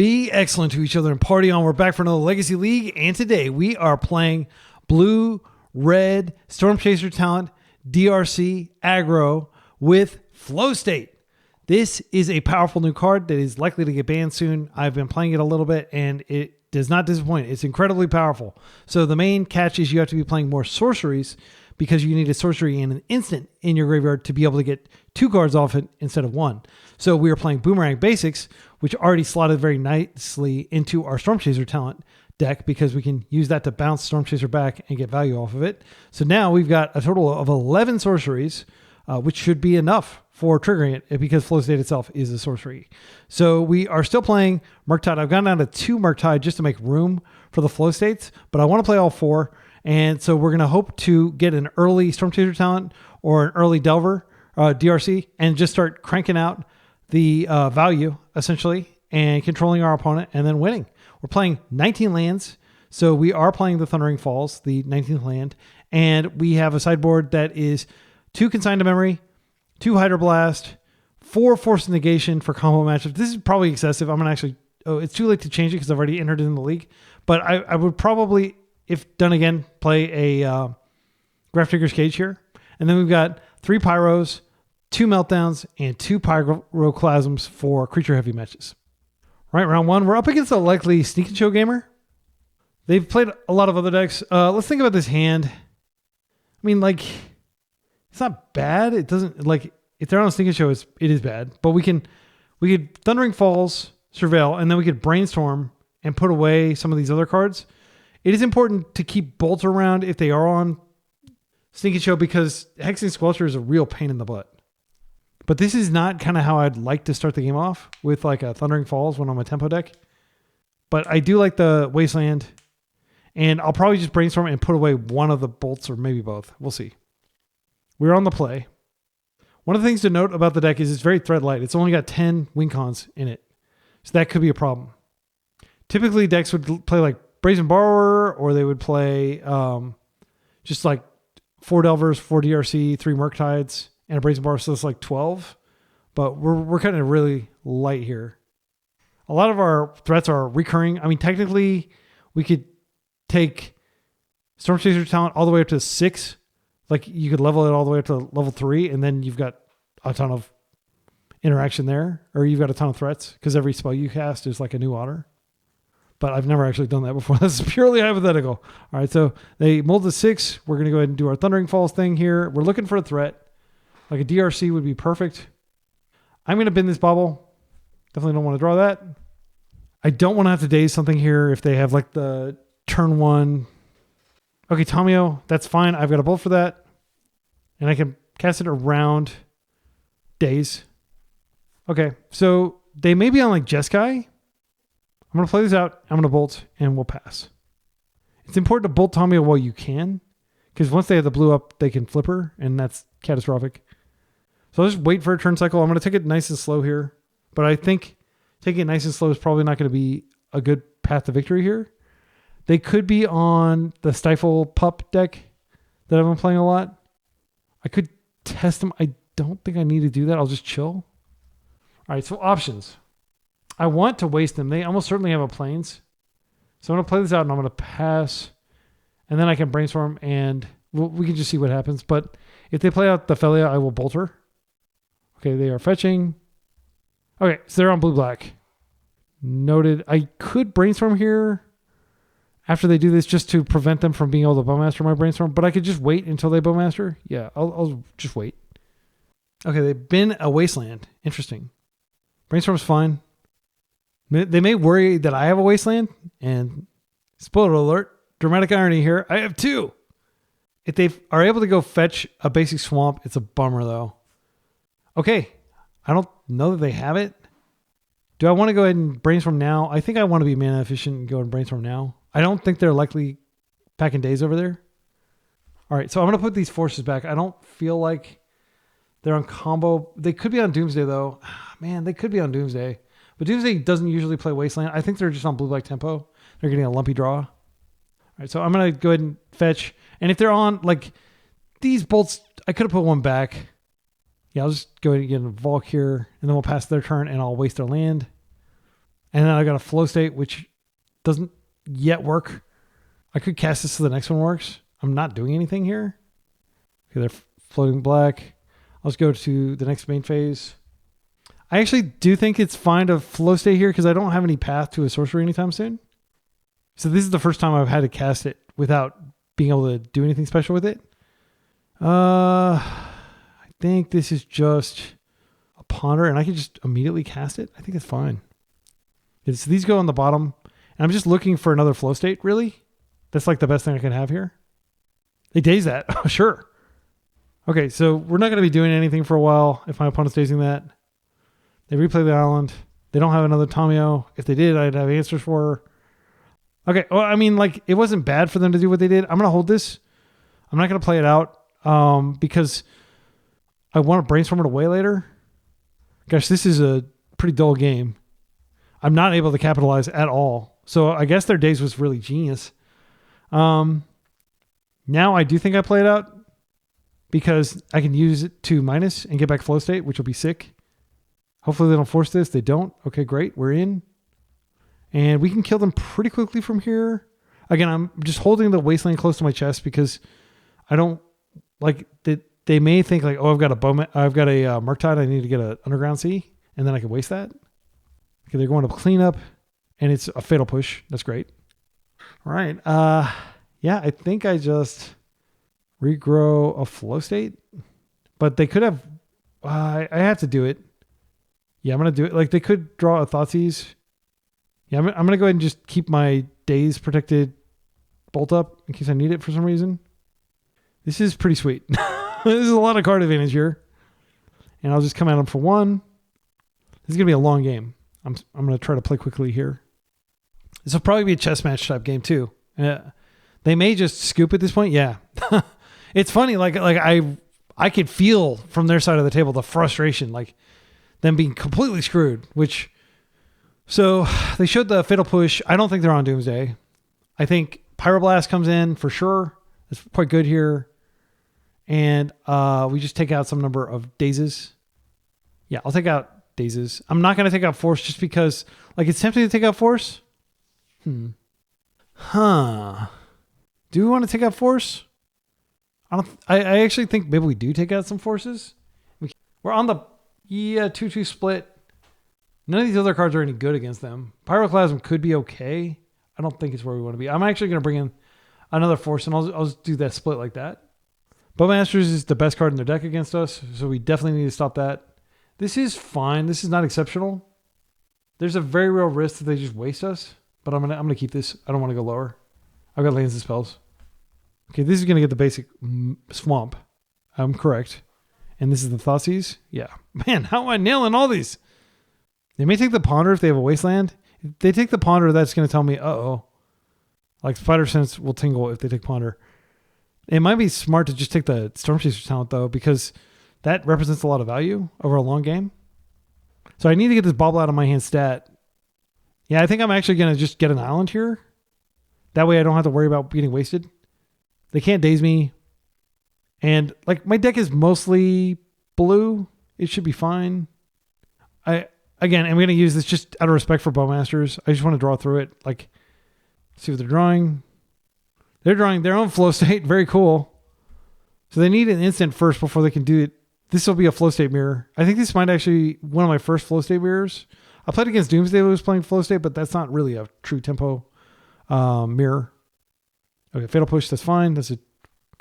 Be excellent to each other and party on. We're back for another Legacy League, and today we are playing Blue, Red, Stormchaser talent, DRC, aggro with Flow State. This is a powerful new card that is likely to get banned soon. I've been playing it a little bit, and it does not disappoint. It's incredibly powerful. So the main catch is you have to be playing more sorceries because you need a sorcery in an instant in your graveyard to be able to get 2 cards off it instead of 1. So we are playing Boomerang Basics, which already slotted very nicely into our Stormchaser talent deck because we can use that to bounce Stormchaser back and get value off of it. So now we've got a total of 11 sorceries, which should be enough for triggering it because Flow State itself is a sorcery. So we are still playing Murktide. I've gone down to 2 Murktide just to make room for the Flow States, but I want to play all 4. And so we're going to hope to get an early Stormchaser talent or an early Delver, DRC, and just start cranking out the value, essentially, and controlling our opponent and then winning. We're playing 19 lands, so we are playing the Thundering Falls, the 19th land, and we have a sideboard that is 2 Consign to Memory, 2 Hydroblast, 4 Force Negation for combo matchups. This is probably excessive. I'm going to actually... Oh, it's too late to change it because I've already entered it in the league. But I would probably, if done again, play a Grafdigger's Cage here. And then we've got 3 Pyros, 2 Meltdowns, and 2 Pyroclasms for creature-heavy matches. Right, round 1. We're up against a likely Sneak and Show gamer. They've played a lot of other decks. Let's think about this hand. I mean, like, it's not bad. It doesn't, like, if they're on a Sneak and Show, it is bad. But we could Thundering Falls, Surveil, and then we could Brainstorm and put away some of these other cards. It is important to keep Bolt around if they are on Sneak and Show because Hexing Squelcher is a real pain in the butt. But this is not kind of how I'd like to start the game off with like a Thundering Falls when I'm a tempo deck. But I do like the Wasteland. And I'll probably just Brainstorm and put away one of the bolts or maybe both. We'll see. We're on the play. One of the things to note about the deck is it's very threat light. It's only got 10 win cons in it. So that could be a problem. Typically decks would play like Brazen Borrower or they would play just like 4 Delvers, 4 DRC, 3 Murktides, and a Brazen Borrower, so it's like 12. But we're kind of really light here. A lot of our threats are recurring. I mean, technically, we could take Stormchaser talent all the way up to 6. Like, you could level it all the way up to level 3, and then you've got a ton of interaction there, or you've got a ton of threats, because every spell you cast is like a new Otter. But I've never actually done that before. That's purely hypothetical. All right, so they mold to 6. We're going to go ahead and do our Thundering Falls thing here. We're looking for a threat. Like a DRC would be perfect. I'm going to bin this bubble. Definitely don't want to draw that. I don't want to have to daze something here if they have like the turn 1. Okay, Tamio, that's fine. I've got a bolt for that. And I can cast it around daze. Okay, so they may be on like Jeskai. I'm going to play this out. I'm going to bolt and we'll pass. It's important to bolt Tamio while you can. Because once they have the blue up, they can flipper. And that's catastrophic. So I'll just wait for a turn cycle. I'm going to take it nice and slow here. But I think taking it nice and slow is probably not going to be a good path to victory here. They could be on the Stifle Pup deck that I've been playing a lot. I could test them. I don't think I need to do that. I'll just chill. All right, so options. I want to waste them. They almost certainly have a Plains. So I'm going to play this out and I'm going to pass. And then I can Brainstorm and we can just see what happens. But if they play out the Felia, I will bolt her. Okay, they are fetching. Okay, so they're on blue-black. Noted. I could Brainstorm here after they do this just to prevent them from being able to Bowmaster my Brainstorm, but I could just wait until they Bowmaster. Yeah, I'll just wait. Okay, they've been a Wasteland. Interesting. Brainstorm's fine. They may worry that I have a Wasteland, and spoiler alert, dramatic irony here, I have 2. If they are able to go fetch a basic swamp, it's a bummer though. Okay, I don't know that they have it. Do I want to go ahead and Brainstorm now? I think I want to be mana efficient and go and Brainstorm now. I don't think they're likely back in days over there. All right, so I'm going to put these forces back. I don't feel like they're on combo. They could be on Doomsday, though. Man, they could be on Doomsday. But Doomsday doesn't usually play Wasteland. I think they're just on blue-black tempo. They're getting a lumpy draw. All right, so I'm going to go ahead and fetch. And if they're on, like, these bolts, I could have put one back. Yeah, I'll just go ahead and get a Volk here, and then we'll pass their turn, and I'll waste their land. And then I got a flow state, which doesn't yet work. I could cast this so the next one works. I'm not doing anything here. Okay, they're floating black. Let's go to the next main phase. I actually do think it's fine to flow state here because I don't have any path to a sorcery anytime soon. So this is the first time I've had to cast it without being able to do anything special with it. I think this is just a ponder and I can just immediately cast it. I think it's fine. So these go on the bottom and I'm just looking for another flow state, really. That's like the best thing I can have here. They daze that. Sure. Okay, so we're not going to be doing anything for a while if my opponent's dazing that. They replay the island. They don't have another Tamio. If they did, I'd have answers for her. Okay, well, I mean, like, it wasn't bad for them to do what they did. I'm going to hold this. I'm not going to play it out because I want to brainstorm it away later. Gosh, this is a pretty dull game. I'm not able to capitalize at all. So I guess their daze was really genius. Now I do think I play it out because I can use it to minus and get back flow state, which will be sick. Hopefully they don't force this. They don't. Okay, great. We're in. And we can kill them pretty quickly from here. Again, I'm just holding the Wasteland close to my chest because I don't like that. They may think like, oh, I've got a Murktide. I need to get an Underground Sea. And then I can waste that. Okay, they're going to cleanup and it's a fatal push. That's great. All right. Yeah, I think I just regrow a flow state, but they could have, I have to do it. Yeah, I'm going to do it. Like they could draw a Thoughtseize. Yeah, I'm going to go ahead and just keep my daze protected bolt up in case I need it for some reason. This is pretty sweet. This is a lot of card advantage here. And I'll just come at them for one. This is going to be a long game. I'm going to try to play quickly here. This will probably be a chess match type game too. They may just scoop at this point. Yeah. It's funny. Like I could feel from their side of the table the frustration, like them being completely screwed, so they showed the fatal push. I don't think they're on Doomsday. I think Pyroblast comes in for sure. It's quite good here. And we just take out some number of dazes. Yeah, I'll take out dazes. I'm not going to take out force just because like it's tempting to take out force. Do we want to take out force? I actually think maybe we do take out some forces. We're on the 2-2 split. None of these other cards are any good against them. Pyroclasm could be okay. I don't think it's where we want to be. I'm actually going to bring in another force, and I'll just do that split like that. Bowmasters is the best card in their deck against us, so we definitely need to stop that. This is fine. This is not exceptional. There's a very real risk that they just waste us, but I'm gonna keep this. I don't want to go lower. I've got lands and spells. Okay, this is going to get the basic swamp. I'm correct. And this is the Thoughtseize. Yeah. Man, how am I nailing all these? They may take the Ponder if they have a Wasteland. If they take the Ponder, that's going to tell me, uh-oh. Like Spider Sense will tingle if they take Ponder. It might be smart to just take the Stormchaser talent, though, because that represents a lot of value over a long game. So I need to get this Bobble out of my hand stat. Yeah, I think I'm actually going to just get an island here. That way I don't have to worry about getting wasted. They can't daze me. And like my deck is mostly blue. It should be fine. I'm going to use this just out of respect for Bowmasters. I just want to draw through it. Like, see what they're drawing. They're drawing their own flow state. Very cool. So they need an instant first before they can do it. This will be a flow state mirror. I think this might actually one of my first flow state mirrors. I played against Doomsday who was playing flow state, but that's not really a true tempo mirror. Okay, Fatal Push, that's fine. That's a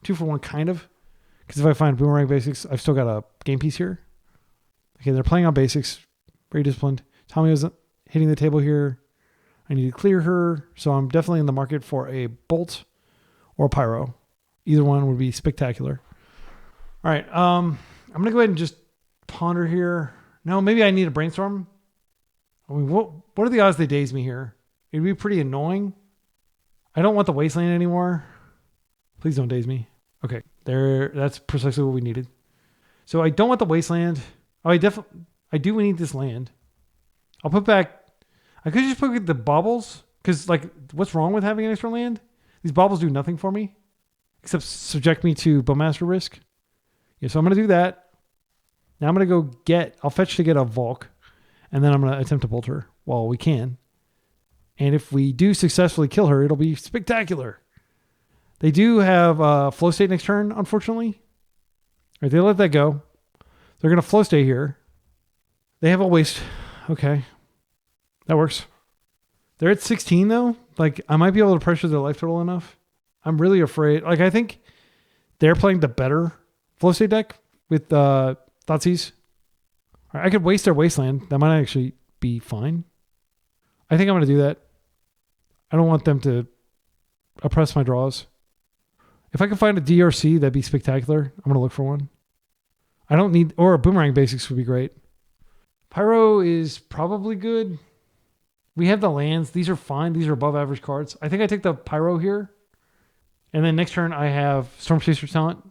2-for-1 kind of. Because if I find Boomerang basics, I've still got a game piece here. Okay, they're playing on basics. Very disciplined. Tommy was hitting the table here. I need to clear her. So I'm definitely in the market for a Bolt or a Pyro. Either one would be spectacular. All right. I'm going to go ahead and just ponder here. No, maybe I need a Brainstorm. I mean, what are the odds they daze me here? It'd be pretty annoying. I don't want the Wasteland anymore. Please don't daze me. Okay, that's precisely what we needed. So I don't want the Wasteland. Oh, I do need this land. I'll put back. I could just put the baubles because, like, what's wrong with having an extra land? These baubles do nothing for me except subject me to Bowmaster risk. Yeah, so I'm going to do that. Now I'm going to go I'll fetch to get a Volk, and then I'm going to attempt to bolt her while we can. And if we do successfully kill her, it'll be spectacular. They do have flow state next turn, unfortunately. All right, they let that go. They're going to flow state here. They have a waste. Okay. That works. They're at 16 though. Like, I might be able to pressure their life total enough. I'm really afraid. Like, I think they're playing the better flow state deck with Thoughtseize. Right, I could waste their Wasteland. That might actually be fine. I think I'm going to do that. I don't want them to oppress my draws. If I can find a DRC, that'd be spectacular. I'm going to look for one. I don't need... Or a Boomerang Basics would be great. Pyro is probably good. We have the lands. These are fine. These are above average cards. I think I take the Pyro here. And then next turn I have Stormchaser talent.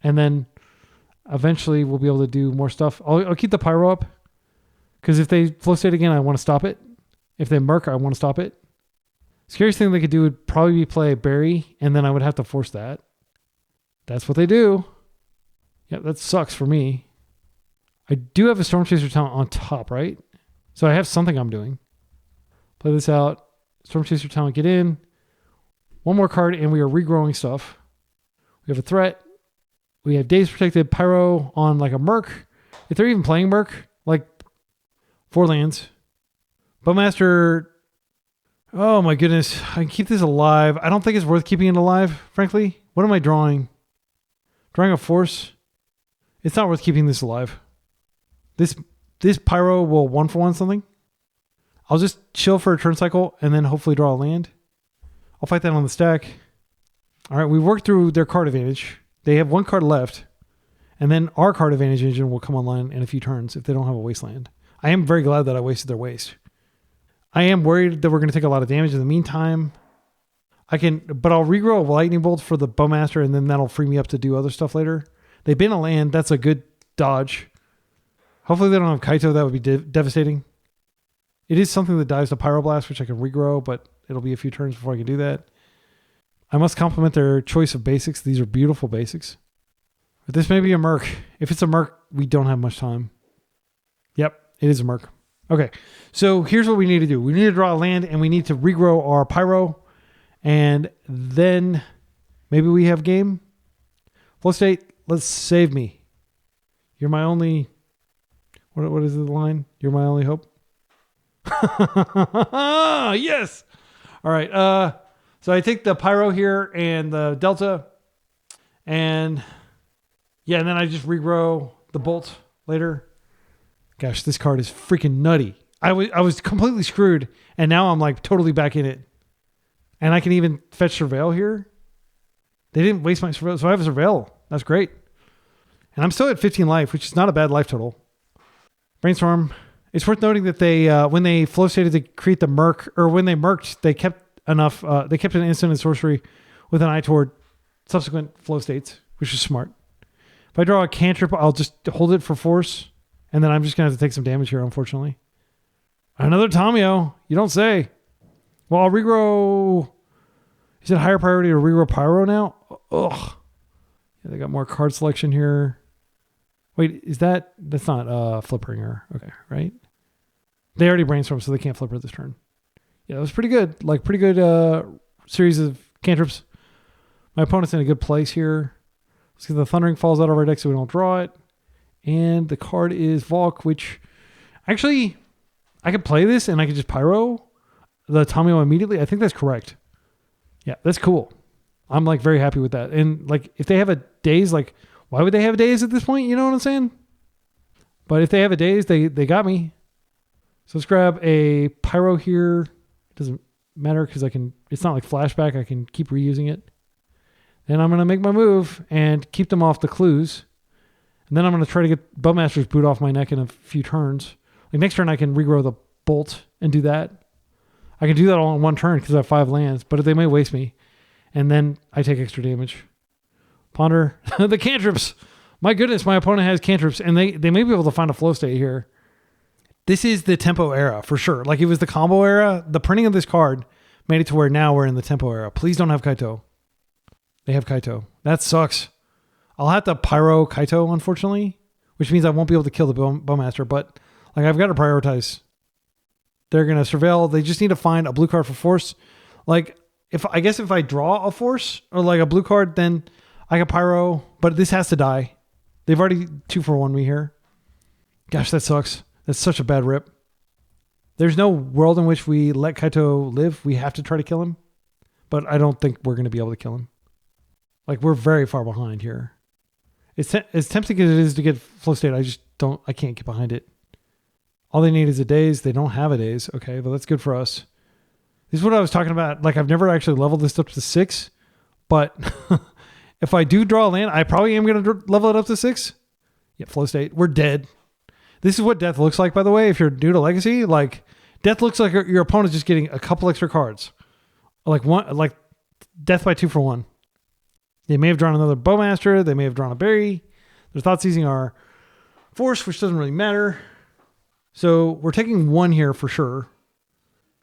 And then eventually we'll be able to do more stuff. I'll keep the Pyro up. Because if they flow state again, I want to stop it. If they murk, I want to stop it. Scariest thing they could do would probably be play Berry, and then I would have to force that. That's what they do. Yeah, that sucks for me. I do have a Stormchaser talent on top, right? So I have something I'm doing. Play this out. Stormchaser talent, get in. One more card, and we are regrowing stuff. We have a threat. We have Days Protected Pyro on like a Merc. If they're even playing Merc, like 4 lands. Bowmaster... Oh my goodness. I can keep this alive. I don't think it's worth keeping it alive, frankly. What am I drawing? Drawing a force? It's not worth keeping this alive. This Pyro will 1-for-1 something. I'll just chill for a turn cycle and then hopefully draw a land. I'll fight that on the stack. All right, we worked through their card advantage. They have 1 card left. And then our card advantage engine will come online in a few turns if they don't have a Wasteland. I am very glad that I wasted their waste. I am worried that we're going to take a lot of damage in the meantime. But I'll regrow a Lightning Bolt for the Bowmaster, and then that'll free me up to do other stuff later. They ban a land. That's a good dodge. Hopefully they don't have Kaito. That would be devastating. It is something that dives to Pyroblast, which I can regrow, but it'll be a few turns before I can do that. I must compliment their choice of basics. These are beautiful basics. But this may be a Merc. If it's a Merc, we don't have much time. Yep, it is a Merc. Okay, so here's what we need to do. We need to draw a land, and we need to regrow our Pyro, and then maybe we have game. Flow state, let's save me. You're my only... What is the line? You're my only hope? Yes! All right, so I take the Pyro here and the Delta, and yeah, and then I just regrow the Bolt later. Gosh, this card is freaking nutty. I was completely screwed, and now I'm like totally back in it. And I can even fetch Surveil here. They didn't waste my Surveil, so I have a Surveil. That's great. And I'm still at 15 life, which is not a bad life total. Brainstorm. It's worth noting that they, when they flow stated to create the Merc, or when they Merced, they kept enough, they kept an instant and sorcery with an eye toward subsequent flow states, which is smart. If I draw a cantrip, I'll just hold it for force. And then I'm just going to have to take some damage here, unfortunately. Another Tamio. You don't say. Well, I'll regrow... Is it higher priority to regrow Pyro now? Ugh. Yeah, they got more card selection here. Wait, is that... That's not Flippringer. Okay, right? They already brainstormed, so they can't Flipper this turn. Yeah, that was pretty good. Like, pretty good series of cantrips. My opponent's in a good place here. Let's get the Thundering falls out of our deck so we don't draw it. And the card is Valk, which actually I could play this and I could just Pyro the Tamio immediately. I think that's correct. Yeah, that's cool. I'm like very happy with that. And like if they have a Daze, like why would they have a Daze at this point? You know what I'm saying? But if they have a Daze, they got me. So let's grab a Pyro here. It doesn't matter because it's not like flashback. I can keep reusing it. Then I'm going to make my move and keep them off the clues. And then I'm going to try to get Bowmaster's boot off my neck in a few turns. Like next turn, I can regrow the Bolt and do that. I can do that all in one turn because I have 5 lands, but they may waste me. And then I take extra damage. Ponder the cantrips. My goodness, my opponent has cantrips, and they may be able to find a flow state here. This is the tempo era for sure. Like it was the combo era. The printing of this card made it to where now we're in the tempo era. Please don't have Kaito. They have Kaito. That sucks. I'll have to Pyro Kaito, unfortunately, which means I won't be able to kill the Bowmaster, but like I've got to prioritize They're going to surveil. They just need to find a blue card for force. Like, I guess if I draw a force or like a blue card, then I got pyro, but this has to die. They've already 2-for-1 me here. Gosh, that sucks. That's such a bad rip. There's no world in which we let Kaito live. We have to try to kill him, but I don't think we're going to be able to kill him. Like, we're very far behind here. It's as tempting as it is to get flow state. I can't get behind it. All they need is a daze. They don't have a daze. Okay, but that's good for us. This is what I was talking about. Like, I've never actually leveled this up to 6, but if I do draw a land, I probably am going to level it up to 6. Yeah, flow state. We're dead. This is what death looks like, by the way. If you're new to Legacy, like, death looks like your opponent's just getting a couple extra cards. Like death by 2-for-1. They may have drawn another Bowmaster. They may have drawn a Berry. Their thought seizing our force, which doesn't really matter. So we're taking 1 here for sure.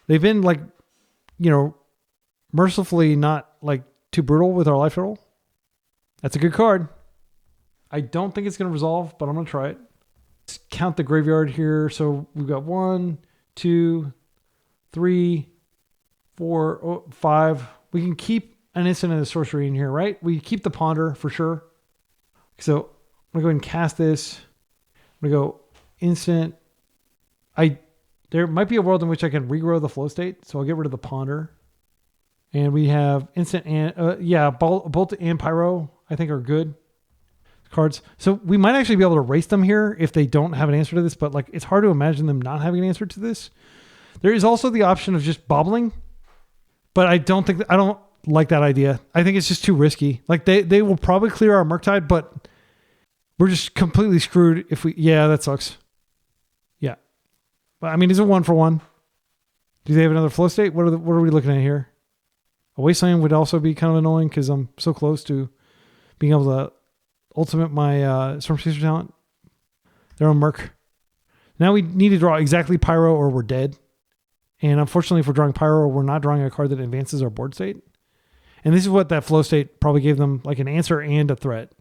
They've been like, mercifully not like too brutal with our life total. That's a good card. I don't think it's going to resolve, but I'm going to try it. Let's count the graveyard here. So we've got 1, 2, 3, 4, 5. We can keep an instant and a sorcery in here, right? We keep the ponder for sure. So I'm going to go ahead and cast this. I'm going to go instant. There might be a world in which I can regrow the flow state. So I'll get rid of the ponder. And we have instant and, Bolt and Pyro, I think, are good cards. So we might actually be able to race them here if they don't have an answer to this, but like, it's hard to imagine them not having an answer to this. There is also the option of just bobbling, but I don't like that idea. I think it's just too risky. Like, they will probably clear our Murktide, but we're just completely screwed if that sucks. Yeah. But I mean, is it 1-for-1? Do they have another flow state? What are we looking at here? A Wasteland would also be kind of annoying because I'm so close to being able to ultimate my Stormchaser talent. They're on Merc. Now we need to draw exactly Pyro or we're dead. And unfortunately, if we're drawing Pyro, we're not drawing a card that advances our board state. And this is what that flow state probably gave them, like an answer and a threat.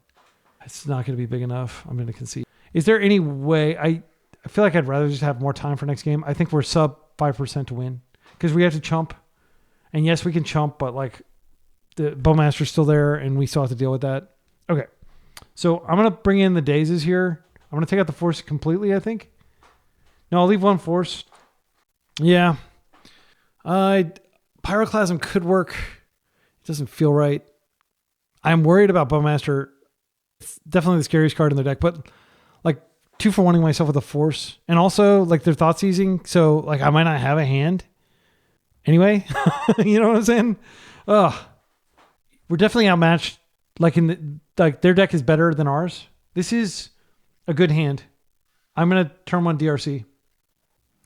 It's not going to be big enough. I'm going to concede. Is there any way... I feel like I'd rather just have more time for next game. I think we're sub 5% to win. Because we have to chump. And yes, we can chump, but like the Bowmaster's still there and we still have to deal with that. Okay. So I'm going to bring in the dazes here. I'm going to take out the force completely, I think. No, I'll leave 1 force. Yeah. Pyroclasm could work. It doesn't feel right. I'm worried about Bowmaster. It's definitely the scariest card in their deck, but like 2-for-1ing myself with a force. And also like their thought seizing. So like I might not have a hand. Anyway, you know what I'm saying? We're definitely outmatched. Like their deck is better than ours. This is a good hand. I'm going to turn 1 DRC.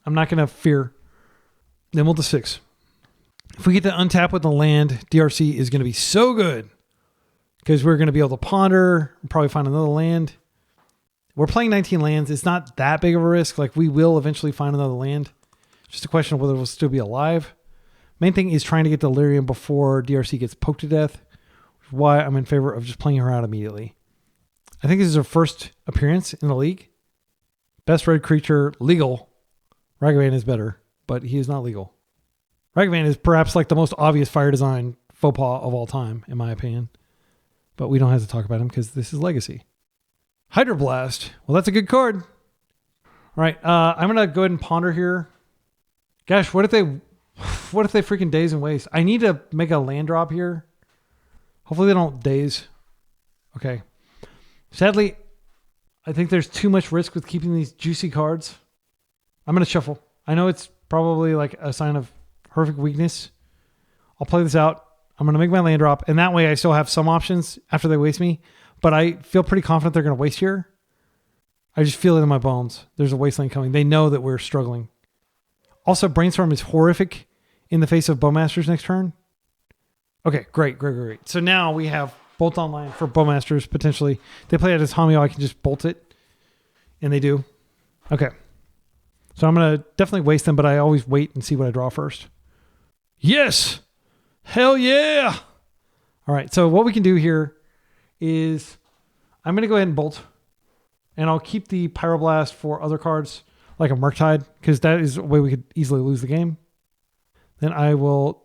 I'm not going to fear. Then we'll to 6. If we get to untap with the land, DRC is going to be so good because we're going to be able to ponder, probably find another land. We're playing 19 lands. It's not that big of a risk. Like we will eventually find another land. Just a question of whether we'll still be alive. Main thing is trying to get Delirium before DRC gets poked to death, which is why I'm in favor of just playing her out immediately. I think this is her first appearance in the league. Best red creature, legal. Ragavan is better, but he is not legal. Ragavan is perhaps like the most obvious fire design faux pas of all time, in my opinion. But we don't have to talk about him because this is Legacy. Hydroblast. Well, that's a good card. All right, I'm going to go ahead and ponder here. Gosh, what if they freaking daze and waste? I need to make a land drop here. Hopefully they don't daze. Okay. Sadly, I think there's too much risk with keeping these juicy cards. I'm going to shuffle. I know it's probably like a sign of horrific weakness. I'll play this out. I'm going to make my land drop. And that way I still have some options after they waste me. But I feel pretty confident they're going to waste here. I just feel it in my bones. There's a Wasteland coming. They know that we're struggling. Also, Brainstorm is horrific in the face of Bowmasters next turn. Okay, great. So now we have Bolt Online for Bowmasters, potentially. They play it as Hamio, I can just bolt it. And they do. Okay. So I'm going to definitely waste them, but I always wait and see what I draw first. Yes! Hell yeah! All right, so what we can do here is I'm going to go ahead and bolt. And I'll keep the Pyroblast for other cards. like a Murktide, because that is a way we could easily lose the game. Then I will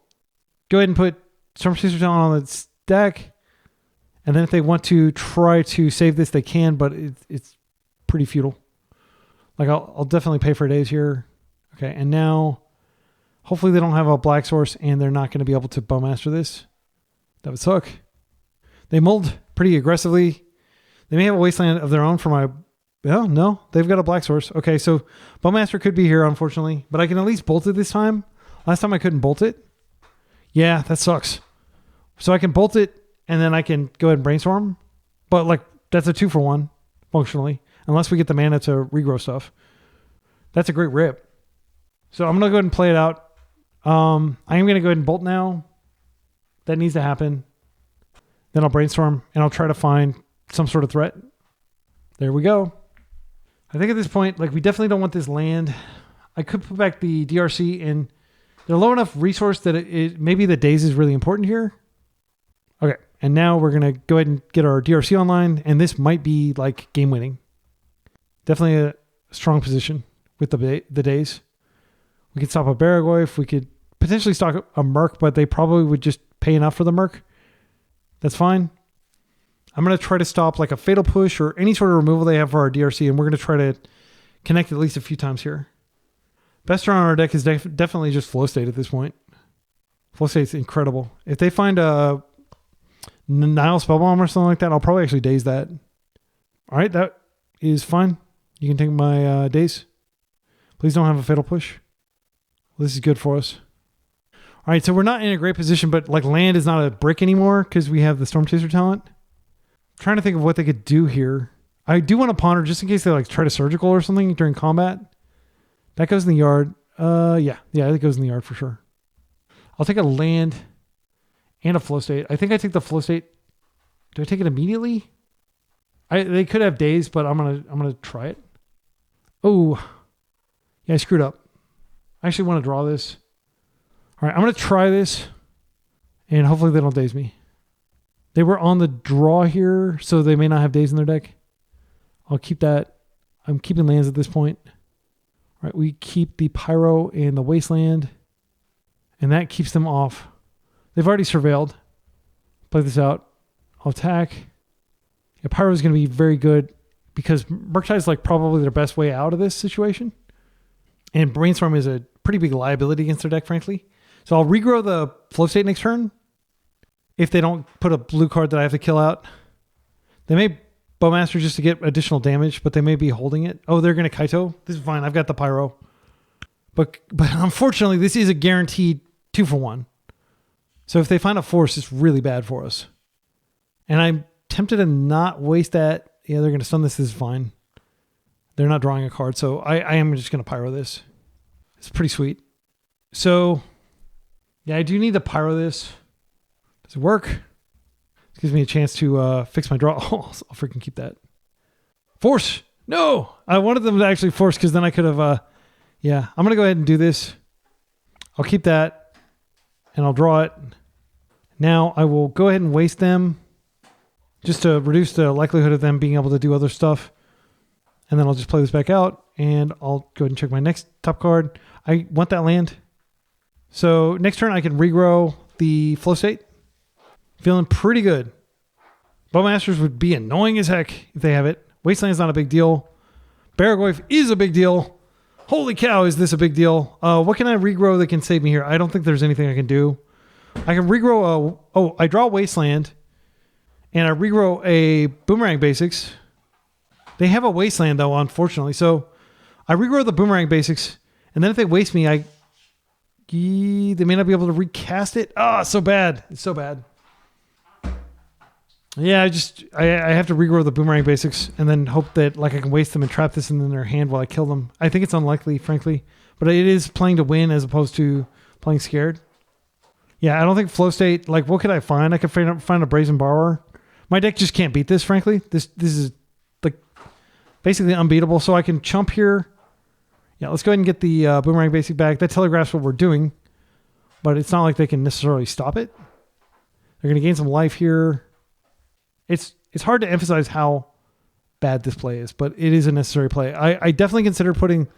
go ahead and put Stormchaser Talent on its deck. And then if they want to try to save this, they can, but it's pretty futile. Like I'll definitely pay for days here. Okay, and now hopefully they don't have a black source and they're not going to be able to Bowmaster this. That would suck. They mulled pretty aggressively. They may have a Wasteland of their own for my... Oh, no, they've got a black source. Okay, so Bowmaster could be here, unfortunately, but I can at least bolt it this time. Last time I couldn't bolt it. Yeah, that sucks. So I can bolt it and then I can go ahead and brainstorm. But like that's a 2-for-1 functionally, unless we get the mana to regrow stuff. That's a great rip. So I'm going to go ahead and play it out. I am going to go ahead and bolt now. That needs to happen. Then I'll brainstorm and I'll try to find some sort of threat. There we go. I think at this point, like we definitely don't want this land. I could put back the DRC and they're low enough resource that maybe the days is really important here. Okay. And now we're going to go ahead and get our DRC online. And this might be like game winning. Definitely a strong position with the days. We could stop a Baragoyf. We could potentially stock a Merc, but they probably would just pay enough for the Merc. That's fine. I'm going to try to stop like a Fatal Push or any sort of removal they have for our DRC, and we're going to try to connect at least a few times here. Best turn on our deck is definitely just Flow State at this point. Flow State's incredible. If they find a Nile Spellbomb or something like that, I'll probably actually daze that. All right, that is fine. You can take my daze. Please don't have a Fatal Push. Well, this is good for us. All right, so we're not in a great position, but like land is not a brick anymore because we have the Stormchaser talent. I'm trying to think of what they could do here. I do want to ponder just in case they like try to surgical or something during combat. That goes in the yard. Yeah, it goes in the yard for sure. I'll take a land and a Flow State. I think I take the Flow State. Do I take it immediately? They could have days, but I'm gonna try it. Oh, yeah, I screwed up. I actually want to draw this. All right, I'm going to try this, and hopefully they don't daze me. They were on the draw here, so they may not have days in their deck. I'll keep that. I'm keeping lands at this point. All right, we keep the Pyro and the Wasteland, and that keeps them off. They've already surveilled. Play this out. I'll attack. Yeah, Pyro is going to be very good because Murktide is like probably their best way out of this situation. And Brainstorm is a pretty big liability against their deck, frankly. So I'll regrow the Flow State next turn. If they don't put a blue card that I have to kill out. They may Bowmaster just to get additional damage, but they may be holding it. Oh, they're going to Kaito. This is fine. I've got the Pyro. But unfortunately, this is a guaranteed 2-for-1. So if they find a force, it's really bad for us. And I'm tempted to not waste that. Yeah, they're going to stun this. This is fine. They're not drawing a card, so I am just going to Pyro this. It's pretty sweet. So, yeah, I do need to Pyro this. Does it work? It gives me a chance to fix my draw. Oh, I'll freaking keep that. Force! No! I wanted them to actually force because then I could have... yeah, I'm going to go ahead and do this. I'll keep that, and I'll draw it. Now, I will go ahead and waste them just to reduce the likelihood of them being able to do other stuff. And then I'll just play this back out, and I'll go ahead and check my next top card. I want that land. So next turn, I can regrow the Flow State. Feeling pretty good. Bowmasters would be annoying as heck if they have it. Wasteland's not a big deal. Baragoyf is a big deal. Holy cow, is this a big deal? What can I regrow that can save me here? I don't think there's anything I can do. I can regrow I draw Wasteland, and I regrow a Boomerang Basics. They have a Wasteland, though, unfortunately. So I regrow the Boomerang Basics, and then if they waste me, they may not be able to recast it. Ah, so bad. It's so bad. Yeah, I have to regrow the Boomerang Basics and then hope that like I can waste them and trap this in their hand while I kill them. I think it's unlikely, frankly, but it is playing to win as opposed to playing scared. Yeah, I don't think Flow State. Like, what could I find? I could find a Brazen Borrower. My deck just can't beat this, frankly. This is like basically unbeatable. So I can chump here. Yeah, let's go ahead and get the Boomerang Basic back. That telegraphs what we're doing, but it's not like they can necessarily stop it. They're going to gain some life here. It's hard to emphasize how bad this play is, but it is a necessary play. I definitely consider putting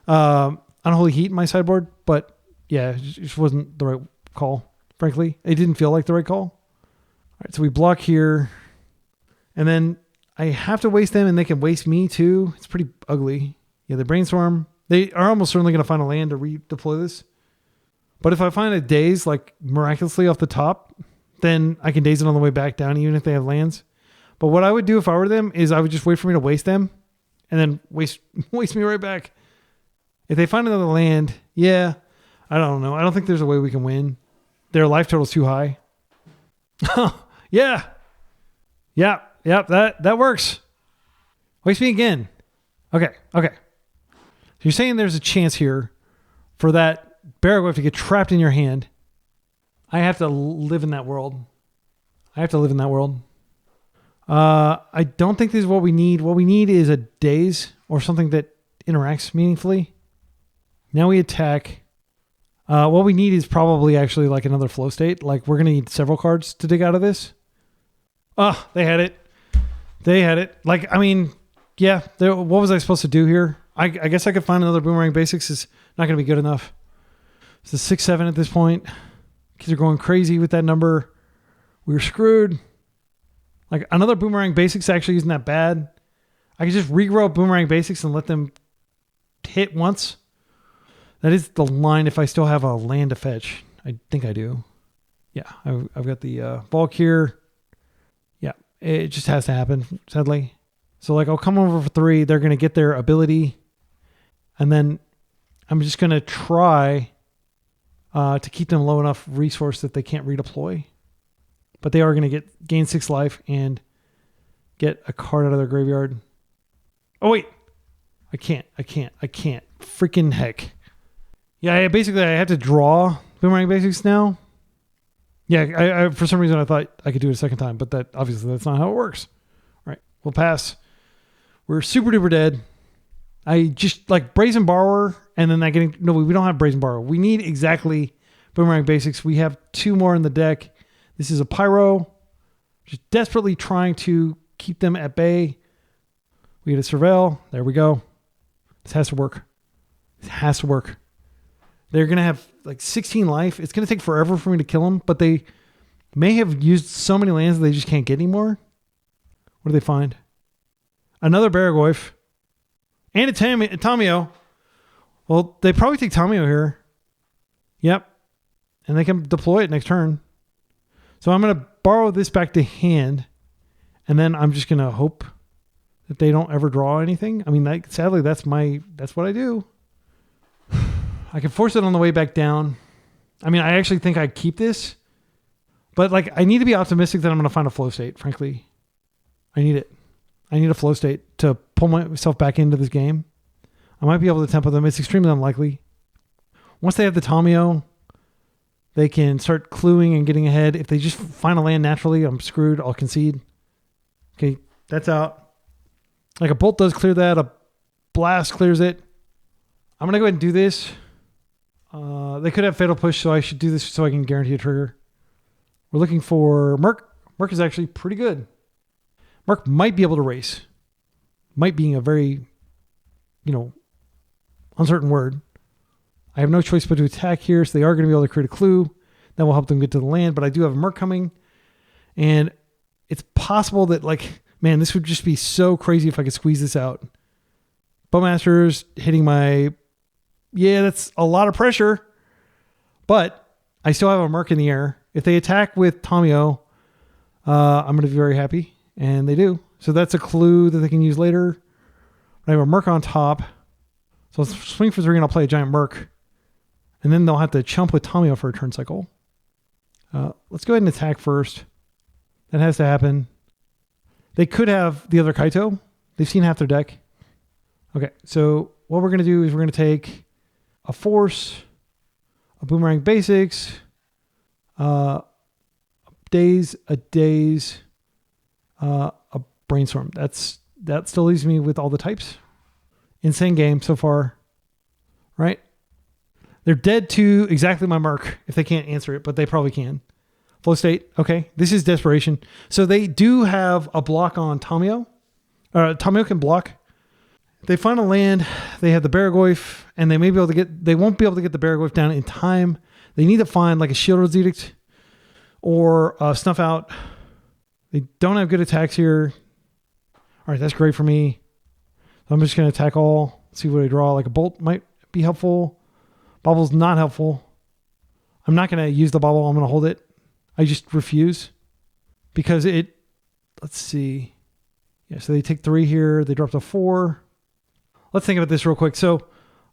Unholy Heat in my sideboard, but yeah, it just wasn't the right call. Frankly, it didn't feel like the right call. All right, so we block here, and then I have to waste them, and they can waste me too. It's pretty ugly. Yeah, they brainstorm. They are almost certainly going to find a land to redeploy this. But if I find a daze like miraculously off the top, then I can daze it on the way back down, even if they have lands. But what I would do if I were them is I would just wait for me to waste them, and then waste me right back. If they find another land, yeah, I don't know. I don't think there's a way we can win. Their life total's too high. Yeah. That works. Waste me again. Okay. So you're saying there's a chance here for that Baragwif to get trapped in your hand. I have to live in that world. I don't think this is what we need. What we need is a daze or something that interacts meaningfully. Now we attack. What we need is probably actually like another flow state. Like we're going to need several cards to dig out of this. Oh, they had it. Like, I mean, yeah, what was I supposed to do here? I guess I could find another Boomerang Basics. Is not going to be good enough. It's a 6-7 at this point. Kids are going crazy with that number. We were screwed. Like another Boomerang Basics actually isn't that bad. I could just regrow Boomerang Basics and let them hit once. That is the line if I still have a land to fetch. I think I do. Yeah, I've got the bulk here. Yeah, it just has to happen, sadly. So like I'll come over for 3. They're going to get their ability. And then I'm just going to try to keep them low enough resource that they can't redeploy. But they are going to gain 6 life and get a card out of their graveyard. Oh, wait. I can't. Freaking heck. Yeah, basically I have to draw Boomerang Basics now. Yeah, I for some reason I thought I could do it a second time, but that's not how it works. All right, we'll pass. We're super duper dead. I just like Brazen Borrower, and then we don't have Brazen Borrower. We need exactly Boomerang Basics. We have 2 more in the deck. This is a Pyro. Just desperately trying to keep them at bay. We get a Surveil. There we go. This has to work. They're going to have like 16 life. It's going to take forever for me to kill them, but they may have used so many lands that they just can't get anymore. What do they find? Another Baragwif. And a Tamio. Well, they probably take Tamio here. Yep. And they can deploy it next turn. So I'm going to borrow this back to hand. And then I'm just going to hope that they don't ever draw anything. I mean, sadly, that's what I do. I can force it on the way back down. I mean, I actually think I keep this. But like, I need to be optimistic that I'm going to find a flow state, frankly. I need it. I need a flow state to pull myself back into this game. I might be able to tempo them. It's extremely unlikely. Once they have the Tamio, they can start cluing and getting ahead. If they just find a land naturally, I'm screwed. I'll concede. Okay, that's out. Like a Bolt does clear that. A Blast clears it. I'm going to go ahead and do this. They could have Fatal Push, so I should do this so I can guarantee a trigger. We're looking for Merc. Merc is actually pretty good. Merc might be able to race. Might being a very, uncertain word. I have no choice but to attack here, so they are going to be able to create a clue. That will help them get to the land, but I do have a Merc coming. And it's possible that, this would just be so crazy if I could squeeze this out. Bowmasters hitting my... Yeah, that's a lot of pressure. But I still have a Merc in the air. If they attack with Tamio, I'm going to be very happy. And they do. So that's a clue that they can use later. I have a Merc on top. So let's swing for 3 and I'll play a giant Merc. And then they'll have to chump with Tamio for a turn cycle. Let's go ahead and attack first. That has to happen. They could have the other Kaito. They've seen half their deck. Okay, so what we're going to do is we're going to take a Force, a Boomerang Basics, a Daze, a Brainstorm. That still leaves me with all the types. Insane game so far, right? They're dead to exactly my Merc if they can't answer it, but they probably can. Flow state, okay. This is desperation. So they do have a block on Tamio. Tamio can block. They find a land, they have the Baragoyf, and they won't be able to get the Baragoyf down in time. They need to find like a Shieldred's Edict or Snuff Out. They don't have good attacks here. All right, that's great for me. So I'm just going to attack all, see what I draw. Like a Bolt might be helpful. Bobble's not helpful. I'm not going to use the Bobble. I'm going to hold it. I just refuse because let's see. Yeah, so they take 3 here. They drop to 4. Let's think about this real quick. So,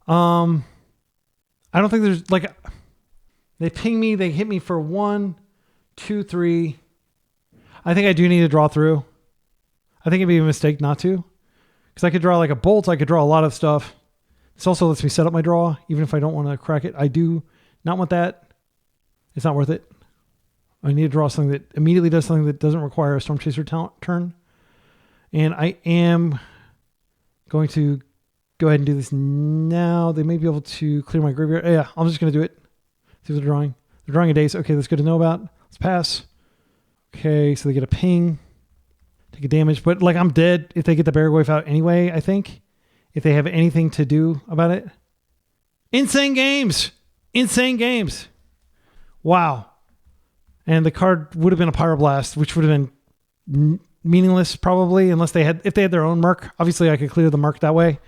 I don't think there's like, they ping me, they hit me for 1, 2, 3. I think I do need to draw through. I think it'd be a mistake not to, because I could draw like a Bolt. I could draw a lot of stuff. This also lets me set up my draw, even if I don't want to crack it. I do not want that. It's not worth it. I need to draw something that immediately does something that doesn't require a Stormchaser turn. And I am going to go ahead and do this now. They may be able to clear my graveyard. Yeah, I'm just going to do it. See what they're drawing. They're drawing a Daze. Okay, that's good to know about. Let's pass. Okay, so they get a ping. Take a damage. But like I'm dead if they get the Baragoyf out anyway, I think. If they have anything to do about it. Insane games. Insane games. Wow. And the card would have been a Pyroblast, which would have been meaningless probably, if they had their own Merc. Obviously, I could clear the Merc that way.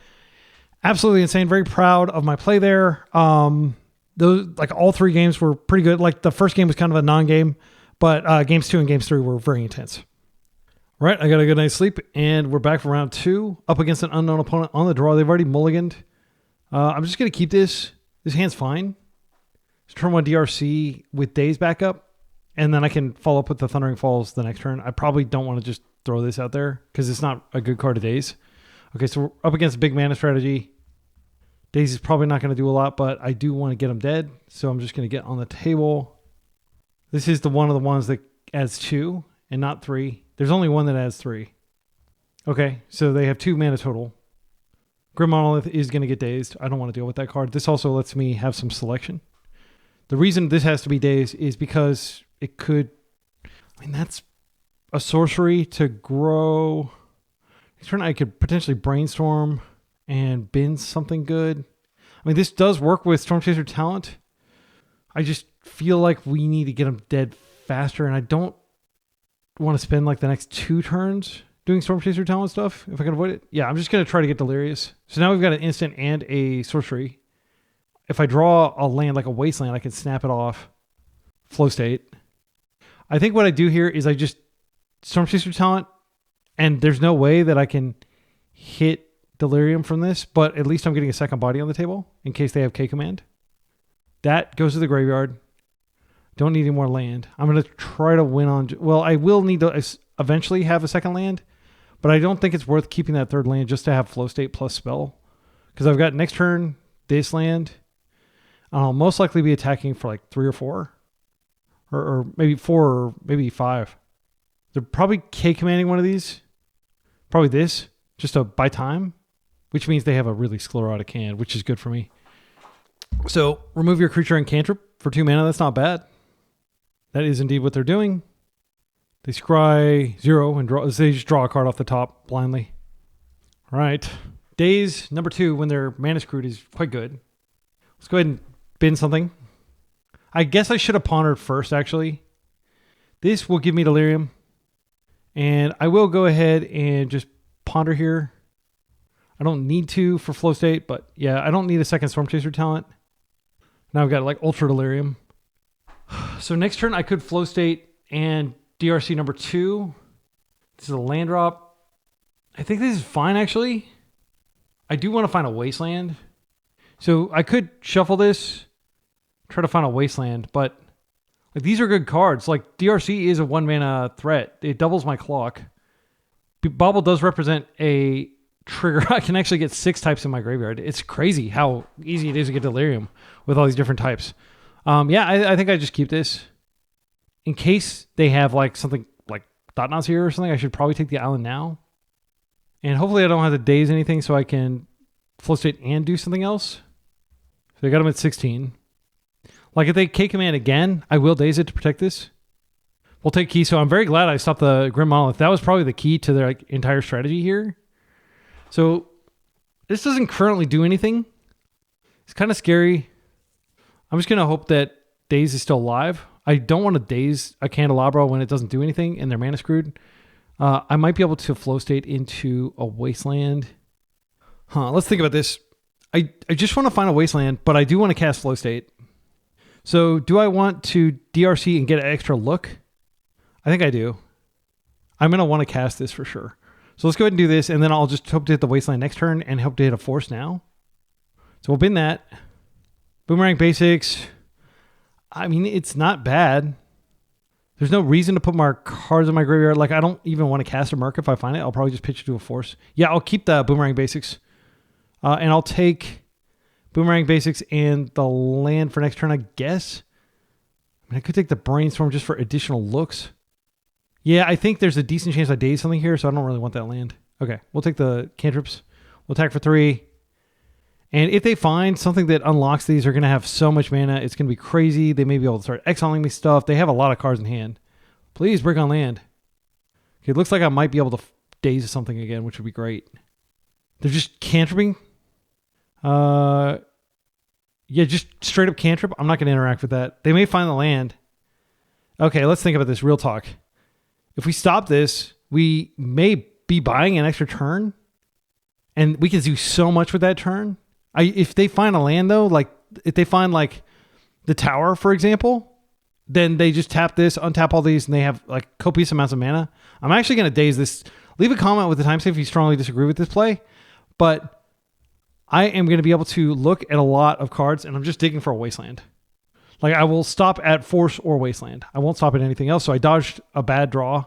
Absolutely insane. Very proud of my play there. Those like all 3 games were pretty good. Like the first game was kind of a non-game, but games 2 and games 3 were very intense. All right, I got a good night's sleep, and we're back for round 2 up against an unknown opponent on the draw. They've already mulliganed. I'm just gonna keep this. This hand's fine. It's turn 1 DRC with Daze backup. And then I can follow up with the Thundering Falls the next turn. I probably don't want to just throw this out there because it's not a good card to Daze. Okay, so we're up against a big mana strategy. Daze is probably not going to do a lot, but I do want to get him dead. So I'm just going to get on the table. This is one of the ones that adds 2 and not 3. There's only one that adds 3. Okay, so they have 2 mana total. Grim Monolith is going to get dazed. I don't want to deal with that card. This also lets me have some selection. The reason this has to be dazed is because it could, that's a sorcery to grow. Next turn I could potentially brainstorm and bin something good. This does work with Stormchaser talent. I just feel like we need to get him dead faster, and I don't want to spend like the next 2 turns doing Stormchaser talent stuff if I can avoid it. Yeah, I'm just going to try to get Delirious. So now we've got an instant and a sorcery. If I draw a land like a Wasteland, I can snap it off. Flow state. I think what I do here is I just Stormchaser talent, and there's no way that I can hit Delirium from this, but at least I'm getting a second body on the table in case they have K command. That goes to the graveyard. Don't need any more land. I'm going to try to win on... Well, I will need to eventually have a second land, but I don't think it's worth keeping that 3rd land just to have flow state plus spell, because I've got next turn this land. I'll most likely be attacking for like 3 or 4. Or maybe 4 or maybe 5. They're probably K commanding one of these. Probably this, just to buy time, which means they have a really sclerotic hand, which is good for me. So remove your creature and cantrip for 2 mana. That's not bad. That is indeed what they're doing. They scry 0 and they just draw a card off the top blindly. All right. Daze number 2 when they're mana screwed is quite good. Let's go ahead and bin something. I guess I should have pondered first, actually. This will give me Delirium. And I will go ahead and just ponder here. I don't need to for flow state, but yeah, I don't need a second Stormchaser talent. Now I've got like Ultra Delirium. So next turn I could flow state and DRC number 2. This is a land drop. I think this is fine, actually. I do want to find a Wasteland. So I could shuffle this. Try to find a Wasteland, but like these are good cards. Like DRC is a 1 mana threat. It doubles my clock. Bobble does represent a trigger. I can actually get 6 types in my graveyard. It's crazy how easy it is to get Delirium with all these different types. Yeah, I think I just keep this. In case they have like something like Thought-Knots here or something, I should probably take the island now. And hopefully I don't have to daze anything so I can flow state and do something else. So they got them at 16. Like if they K command again, I will daze it to protect this. We'll take key. So I'm very glad I stopped the Grim Monolith. That was probably the key to their like entire strategy here. So This doesn't currently do anything. It's kind of scary. I'm just going to hope that Daze is still alive. I don't want to daze a Candelabra when it doesn't do anything and they're mana screwed. I might be able to flow state into a Wasteland. Let's think about this. I just want to find a Wasteland, but I do want to cast flow state. So do I want to DRC and get an extra look? I think I do. I'm going to want to cast this for sure. So let's go ahead and do this, and then I'll just hope to hit the Wasteland next turn and hope to hit a Force now. So we'll bin that. Boomerang Basics. I mean, it's not bad. There's no reason to put more cards in my graveyard. Like, I don't even want to cast a Merc if I find it. I'll probably just pitch it to a Force. Yeah, I'll keep the Boomerang Basics. And I'll take Boomerang Basics and the land for next turn, I guess. I mean, I could take the Brainstorm just for additional looks. Yeah, I think there's a decent chance I daze something here, so I don't really want that land. Okay, we'll take the cantrips. We'll attack for 3. And if they find something that unlocks these, they're going to have so much mana. It's going to be crazy. They may be able to start exiling me stuff. They have a lot of cards in hand. Please break on land. Okay, it looks like I might be able to daze something again, which would be great. They're just cantripping. Yeah, just straight up cantrip. I'm not going to interact with that. They may find the land. Okay, let's think about this. Real talk. If we stop this, we may be buying an extra turn. And we can do so much with that turn. If they find a land, though, like if they find like the tower, for example, then they just tap this, untap all these, and they have like copious amounts of mana. I'm actually going to daze this. Leave a comment with the timestamp if you strongly disagree with this play. But I am going to be able to look at a lot of cards, and I'm just digging for a Wasteland. Like, I will stop at Force or Wasteland. I won't stop at anything else, so I dodged a bad draw.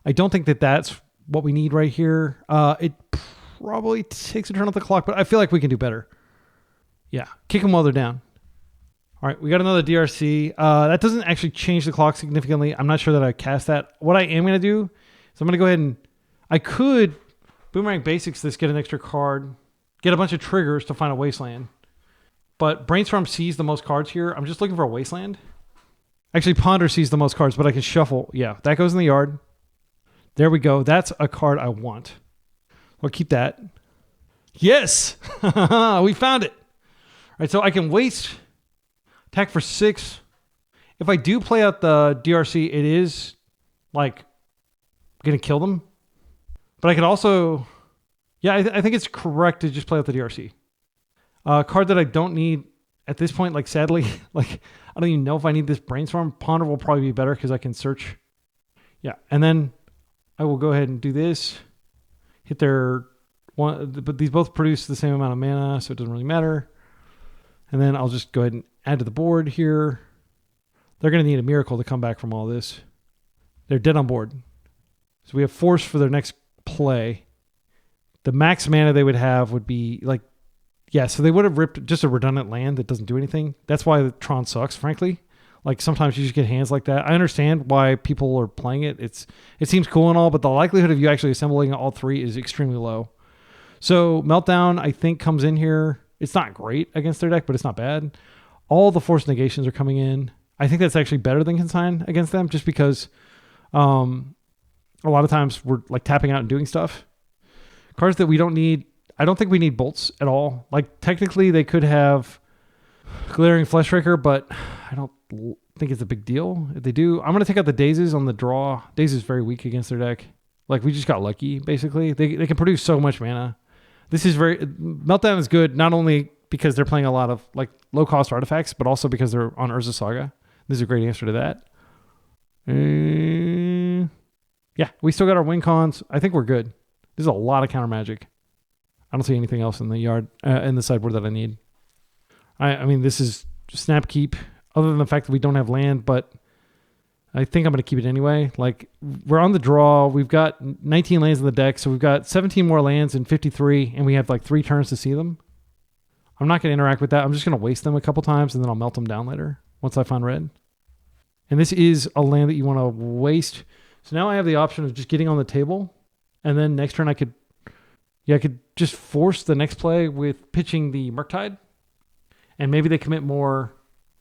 I don't think that that's what we need right here. It probably takes a turn off the clock, but I feel like we can do better. Yeah, kick them while they're down. All right, we got another DRC. That doesn't actually change the clock significantly. I'm not sure that I cast that. What I am going to do is I'm going to go ahead and... I could Boomerang Basics this, get an extra card, get a bunch of triggers to find a Wasteland. But Brainstorm sees the most cards here. I'm just looking for a Wasteland. Actually, Ponder sees the most cards, but I can shuffle. Yeah, that goes in the yard. There we go. That's a card I want. I'll keep that. Yes! We found it. All right, so I can waste, attack for 6. If I do play out the DRC, it is like going to kill them. But I could also... Yeah, I think it's correct to just play out the DRC. Card that I don't need at this point, like sadly, like I don't even know if I need this Brainstorm. Ponder will probably be better because I can search. Yeah, and then I will go ahead and do this. Hit their one, but these both produce the same amount of mana, so it doesn't really matter. And then I'll just go ahead and add to the board here. They're going to need a miracle to come back from all this. They're dead on board. So we have Force for their next play. The max mana they would have would be like, yeah, so they would have ripped just a redundant land that doesn't do anything. That's why the Tron sucks, frankly. Like sometimes you just get hands like that. I understand why people are playing it. It seems cool and all, but the likelihood of you actually assembling all 3 is extremely low. So Meltdown, I think, comes in here. It's not great against their deck, but it's not bad. All the Force Negations are coming in. I think that's actually better than Consign against them, just because a lot of times we're like tapping out and doing stuff. Cards that we don't need. I don't think we need bolts at all. Like technically they could have Glaring Fleshraker, but I don't think it's a big deal if they do. I'm going to take out the Dazes on the draw. Daze is very weak against their deck. Like we just got lucky, basically. They can produce so much mana. This is Meltdown is good, not only because they're playing a lot of like low cost artifacts, but also because they're on Urza Saga. This is a great answer to that. Yeah, we still got our win cons. I think we're good. There's a lot of counter magic. I don't see anything else in the yard, in the sideboard that I need. I mean, this is snap keep, other than the fact that we don't have land, but I think I'm going to keep it anyway. Like, we're on the draw. We've got 19 lands in the deck, so we've got 17 more lands and 53, and we have like 3 turns to see them. I'm not going to interact with that. I'm just going to waste them a couple times, and then I'll melt them down later once I find red. And this is a land that you want to waste. So now I have the option of just getting on the table, and then next turn I could just force the next play with pitching the Murktide, and maybe they commit more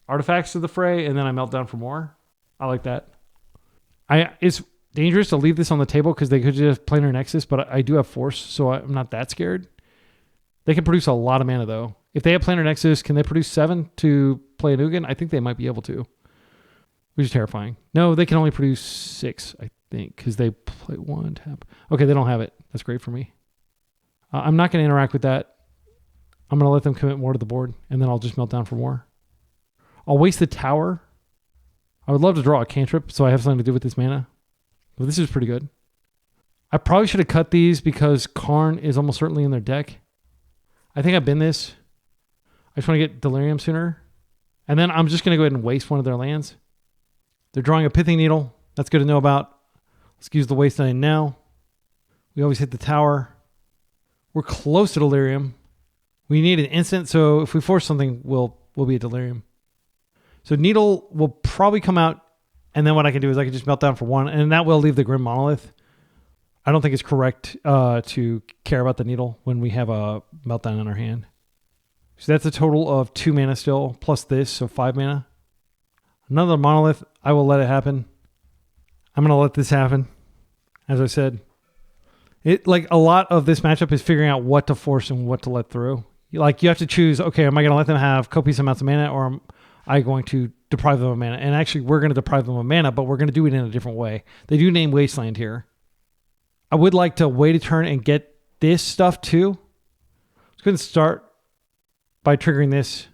artifacts to the fray, and then I melt down for more. I like that. It's dangerous to leave this on the table because they could just planar Nexus, but I do have Force, so I'm not that scared. They can produce a lot of mana, though. If they have Planar Nexus, can they produce 7 to play an Ugin? I think they might be able to, which is terrifying. No, they can only produce 6, I think, because they play 1 tap. Okay, they don't have it. That's great for me. I'm not going to interact with that. I'm going to let them commit more to the board, and then I'll just melt down for more. I'll waste the tower. I would love to draw a cantrip, so I have something to do with this mana. But this is pretty good. I probably should have cut these because Karn is almost certainly in their deck. I think I've been this. I just want to get Delirium sooner. And then I'm just going to go ahead and waste one of their lands. They're drawing a Pithing Needle. That's good to know about. Let's use the Wasteland now. We always hit the tower. We're close to Delirium. We need an instant, so if we force something, we'll be at Delirium. So Needle will probably come out, and then what I can do is I can just melt down for 1, and that will leave the Grim Monolith. I don't think it's correct to care about the Needle when we have a meltdown in our hand. So that's a total of 2 mana still, plus this, so 5 mana. Another Monolith, I will let it happen. I'm going to let this happen, as I said. Like a lot of this matchup is figuring out what to force and what to let through. Like you have to choose, okay, am I going to let them have copious amounts of mana, or am I going to deprive them of mana? And actually, we're going to deprive them of mana, but we're going to do it in a different way. They do name Wasteland here. I would like to wait a turn and get this stuff too. Let's go ahead and start by triggering this.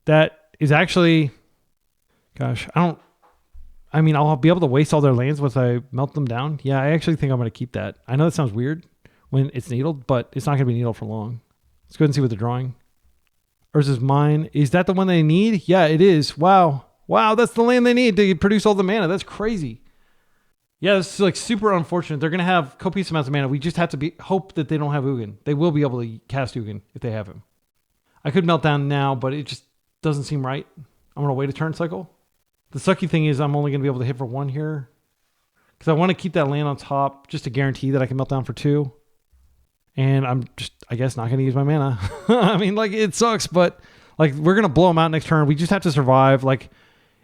That is actually, gosh, I'll be able to waste all their lands once I melt them down. Yeah, I actually think I'm going to keep that. I know that sounds weird when it's needled, but it's not going to be needled for long. Let's go ahead and see what they're drawing. Urza's is mine. Is that the one they need? Yeah, it is. Wow. Wow, that's the land they need to produce all the mana. That's crazy. Yeah, this is like super unfortunate. They're going to have copious amounts of mana. We just have to hope that they don't have Ugin. They will be able to cast Ugin if they have him. I could melt down now, but it just doesn't seem right. I'm going to wait a turn cycle. The sucky thing is I'm only going to be able to hit for 1 here because I want to keep that land on top just to guarantee that I can melt down for 2. And I'm just, I guess, not going to use my mana. I mean, like, it sucks, but like we're going to blow them out next turn. We just have to survive. Like,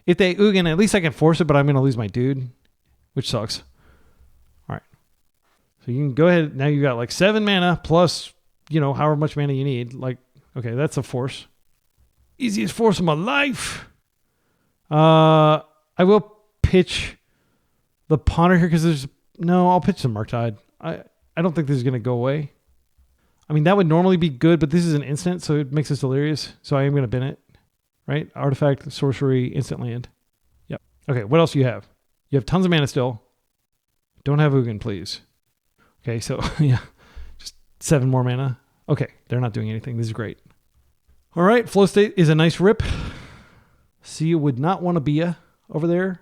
if they Ugin, at least I can force it, but I'm going to lose my dude, which sucks. All right. So you can go ahead. Now you got like 7 mana plus, however much mana you need. Like, okay, that's a force. Easiest force of my life. I will pitch the Ponder here because I'll pitch some Murktide. I don't think this is going to go away. I mean, that would normally be good, but this is an instant, so it makes us delirious. So I am going to bin it, right? Artifact, sorcery, instant land. Yep. Okay, what else do you have? You have tons of mana still. Don't have Ugin, please. Okay, so yeah, just 7 more mana. Okay, they're not doing anything. This is great. All right, Flow State is a nice rip. See, you would not want to be over there.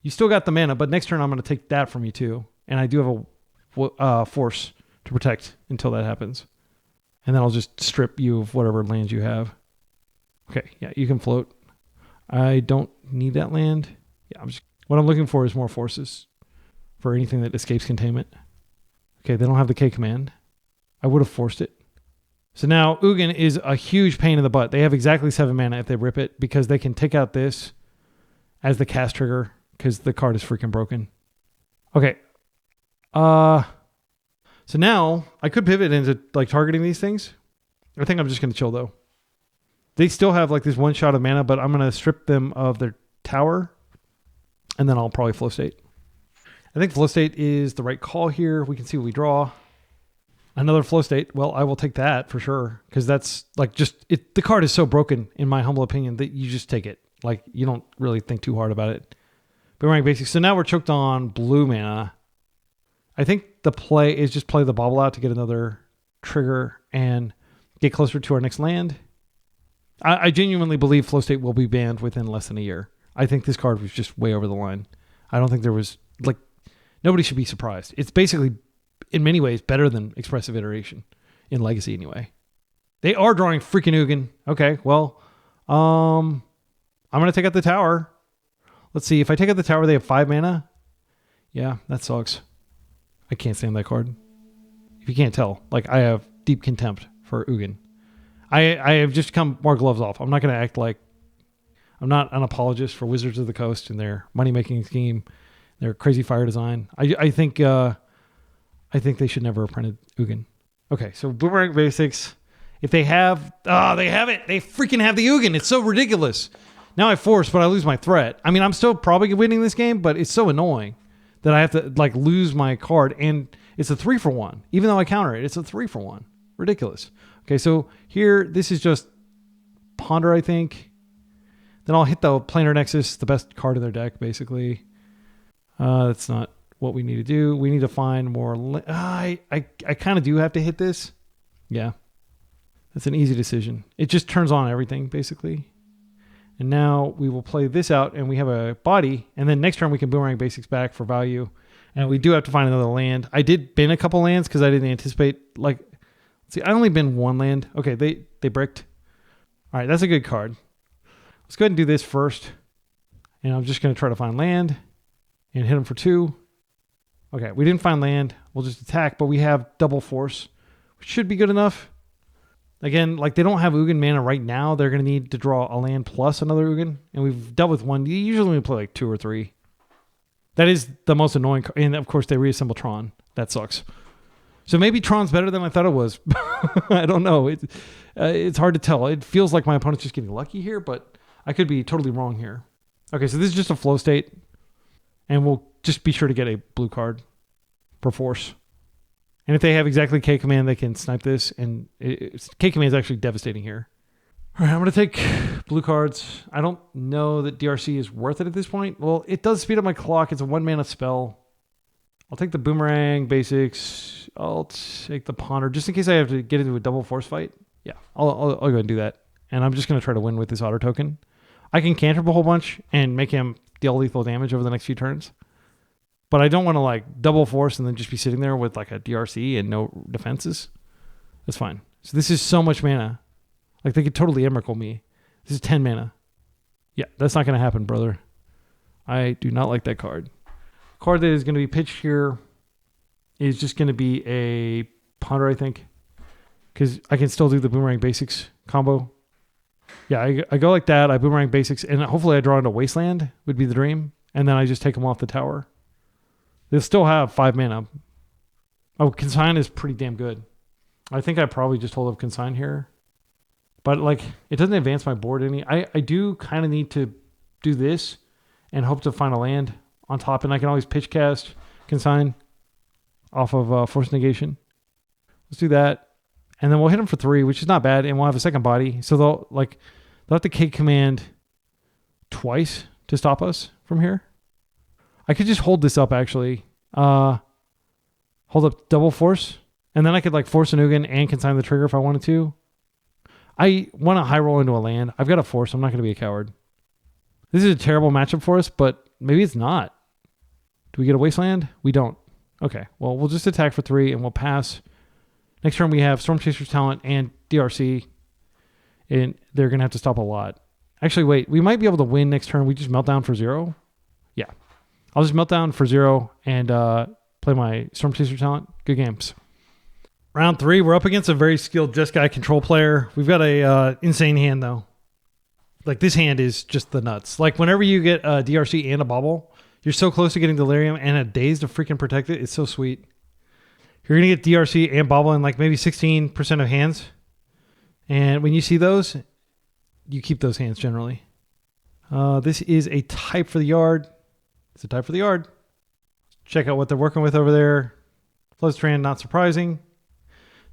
You still got the mana, but next turn I'm going to take that from you too. And I do have a force to protect until that happens. And then I'll just strip you of whatever lands you have. Okay, yeah, you can float. I don't need that land. Yeah, what I'm looking for is more forces for anything that escapes containment. Okay, they don't have the K command. I would have forced it. So now Ugin is a huge pain in the butt. They have exactly 7 mana if they rip it because they can take out this as the cast trigger because the card is freaking broken. Okay. So now I could pivot into like targeting these things. I think I'm just going to chill though. They still have like this 1 shot of mana, but I'm going to strip them of their tower and then I'll probably Flow State. I think Flow State is the right call here. We can see what we draw. Another Flow State. Well, I will take that for sure because that's like the card is so broken in my humble opinion that you just take it. Like you don't really think too hard about it. Boomerang basics. So now we're choked on blue mana. I think the play is just play the bobble out to get another trigger and get closer to our next land. I genuinely believe Flow State will be banned within less than a year. I think this card was just way over the line. I don't think there was nobody should be surprised. It's basically in many ways better than Expressive Iteration in Legacy anyway. They are drawing freaking Ugin. Okay, well, I'm going to take out the tower. Let's see. If I take out the tower, they have 5 mana. Yeah, that sucks. I can't stand that card. If you can't tell, I have deep contempt for Ugin. I have just come more gloves off. I'm not going to act like I'm not an apologist for Wizards of the Coast and their money-making scheme, their crazy fire design. I think they should never have printed Ugin. Okay, so Boomerang basics. If they have, they have it. They freaking have the Ugin. It's so ridiculous. Now I force, but I lose my threat. I mean, I'm still probably winning this game, but it's so annoying that I have to like lose my card, and it's a 3-for-1. Even though I counter it, it's a 3-for-1. Ridiculous. Okay, so here, this is just Ponder, I think. Then I'll hit the Planar Nexus, the best card in their deck, basically. That's not what we need to do. We need to find more. I kind of do have to hit this. Yeah, that's an easy decision. It just turns on everything, basically. And now we will play this out, and we have a body. And then next turn, we can Boomerang Basics back for value. And we do have to find another land. I did bin a couple lands because I didn't anticipate, like, see, I only bin one land. Okay, they bricked. All right, that's a good card. Let's go ahead and do this first. And I'm just going to try to find land and hit them for 2. Okay, we didn't find land. We'll just attack, but we have double force, which should be good enough. Again, like they don't have Ugin mana right now. They're going to need to draw a land plus another Ugin. And we've dealt with one. Usually we play like 2 or 3. That is the most annoying. And of course they reassemble Tron. That sucks. So maybe Tron's better than I thought it was. I don't know. It's hard to tell. It feels like my opponent's just getting lucky here, but I could be totally wrong here. Okay, so this is just a flow state. And we'll just be sure to get a blue card per force. And if they have exactly K command, they can snipe this. And K command is actually devastating here. All right, I'm going to take blue cards. I don't know that DRC is worth it at this point. Well, it does speed up my clock. It's a 1-mana spell. I'll take the Boomerang Basics. I'll take the Ponder just in case I have to get into a double force fight. Yeah, I'll go ahead and do that. And I'm just going to try to win with this Otter token. I can cantrip a whole bunch and make him deal lethal damage over the next few turns. But I don't want to like double force and then just be sitting there with like a DRC and no defenses. That's fine. So this is so much mana. Like they could totally Emrakul me. This is 10 mana. Yeah, that's not going to happen, brother. I do not like that card. Card that is going to be pitched here is just going to be a Ponder, I think. Because I can still do the Boomerang Basics combo. Yeah, I go like that. I Boomerang Basics. And hopefully I draw into Wasteland would be the dream. And then I just take them off the tower. They'll still have 5 mana. Oh, Consign is pretty damn good. I think I probably just hold up Consign here. But like, it doesn't advance my board any. I do kind of need to do this and hope to find a land on top. And I can always pitch cast Consign off of Force Negation. Let's do that. And then we'll hit them for 3, which is not bad. And we'll have a second body. So they'll have to K command twice to stop us from here. I could just hold this up, actually. Hold up double force. And then I could like force an Ugin and consign the trigger if I wanted to. I want to high roll into a land. I've got a force. I'm not going to be a coward. This is a terrible matchup for us, but maybe it's not. Do we get a Wasteland? We don't. Okay. Well, we'll just attack for 3 and we'll pass. Next turn we have Stormchaser's Talent and DRC. And they're going to have to stop a lot. Actually, wait. We might be able to win next turn. We just melt down for 0. Yeah. I'll just melt down for 0 and play my Stormchaser Talent. Good games. Round 3, we're up against a very skilled Jeskai control player. We've got a insane hand, though. Like, this hand is just the nuts. Like, whenever you get a DRC and a Bobble, you're so close to getting Delirium and a Daze to freaking protect it. It's so sweet. You're going to get DRC and Bobble in, like, maybe 16% of hands. And when you see those, you keep those hands, generally. This is a type for the yard. It's a type for the yard. Check out what they're working with over there. Floodstrand, not surprising.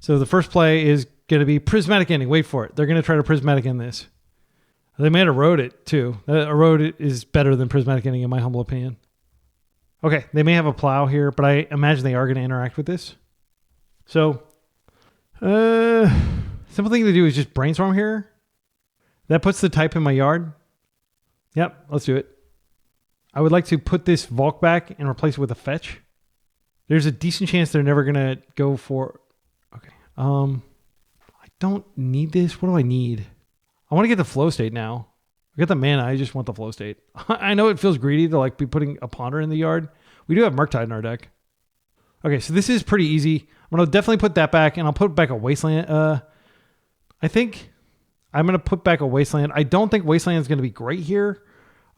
So the first play is going to be Prismatic Ending. Wait for it. They're going to try to Prismatic End this. They might erode it, too. Erode is better than Prismatic Ending, in my humble opinion. Okay, they may have a plow here, but I imagine they are going to interact with this. So, simple thing to do is just Brainstorm here. That puts the type in my yard. Yep, let's do it. I would like to put this Volk back and replace it with a fetch. There's a decent chance they're never going to go for... Okay. I don't need this. What do I need? I want to get the flow state now. I got the mana. I just want the flow state. I know it feels greedy to like be putting a Ponder in the yard. We do have Murktide in our deck. Okay, so this is pretty easy. I'm going to definitely put that back, and I'll put back a Wasteland. I think I'm going to put back a Wasteland. I don't think Wasteland is going to be great here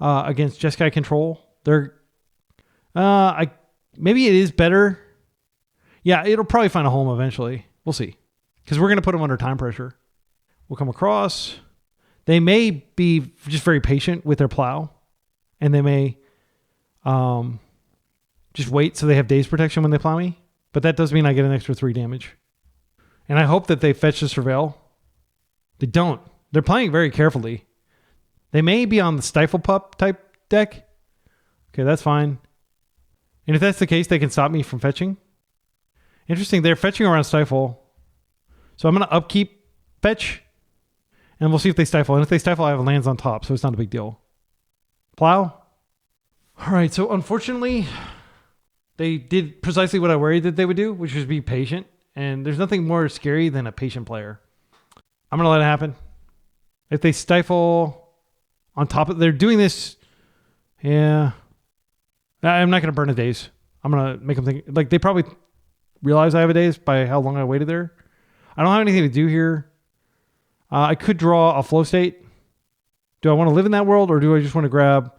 against Jeskai control. Maybe it is better. Yeah, it'll probably find a home eventually. We'll see. Because we're going to put them under time pressure. will come across. They may be just very patient with their plow, and they may just wait so they have daze protection when they plow me. But that does mean I get an extra 3 damage. And I hope that they fetch the Surveil. They don't. They're playing very carefully. They may be on the Stifle Pup type deck. Okay, that's fine. And if that's the case, they can stop me from fetching. Interesting, they're fetching around Stifle. So I'm going to upkeep fetch. And we'll see if they stifle. And if they stifle, I have lands on top, so it's not a big deal. Plow. All right, so unfortunately, they did precisely what I worried that they would do, which was be patient. And there's nothing more scary than a patient player. I'm going to let it happen. If they stifle on top of... They're doing this... Yeah. I'm not going to burn a daze. I'm going to make them think... Like, they probably realize I have a daze by how long I waited there. I don't have anything to do here. I could draw a flow state. Do I want to live in that world, or do I just want to grab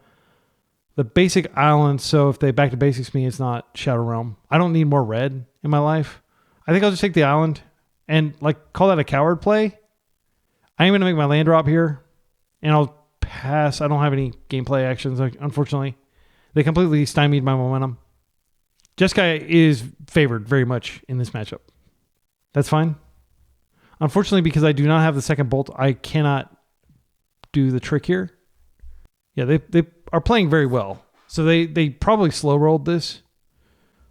the basic island so if they back to basics me, it's not Shadow Realm? I don't need more red in my life. I think I'll just take the island and like call that a coward play. I am going to make my land drop here, and I'll pass. I don't have any gameplay actions, unfortunately. They completely stymied my momentum. Jeskai is favored very much in this matchup. That's fine. Unfortunately, because I do not have the second bolt, I cannot do the trick here. Yeah, they are playing very well. So they probably slow rolled this.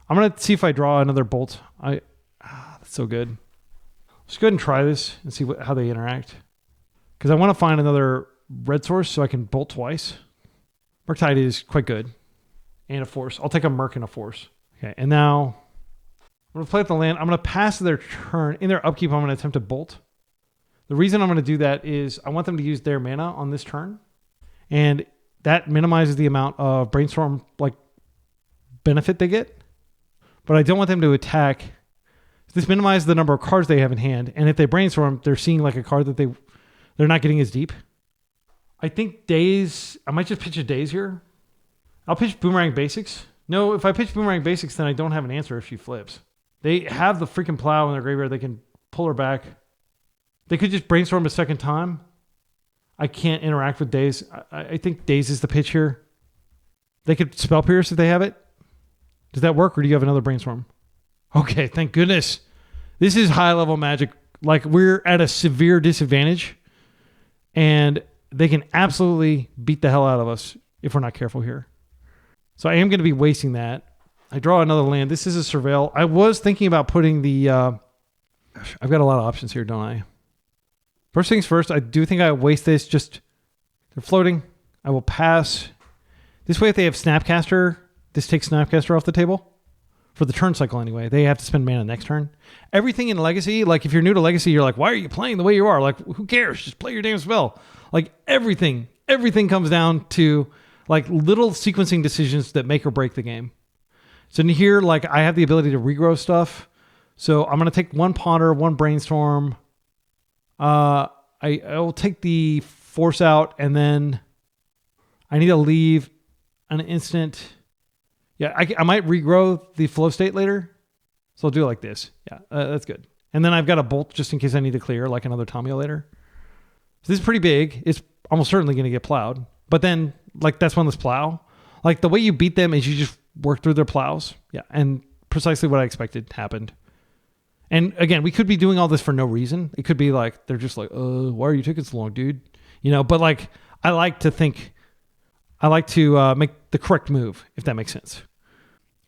I'm going to see if I draw another bolt. That's so good. Let's go ahead and try this and see how they interact. Because I want to find another red source so I can bolt twice. Murktide is quite good. And a force. I'll take a Merc and a force. Okay, and now... I'm going to play with the land. I'm going to pass their turn. In their upkeep, I'm going to attempt to bolt. The reason I'm going to do that is I want them to use their mana on this turn. And that minimizes the amount of brainstorm like benefit they get. But I don't want them to attack. This minimizes the number of cards they have in hand. And if they brainstorm, they're seeing like a card that they're not getting as deep. I think Daze... I might just pitch a Daze here. I'll pitch Boomerang Basics. No, if I pitch Boomerang Basics, then I don't have an answer if she flips. They have the freaking plow in their graveyard. They can pull her back. They could just brainstorm a second time. I can't interact with Daze. I think Daze is the pitch here. They could Spell Pierce if they have it. Does that work, or do you have another brainstorm? Okay, thank goodness. This is high-level Magic. Like, we're at a severe disadvantage, and they can absolutely beat the hell out of us if we're not careful here. So I am going to be wasting that. I draw another land. This is a Surveil. I was thinking about putting the... I've got a lot of options here, don't I? First things first, I do think I waste this. Just... They're floating. I will pass. This way, if they have Snapcaster, this takes Snapcaster off the table. For the turn cycle, anyway. They have to spend mana next turn. Everything in Legacy, like if you're new to Legacy, you're like, why are you playing the way you are? Like, who cares? Just play your damn spell. Like, everything comes down to like little sequencing decisions that make or break the game. So in here, like I have the ability to regrow stuff. So I'm going to take one Ponder, one Brainstorm. I will take the Force out, and then I need to leave an instant. Yeah, I might regrow the Flow State later. So I'll do it like this. Yeah, that's good. And then I've got a Bolt just in case I need to clear like another Tomio later. So this is pretty big. It's almost certainly going to get plowed. But then, like, that's one this plow. Like, the way you beat them is you just work through their plows. Yeah, and precisely what I expected happened. And again, we could be doing all this for no reason. It could be like, they're just like, why are you taking so long, dude? You know, but like, I like to make the correct move, if that makes sense.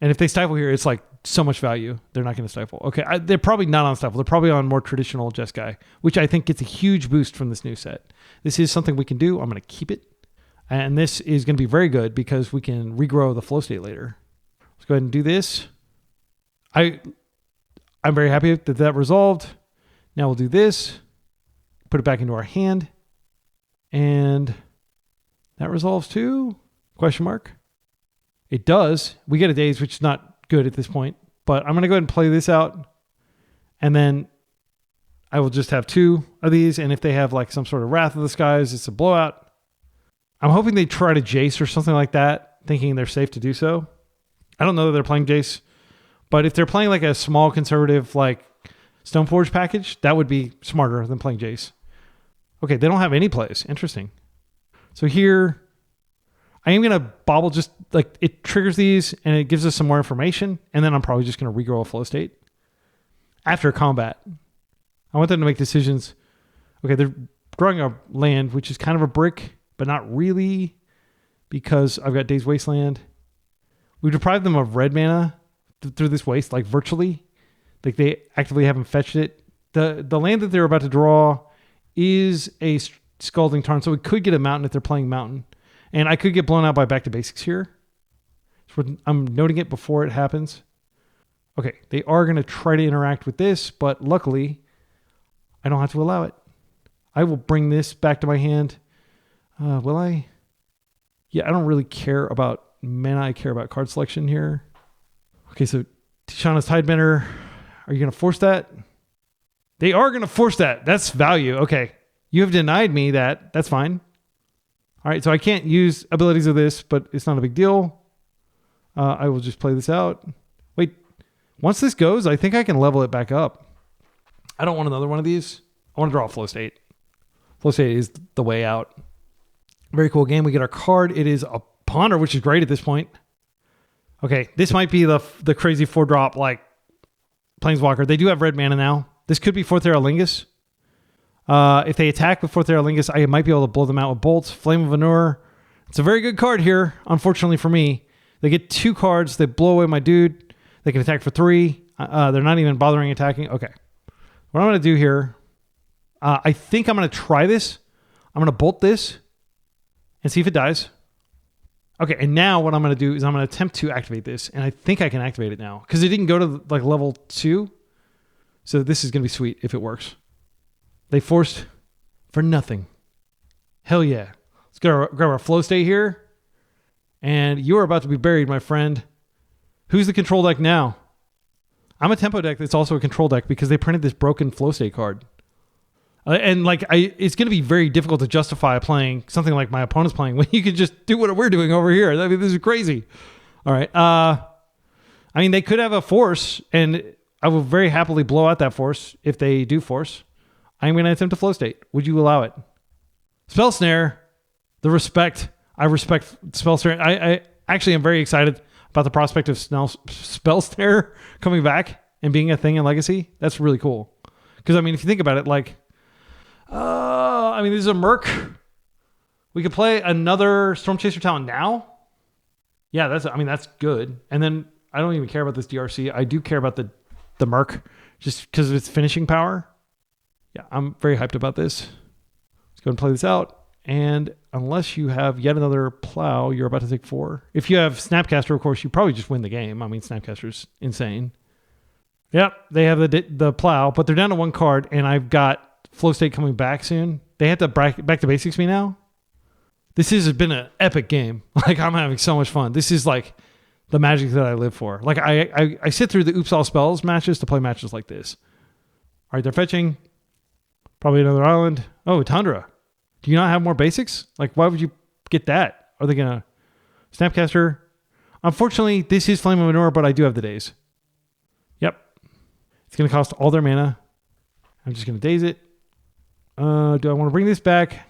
And if they stifle here, it's like so much value. They're not going to stifle. Okay, they're probably not on stifle. They're probably on more traditional Jeskai, which I think gets a huge boost from this new set. This is something we can do. I'm going to keep it. And this is going to be very good because we can regrow the Flow State later. Let's go ahead and do this. I'm very happy that resolved. Now we'll do this. Put it back into our hand. And that resolves too? Question mark. It does. We get a Daze, which is not good at this point. But I'm going to go ahead and play this out. And then I will just have 2 of these. And if they have like some sort of Wrath of the Skies, it's a blowout. I'm hoping they try to Jace or something like that, thinking they're safe to do so. I don't know that they're playing Jace. But if they're playing like a small conservative like Stoneforge package, that would be smarter than playing Jace. Okay, they don't have any plays. Interesting. So here, I am going to bobble just like it triggers these and it gives us some more information. And then I'm probably just going to regrow a flow state after combat. I want them to make decisions. Okay, they're growing a land, which is kind of a brick, but not really because I've got Dazed Wasteland. We deprived them of red mana through this waste, like virtually. Like they actively haven't fetched it. The land that they're about to draw is a Scalding Tarn, so we could get a mountain if they're playing mountain. And I could get blown out by back to basics here. So I'm noting it before it happens. Okay, they are going to try to interact with this, but luckily, I don't have to allow it. I will bring this back to my hand. Will I? Yeah, I don't really care about mana. I care about card selection here. Okay, so Tishana's Tidebender. Are you going to force that? They are going to force that. That's value. Okay. You have denied me that. That's fine. All right, so I can't use abilities of this, but it's not a big deal. I will just play this out. Wait, once this goes, I think I can level it back up. I don't want another one of these. I want to draw a flow state. Flow state is the way out. Very cool game. We get our card. It is a Ponder, which is great at this point. Okay, this might be the crazy 4-drop like Planeswalker. They do have red mana now. This could be 4th Aerolingus. If they attack with 4th Aerolingus, I might be able to blow them out with bolts. Flame of Anur. It's a very good card here, unfortunately for me. They get 2 cards. They blow away my dude. They can attack for 3. They're not even bothering attacking. Okay. What I'm going to do here, I think I'm going to try this. I'm going to bolt this and see if it dies. Okay, and now what I'm going to do is I'm going to attempt to activate this, and I think I can activate it now because it didn't go to like level 2. So this is going to be sweet if it works. They forced for nothing. Hell yeah. Let's grab our flow state here. And you are about to be buried, my friend. Who's the control deck now? I'm a tempo deck that's also a control deck because they printed this broken flow state card. And like it's going to be very difficult to justify playing something like my opponent's playing when you could just do what we're doing over here. I mean, this is crazy. All right. I mean, they could have a force, and I will very happily blow out that force if they do force. I'm going to attempt a flow state. Would you allow it? Spell Snare, the respect. I respect Spell Snare. I actually am very excited about the prospect of Spell Snare coming back and being a thing in Legacy. That's really cool. Because, I mean, if you think about it, like, I mean, this is a Merc. We could play another Stormchaser talent now. Yeah, that's good. And then I don't even care about this DRC. I do care about the Merc just because of its finishing power. Yeah, I'm very hyped about this. Let's go and play this out. And unless you have yet another plow, you're about to take 4. If you have Snapcaster, of course, you probably just win the game. I mean, Snapcaster's insane. Yep, they have the plow, but they're down to 1 card, and I've got flow state coming back soon. They have to back to basics me now. This has been an epic game. Like, I'm having so much fun. This is like the magic that I live for. Like, I sit through the Oops All Spells matches to play matches like this. All right, they're fetching. Probably another island. Oh, Tundra. Do you not have more basics? Like, why would you get that? Are they going to... Snapcaster. Unfortunately, this is Flame of Anur, but I do have the daze. Yep. It's going to cost all their mana. I'm just going to daze it. Do I want to bring this back?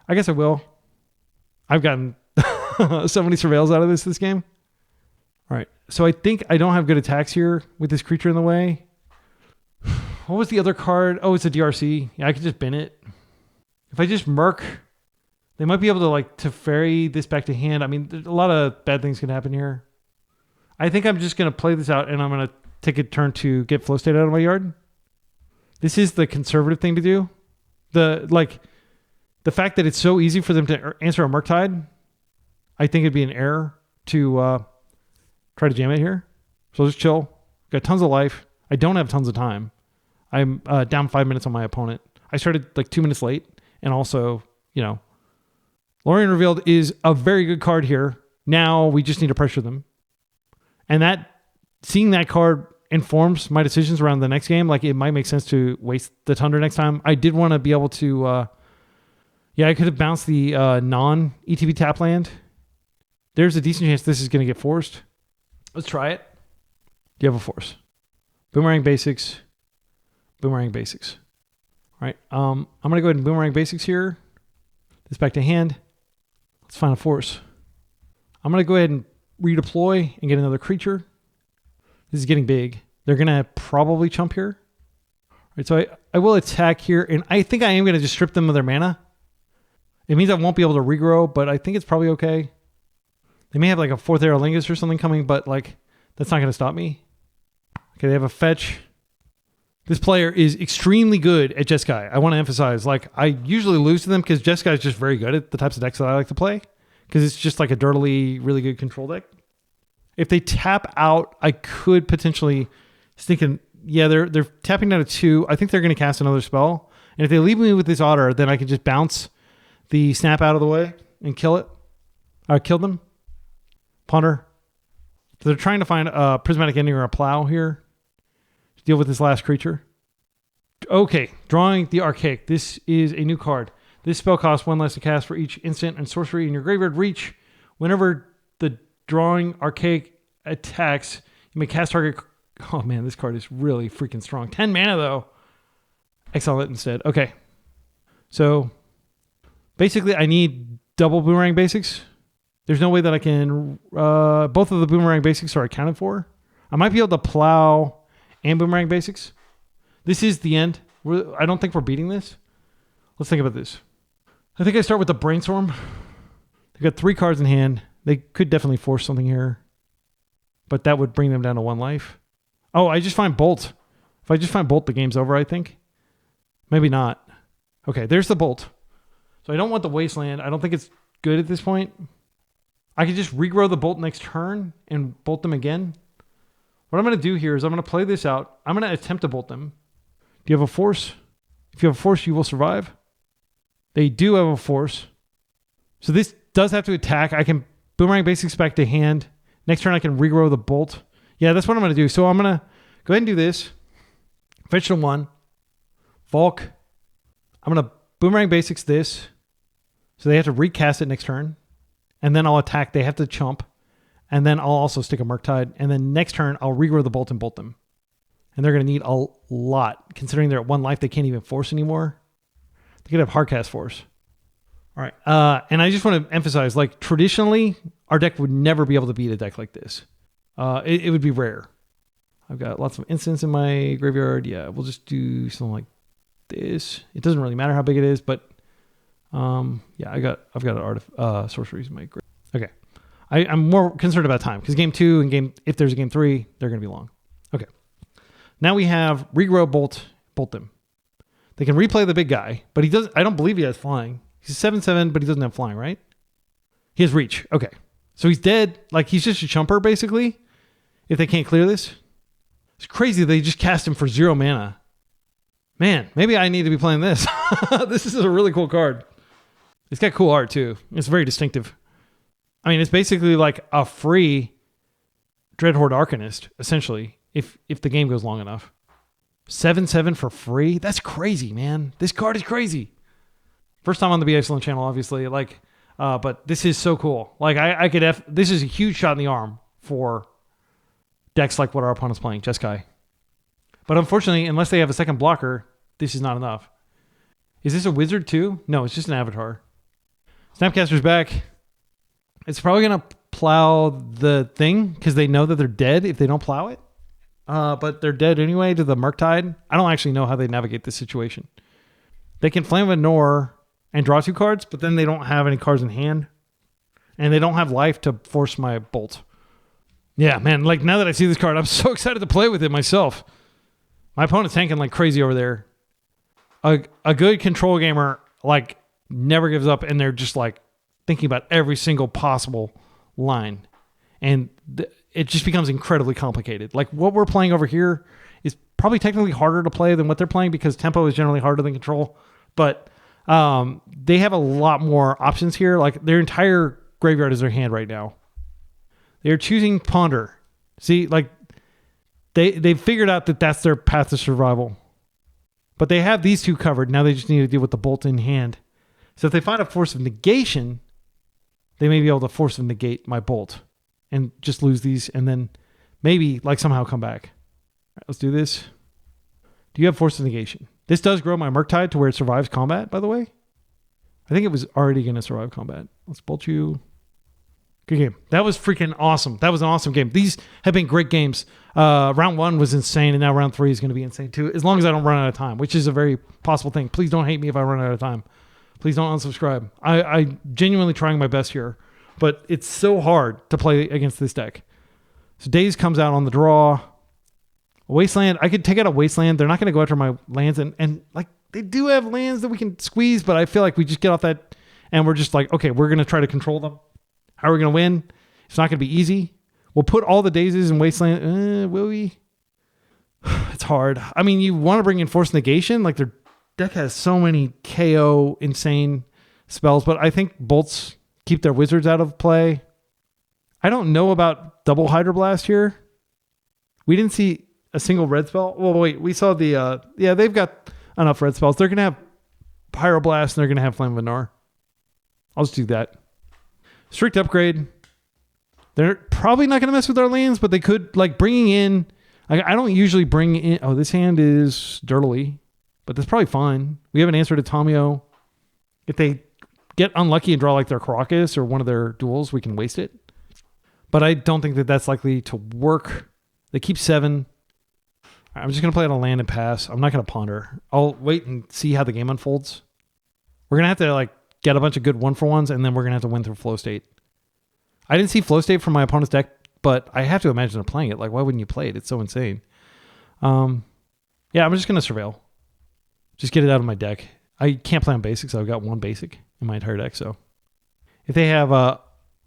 I guess I will. I've gotten so many surveils out of this game. All right. So I think I don't have good attacks here with this creature in the way. What was the other card? Oh, it's a DRC. Yeah, I could just bin it. If I just Merc, they might be able to like ferry this back to hand. I mean, there's a lot of bad things can happen here. I think I'm just going to play this out and I'm going to take a turn to get flow state out of my yard. This is the conservative thing to do. The fact that it's so easy for them to answer a Murktide, I think it'd be an error to try to jam it here. So I'll just chill. Got tons of life. I don't have tons of time. I'm down 5 minutes on my opponent. I started like 2 minutes late. And also, Lorien Revealed is a very good card here. Now we just need to pressure them. And seeing that card informs my decisions around the next game. Like, it might make sense to waste the Tundra next time. I did want to be able to... I could have bounced the non-ETB tap land. There's a decent chance this is going to get forced. Let's try it. Do you have a force? Boomerang basics. Boomerang basics. right. I'm going to go ahead and Boomerang Basics here. This back to hand. Let's find a force. I'm going to go ahead and redeploy and get another creature. This is getting big. They're going to probably chump here. All right, so I will attack here, and I think I am going to just strip them of their mana. It means I won't be able to regrow, but I think it's probably okay. They may have like a 4th Aerolingus or something coming, but like that's not going to stop me. Okay, they have a fetch. This player is extremely good at Jeskai. I want to emphasize, like, I usually lose to them because Jeskai is just very good at the types of decks that I like to play because it's just like a dirtily, really good control deck. If they tap out, I could potentially sneak in. Yeah, they're tapping down to 2. I think they're going to cast another spell. And if they leave me with this Otter, then I can just bounce the snap out of the way and kill it. I killed them. Ponder. So they're trying to find a Prismatic Ending or a Plow here to deal with this last creature. Okay, drawing the Archaic. This is a new card. This spell costs 1 less to cast for each instant and sorcery in your graveyard reach. Whenever the drawing Archaic attacks, you may cast target. Oh man, this card is really freaking strong. 10 mana though. Exile it instead. Okay. So basically I need double Boomerang Basics. There's no way that I can... both of the Boomerang Basics are accounted for. I might be able to Plow and Boomerang Basics. This is the end. I don't think we're beating this. Let's think about this. I think I start with the Brainstorm. They've got 3 cards in hand. They could definitely force something here. But that would bring them down to 1 life. Oh, I just find Bolt. If I just find Bolt, the game's over, I think. Maybe not. Okay, there's the Bolt. So I don't want the Wasteland. I don't think it's good at this point. I could just regrow the Bolt next turn and bolt them again. What I'm going to do here is I'm going to play this out. I'm going to attempt to bolt them. Do you have a force? If you have a force, you will survive. They do have a force. So this does have to attack. I can Boomerang Basics back to hand. Next turn I can regrow the Bolt. Yeah, that's what I'm going to do. So I'm going to go ahead and do this. Fetch to 1. Volk. I'm going to Boomerang Basics this. So they have to recast it next turn. And then I'll attack. They have to chump. And then I'll also stick a Murktide. And then next turn, I'll regrow the Bolt and bolt them. And they're going to need a lot. Considering they're at 1 life, they can't even force anymore. They could have Hardcast Force. All right. And I just want to emphasize, like, traditionally, our deck would never be able to beat a deck like this. It would be rare. I've got lots of instants in my graveyard. Yeah, we'll just do something like this. It doesn't really matter how big it is, but yeah, I've got an sorceries in my graveyard. Okay. I'm more concerned about time because game 2 and if there's a game 3, they're going to be long. Okay. Now we have regrow, bolt them. They can replay the big guy, but I don't believe he has flying. He's 7/7, but he doesn't have flying, right? He has reach. Okay. So he's dead. Like, he's just a chumper, basically, if they can't clear this. It's crazy they just cast him for 0 mana. Man, maybe I need to be playing this. This is a really cool card. It's got cool art, too. It's very distinctive. I mean, it's basically like a free Dreadhorde Arcanist, essentially, if the game goes long enough. 7/7 for free? That's crazy, man. This card is crazy. First time on the Wasteland channel, obviously. Like, but this is so cool. Like, I could this is a huge shot in the arm for decks like what our opponent's playing, Jeskai. But unfortunately, unless they have a second blocker, this is not enough. Is this a wizard too? No, it's just an avatar. Snapcaster's back. It's probably going to plow the thing because they know that they're dead if they don't plow it. But they're dead anyway to the Murktide. I don't actually know how they navigate this situation. They can Flame of Nor and draw 2 cards, but then they don't have any cards in hand. And they don't have life to force my Bolt. Yeah, man, like now that I see this card, I'm so excited to play with it myself. My opponent's tanking like crazy over there. A good control gamer, like, never gives up, and they're just like thinking about every single possible line. And it just becomes incredibly complicated. Like, what we're playing over here is probably technically harder to play than what they're playing because tempo is generally harder than control. But they have a lot more options here. Like, their entire graveyard is their hand right now. They're choosing Ponder. See, like, they figured out that that's their path to survival. But they have these 2 covered. Now they just need to deal with the Bolt in hand. So if they find a Force of Negation, they may be able to Force of Negate my Bolt and just lose these and then maybe, like, somehow come back. All right, let's do this. Do you have Force of Negation? This does grow my Murktide to where it survives combat, by the way. I think it was already going to survive combat. Let's bolt you. Good game. That was freaking awesome. That was an awesome game. These have been great games. Round 1 was insane, and now round 3 is going to be insane too, as long as I don't run out of time, which is a very possible thing. Please don't hate me if I run out of time. Please don't unsubscribe. I'm genuinely trying my best here, but it's so hard to play against this deck. So Daze comes out on the draw. Wasteland, I could take out a Wasteland. They're not going to go after my lands, and like they do have lands that we can squeeze, but I feel like we just get off that, and we're just like, okay, we're going to try to control them. How are we going to win? It's not going to be easy. We'll put all the Dazes in Wasteland. Will we? It's hard. I mean, you want to bring in Force Negation. Like their deck has so many KO insane spells, but I think bolts keep their wizards out of play. I don't know about double Hydroblast here. We didn't see a single red spell. Well, wait, we saw the, yeah, they've got enough red spells. They're going to have Pyroblast and they're going to have Flame of Anar. I'll just do that. Strict Upgrade. They're probably not going to mess with our lands, but they could, like, bringing in... I don't usually bring in... Oh, this hand is dirtily, but that's probably fine. We have an answer to Tamio. If they get unlucky and draw, like, their Karakas or one of their duels, we can waste it. But I don't think that that's likely to work. They keep 7. I'm just going to play out a land and pass. I'm not going to ponder. I'll wait and see how the game unfolds. We're going to have to, like, get a bunch of good 1-for-1s, and then we're going to have to win through flow state. I didn't see flow state from my opponent's deck, but I have to imagine they're playing it. Like, why wouldn't you play it? It's so insane. Yeah, I'm just going to surveil. Just get it out of my deck. I can't play on basics. I've got 1 basic in my entire deck, so. If they have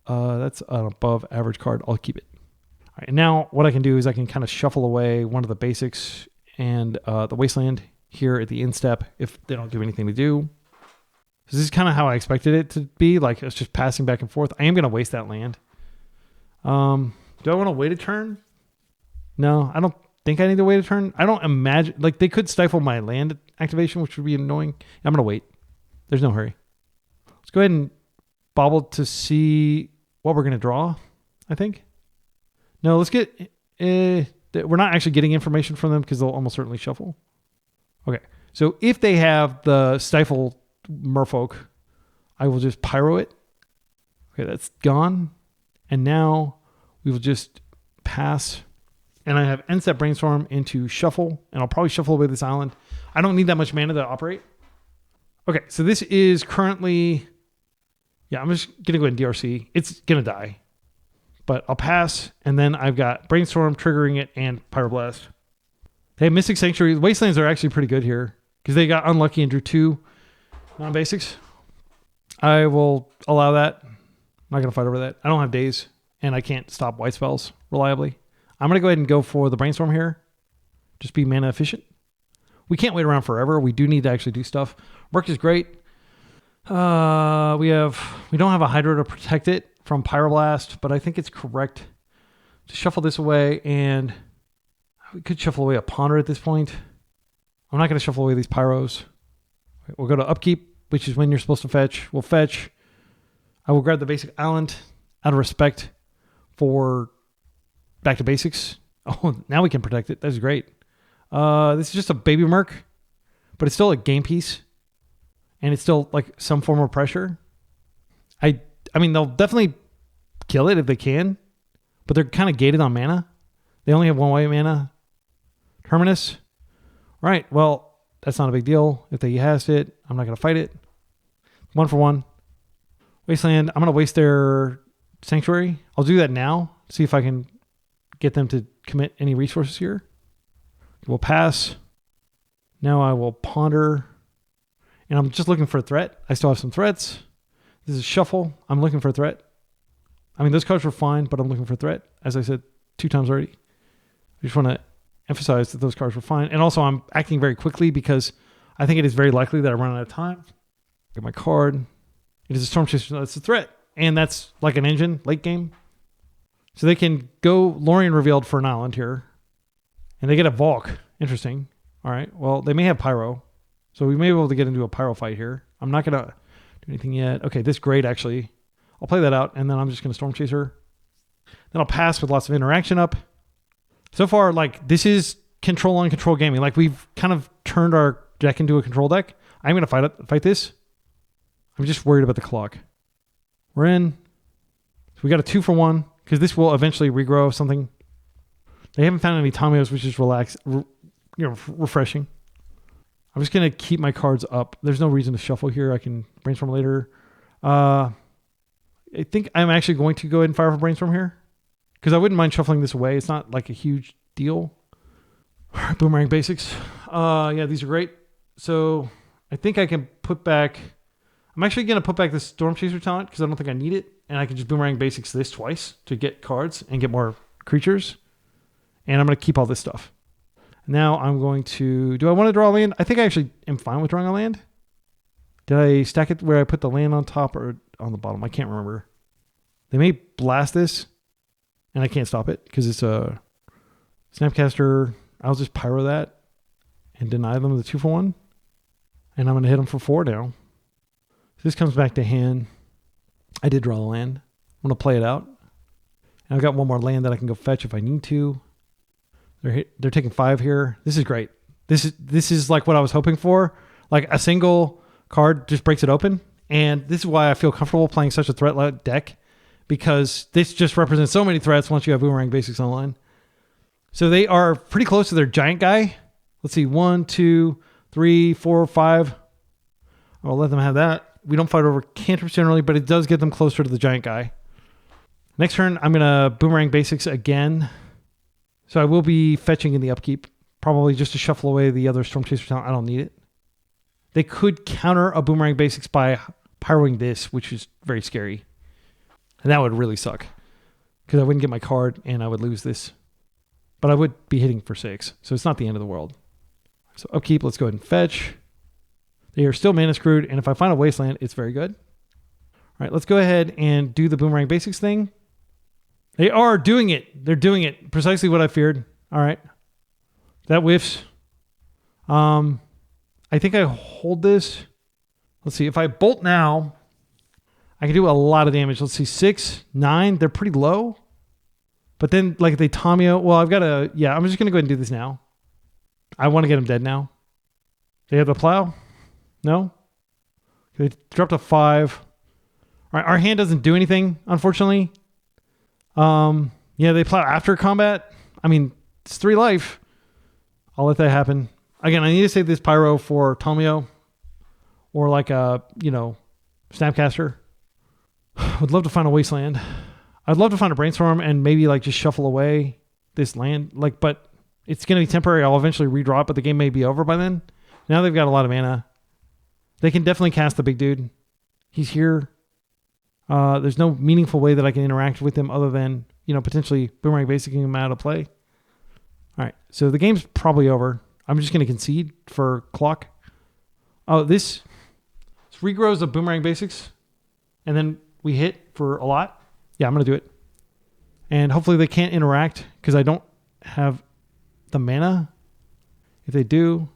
that's an above average card, I'll keep it. All right, and now what I can do is I can kind of shuffle away one of the basics and the Wasteland here at the end step if they don't give anything to do. This is kind of how I expected it to be. Like, it's just passing back and forth. I am going to waste that land. Do I want to wait a turn? No, I don't think I need to wait a turn. I don't imagine... Like, they could stifle my land activation, which would be annoying. I'm going to wait. There's no hurry. Let's go ahead and bobble to see what we're going to draw, I think. No, let's get... we're not actually getting information from them because they'll almost certainly shuffle. Okay, so if they have the stifle... Merfolk, I will just pyro it. Okay, that's gone. And now we will just pass. And I have end step Brainstorm into shuffle, and I'll probably shuffle away this island. I don't need that much mana to operate. Okay, so this is currently... Yeah, I'm just going to go ahead and DRC. It's going to die. But I'll pass, and then I've got Brainstorm triggering it and Pyroblast. They have Mystic Sanctuary. Wastelands are actually pretty good here because they got unlucky and drew 2 non-basics. I will allow that. I'm not going to fight over that. I don't have Daze, and I can't stop white spells reliably. I'm going to go ahead and go for the Brainstorm here. Just be mana efficient. We can't wait around forever. We do need to actually do stuff. Work is great. We don't have a Hydro to protect it from Pyroblast, but I think it's correct to shuffle this away, and we could shuffle away a Ponder at this point. I'm not going to shuffle away these Pyros. We'll go to upkeep, which is when you're supposed to fetch. We'll fetch. I will grab the basic island out of respect for back to basics. Oh, now we can protect it. That's great. This is just a baby Merc, but it's still a game piece. And it's still like some form of pressure. I mean, they'll definitely kill it if they can, but they're kind of gated on mana. They only have 1 white mana. Terminus. All right, well, that's not a big deal. If they cast it, I'm not going to fight it. 1-for-1. Wasteland, I'm going to waste their Sanctuary. I'll do that now. See if I can get them to commit any resources here. We'll pass. Now I will ponder. And I'm just looking for a threat. I still have some threats. This is shuffle. I'm looking for a threat. I mean, those cards were fine, but I'm looking for a threat. As I said 2 times already. I just want to emphasize that those cards were fine. And also I'm acting very quickly because I think it is very likely that I run out of time. Get my card. It is a Stormchaser. That's a threat. And that's like an engine late game. So they can go Lorien Revealed for an island here. And they get a Valk. Interesting. All right. Well, they may have Pyro. So we may be able to get into a Pyro fight here. I'm not going to do anything yet. Okay, this is great actually. I'll play that out and then I'm just going to Stormchaser. Then I'll pass with lots of interaction up. So far, like, this is control on control gaming. Like, we've kind of turned our deck into a control deck. I'm going to fight this. I'm just worried about the clock. We're in. So we got a 2-for-1 because this will eventually regrow something. They haven't found any Tamios, which is refreshing. I'm just going to keep my cards up. There's no reason to shuffle here. I can brainstorm later. I think I'm actually going to go ahead and fire for brainstorm here because I wouldn't mind shuffling this away. It's not like a huge deal. All right, Boomerang basics. Yeah, these are great. So I think I can put back... I'm actually going to put back the Stormchaser talent because I don't think I need it. And I can just Boomerang basics this twice to get cards and get more creatures. And I'm going to keep all this stuff. Now I'm going to... Do I want to draw a land? I think I actually am fine with drawing a land. Did I stack it where I put the land on top or on the bottom? I can't remember. They may blast this. And I can't stop it because it's a Snapcaster. I'll just pyro that and deny them the 2-for-1. And I'm going to hit them for 4 now. So this comes back to hand. I did draw a land. I'm going to play it out. And I've got one more land that I can go fetch if I need to. They're taking 5 here. This is great. This is like what I was hoping for. Like a single card just breaks it open. And this is why I feel comfortable playing such a threat deck, because this just represents so many threats once you have Boomerang basics online. So they are pretty close to their giant guy. Let's see, 1, 2, 3, 4, 5. I'll let them have that. We don't fight over cantrips generally, but it does get them closer to the giant guy. Next turn, I'm going to Boomerang basics again. So I will be fetching in the upkeep, probably just to shuffle away the other Stormchaser talent. I don't need it. They could counter a Boomerang basics by pyroing this, which is very scary. And that would really suck because I wouldn't get my card and I would lose this. But I would be hitting for 6, so it's not the end of the world. So upkeep, let's go ahead and fetch. They are still mana screwed, and if I find a Wasteland, it's very good. All right, let's go ahead and do the Boomerang basics thing. They are doing it. They're doing it. Precisely what I feared. All right. That whiffs. I think I hold this. Let's see. If I bolt now, I can do a lot of damage. Let's see. 6, 9. They're pretty low. But then, like, they Tamio. Well, I've got to... Yeah, I'm just going to go ahead and do this now. I want to get them dead now. They have the plow? No? They dropped a 5. All right. Our hand doesn't do anything, unfortunately. Yeah, they plow after combat. I mean, it's 3 life. I'll let that happen. Again, I need to save this pyro for Tomio or like a, Snapcaster. Would love to find a Wasteland. I'd love to find a Brainstorm and maybe like just shuffle away this land. But it's going to be temporary. I'll eventually redraw it, but the game may be over by then. Now they've got a lot of mana. They can definitely cast the big dude. He's here. There's no meaningful way that I can interact with him other than, potentially Boomerang basicing him out of play. All right. So the game's probably over. I'm just going to concede for clock. Oh, this regrows the Boomerang basics. And then we hit for a lot. Yeah, I'm going to do it. And hopefully they can't interact because I don't have the mana. If they do,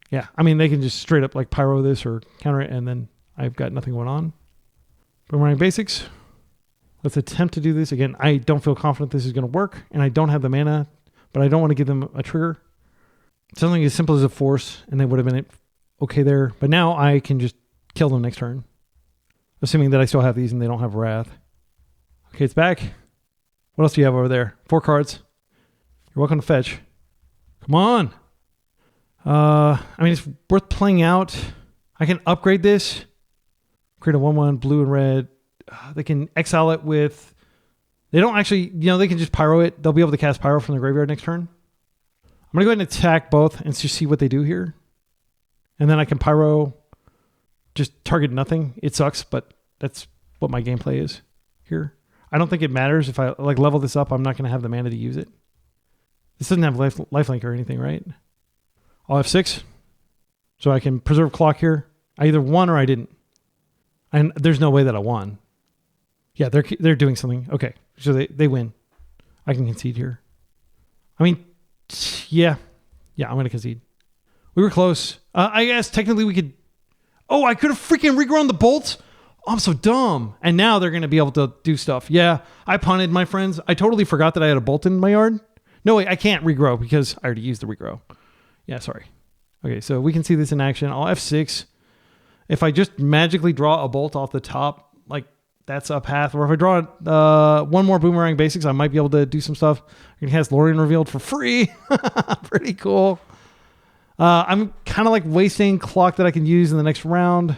yeah. I mean, they can just straight up like pyro this or counter it. And then I've got nothing going on. Boomerang basics. Let's attempt to do this. Again, I don't feel confident this is going to work, and I don't have the mana, but I don't want to give them a trigger. Something as simple as a force, and they would have been okay there. But now I can just kill them next turn, assuming that I still have these and they don't have Wrath. Okay, it's back. What else do you have over there? 4 cards. You're welcome to fetch. Come on. I mean, it's worth playing out. I can upgrade this. Create a 1/1 blue and red. They can exile it with... They don't actually... they can just pyro it. They'll be able to cast pyro from the graveyard next turn. I'm going to go ahead and attack both and just see what they do here. And then I can pyro... Just target nothing. It sucks, but that's what my gameplay is here. I don't think it matters if I level this up. I'm not going to have the mana to use it. This doesn't have lifelink or anything, right? I'll have 6. So I can preserve clock here. I either won or I didn't. And there's no way that I won. Yeah, they're doing something. Okay, so they win. I can concede here. I mean, yeah, I'm going to concede. We were close. I guess technically we could... Oh, I could have freaking regrown the bolt. Oh, I'm so dumb. And now they're going to be able to do stuff. Yeah, I punted, my friends. I totally forgot that I had a bolt in my yard. No, wait, I can't regrow because I already used the regrow. Yeah, sorry. Okay, so we can see this in action. I'll F6. If I just magically draw a bolt off the top, like that's a path. Or if I draw one more Boomerang Basics, I might be able to do some stuff. I can cast Lorien Revealed for free. Pretty cool. I'm kind of like wasting clock that I can use in the next round.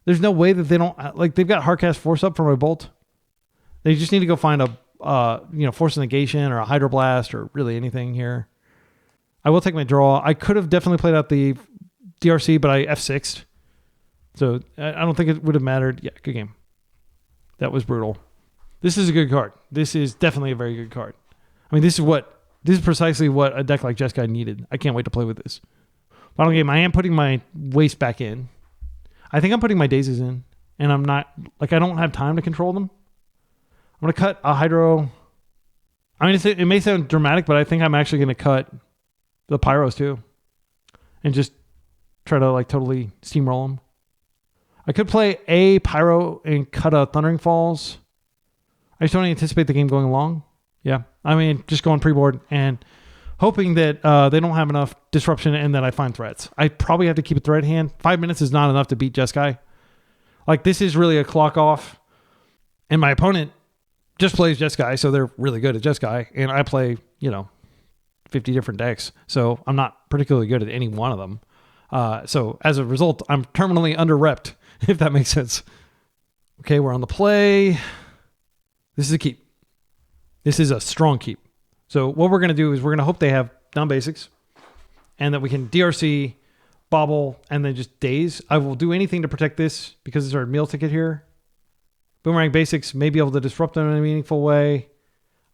There's no way that they don't, like they've got Hardcast Force up for my bolt. They just need to go find a, Force of Negation or a Hydroblast or really anything here. I will take my draw. I could have definitely played out the DRC, but I F6'd. So I don't think it would have mattered. Yeah, good game. That was brutal. This is a good card. This is definitely a very good card. I mean, this is precisely what a deck like Jeskai needed. I can't wait to play with this. Final game, I am putting my Waste back in. I think I'm putting my Daisies in, and I'm not, like, I don't have time to control them. I'm going to cut a Hydro. I mean, it may sound dramatic, but I think I'm actually going to cut the Pyros too, and just try to, like, totally steamroll them. I could play a Pyro and cut a Thundering Falls. I just don't anticipate the game going long. Yeah. I mean, just going pre-board and hoping that they don't have enough disruption and that I find threats. I probably have to keep a threat hand. 5 minutes is not enough to beat Jeskai. Like, this is really a clock off. And my opponent just plays Jeskai, so they're really good at Jeskai. And I play, 50 different decks. So I'm not particularly good at any one of them. So as a result, I'm terminally under-repped, if that makes sense. Okay, we're on the play. This is a keep. This is a strong keep. So what we're going to do is we're going to hope they have non-basics and that we can DRC, bobble, and then just daze. I will do anything to protect this because it's our meal ticket here. Boomerang Basics may be able to disrupt them in a meaningful way.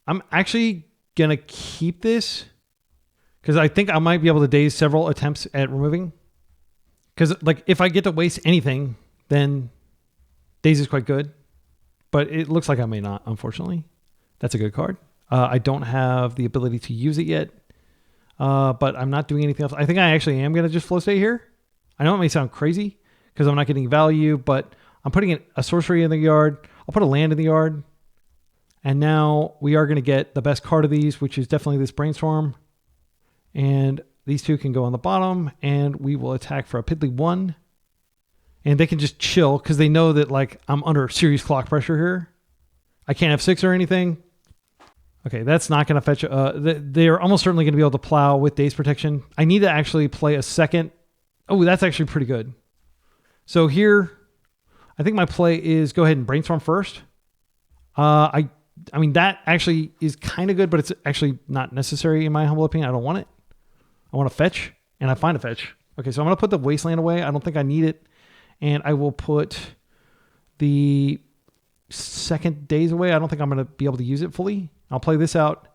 I'm actually going to keep this because I think I might be able to daze several attempts at removing. Because, like, if I get to waste anything, then daze is quite good. But it looks like I may not, unfortunately. That's a good card. I don't have the ability to use it yet. But I'm not doing anything else. I think I actually am going to just flow stay here. I know it may sound crazy because I'm not getting value, but I'm putting a sorcery in the yard. I'll put a land in the yard. And now we are going to get the best card of these, which is definitely this Brainstorm. And these two can go on the bottom, and we will attack for a piddly 1. And they can just chill because they know that, like, I'm under serious clock pressure here. I can't F6 or anything. Okay, that's not going to fetch. They're almost certainly going to be able to plow with Daze Protection. I need to actually play a second. Oh, that's actually pretty good. So here, I think my play is go ahead and Brainstorm first. I mean, that actually is kind of good, but it's actually not necessary in my humble opinion. I don't want it. I want to fetch, and I find a fetch. Okay, so I'm going to put the Wasteland away. I don't think I need it. And I will put the second Daze away. I don't think I'm going to be able to use it fully. I'll play this out.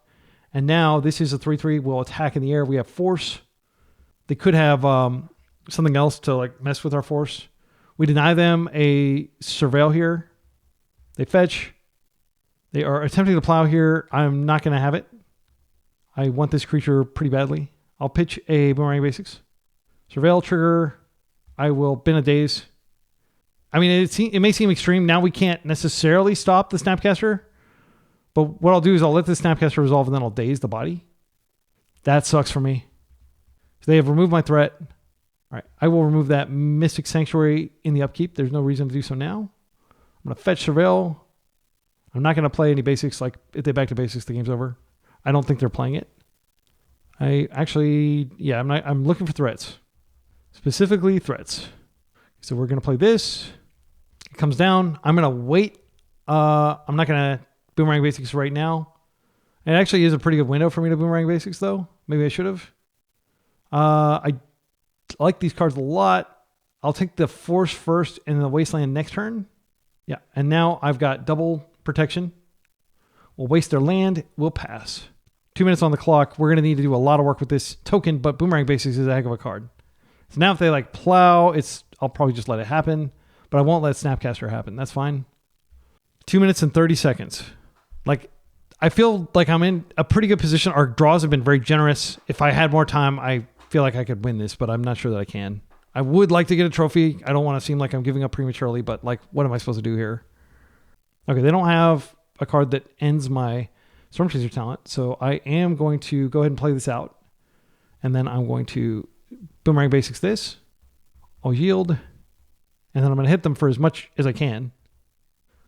And now this is a 3/3. We'll attack in the air. We have Force. They could have something else to, like, mess with our Force. We deny them a Surveil here. They fetch. They are attempting to plow here. I'm not going to have it. I want this creature pretty badly. I'll pitch a Boomerang Basics. Surveil trigger. I will bin a Daze. I mean, it may seem extreme. Now we can't necessarily stop the Snapcaster. But what I'll do is I'll let the Snapcaster resolve and then I'll Daze the body. That sucks for me. So they have removed my threat. All right. I will remove that Mystic Sanctuary in the upkeep. There's no reason to do so now. I'm going to fetch Surveil. I'm not going to play any basics. Like, if they back to basics, the game's over. I don't think they're playing it. I'm looking for threats. Specifically threats. So we're going to play this. It comes down. I'm going to wait. I'm not going to Boomerang Basics right now. It actually is a pretty good window for me to Boomerang Basics, though. Maybe I should have. I like these cards a lot. I'll take the Force first and the Wasteland next turn. Yeah, and now I've got double protection. We'll waste their land. We'll pass. 2 minutes on the clock. We're going to need to do a lot of work with this token, but Boomerang Basics is a heck of a card. So now if they, like, plow, I'll probably just let it happen, but I won't let Snapcaster happen. That's fine. 2 minutes and 30 seconds. Like, I feel like I'm in a pretty good position. Our draws have been very generous. If I had more time, I feel like I could win this, but I'm not sure that I can. I would like to get a trophy. I don't want to seem like I'm giving up prematurely, but, like, what am I supposed to do here? Okay, they don't have a card that ends my Stormchaser talent, so I am going to go ahead and play this out, and then I'm going to Boomerang Basics this. I'll yield. And then I'm going to hit them for as much as I can.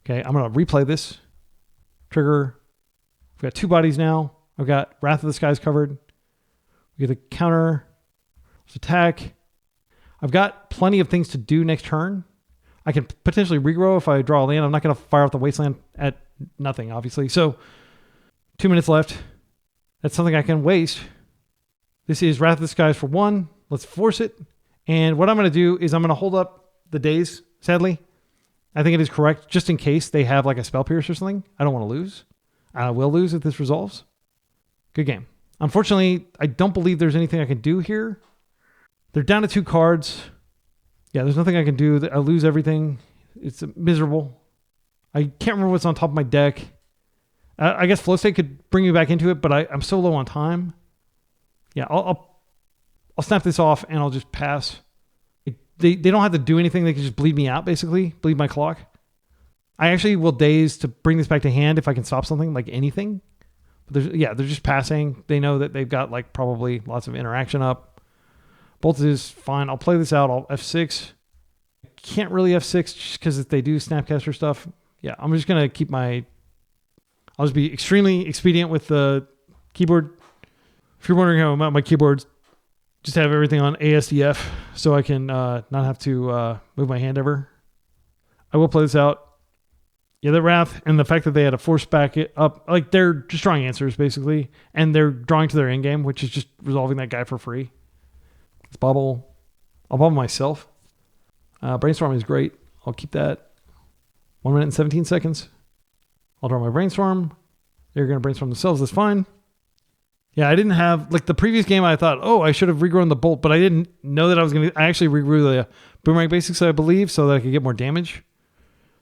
Okay, I'm going to replay this. Trigger. We've got 2 bodies now. I've got Wrath of the Skies covered. We get the counter. Let's attack. I've got plenty of things to do next turn. I can potentially regrow if I draw a land. I'm not going to fire off the Wasteland at nothing, obviously. So 2 minutes left. That's something I can waste. This is Wrath of the Skies for 1. Let's force it. And what I'm going to do is I'm going to hold up the days, sadly. I think it is correct, just in case they have like a Spell Pierce or something. I don't want to lose. I will lose if this resolves. Good game. Unfortunately, I don't believe there's anything I can do here. They're down to 2 cards. Yeah, there's nothing I can do. I lose everything. It's miserable. I can't remember what's on top of my deck. I guess Flow State could bring me back into it, but I'm so low on time. Yeah, I'll snap this off and I'll just pass. They don't have to do anything. They can just bleed me out, basically. Bleed my clock. I actually will daze to bring this back to hand if I can stop something, like anything. But they're just passing. They know that they've got like probably lots of interaction up. Bolt is fine. I'll play this out. I'll F6. I can't really F6 just because if they do Snapcaster stuff. Yeah, I'm just going to keep my... I'll just be extremely expedient with the keyboard. If you're wondering how I mount my keyboards, just have everything on ASDF so I can not have to move my hand ever. I will play this out. Yeah, the Wrath and the fact that they had to force back it up, like they're just drawing answers basically, and they're drawing to their end game, which is just resolving that guy for free. Let's bobble. I'll bobble myself. Brainstorm is great. I'll keep that. 1 minute and 17 seconds. I'll draw my Brainstorm. They're going to brainstorm themselves. That's fine. Yeah, I didn't have, like the previous game, I thought, oh, I should have regrown the Bolt, but I didn't know that I was going to, I actually regrew the Boomerang Basics, I believe, so that I could get more damage.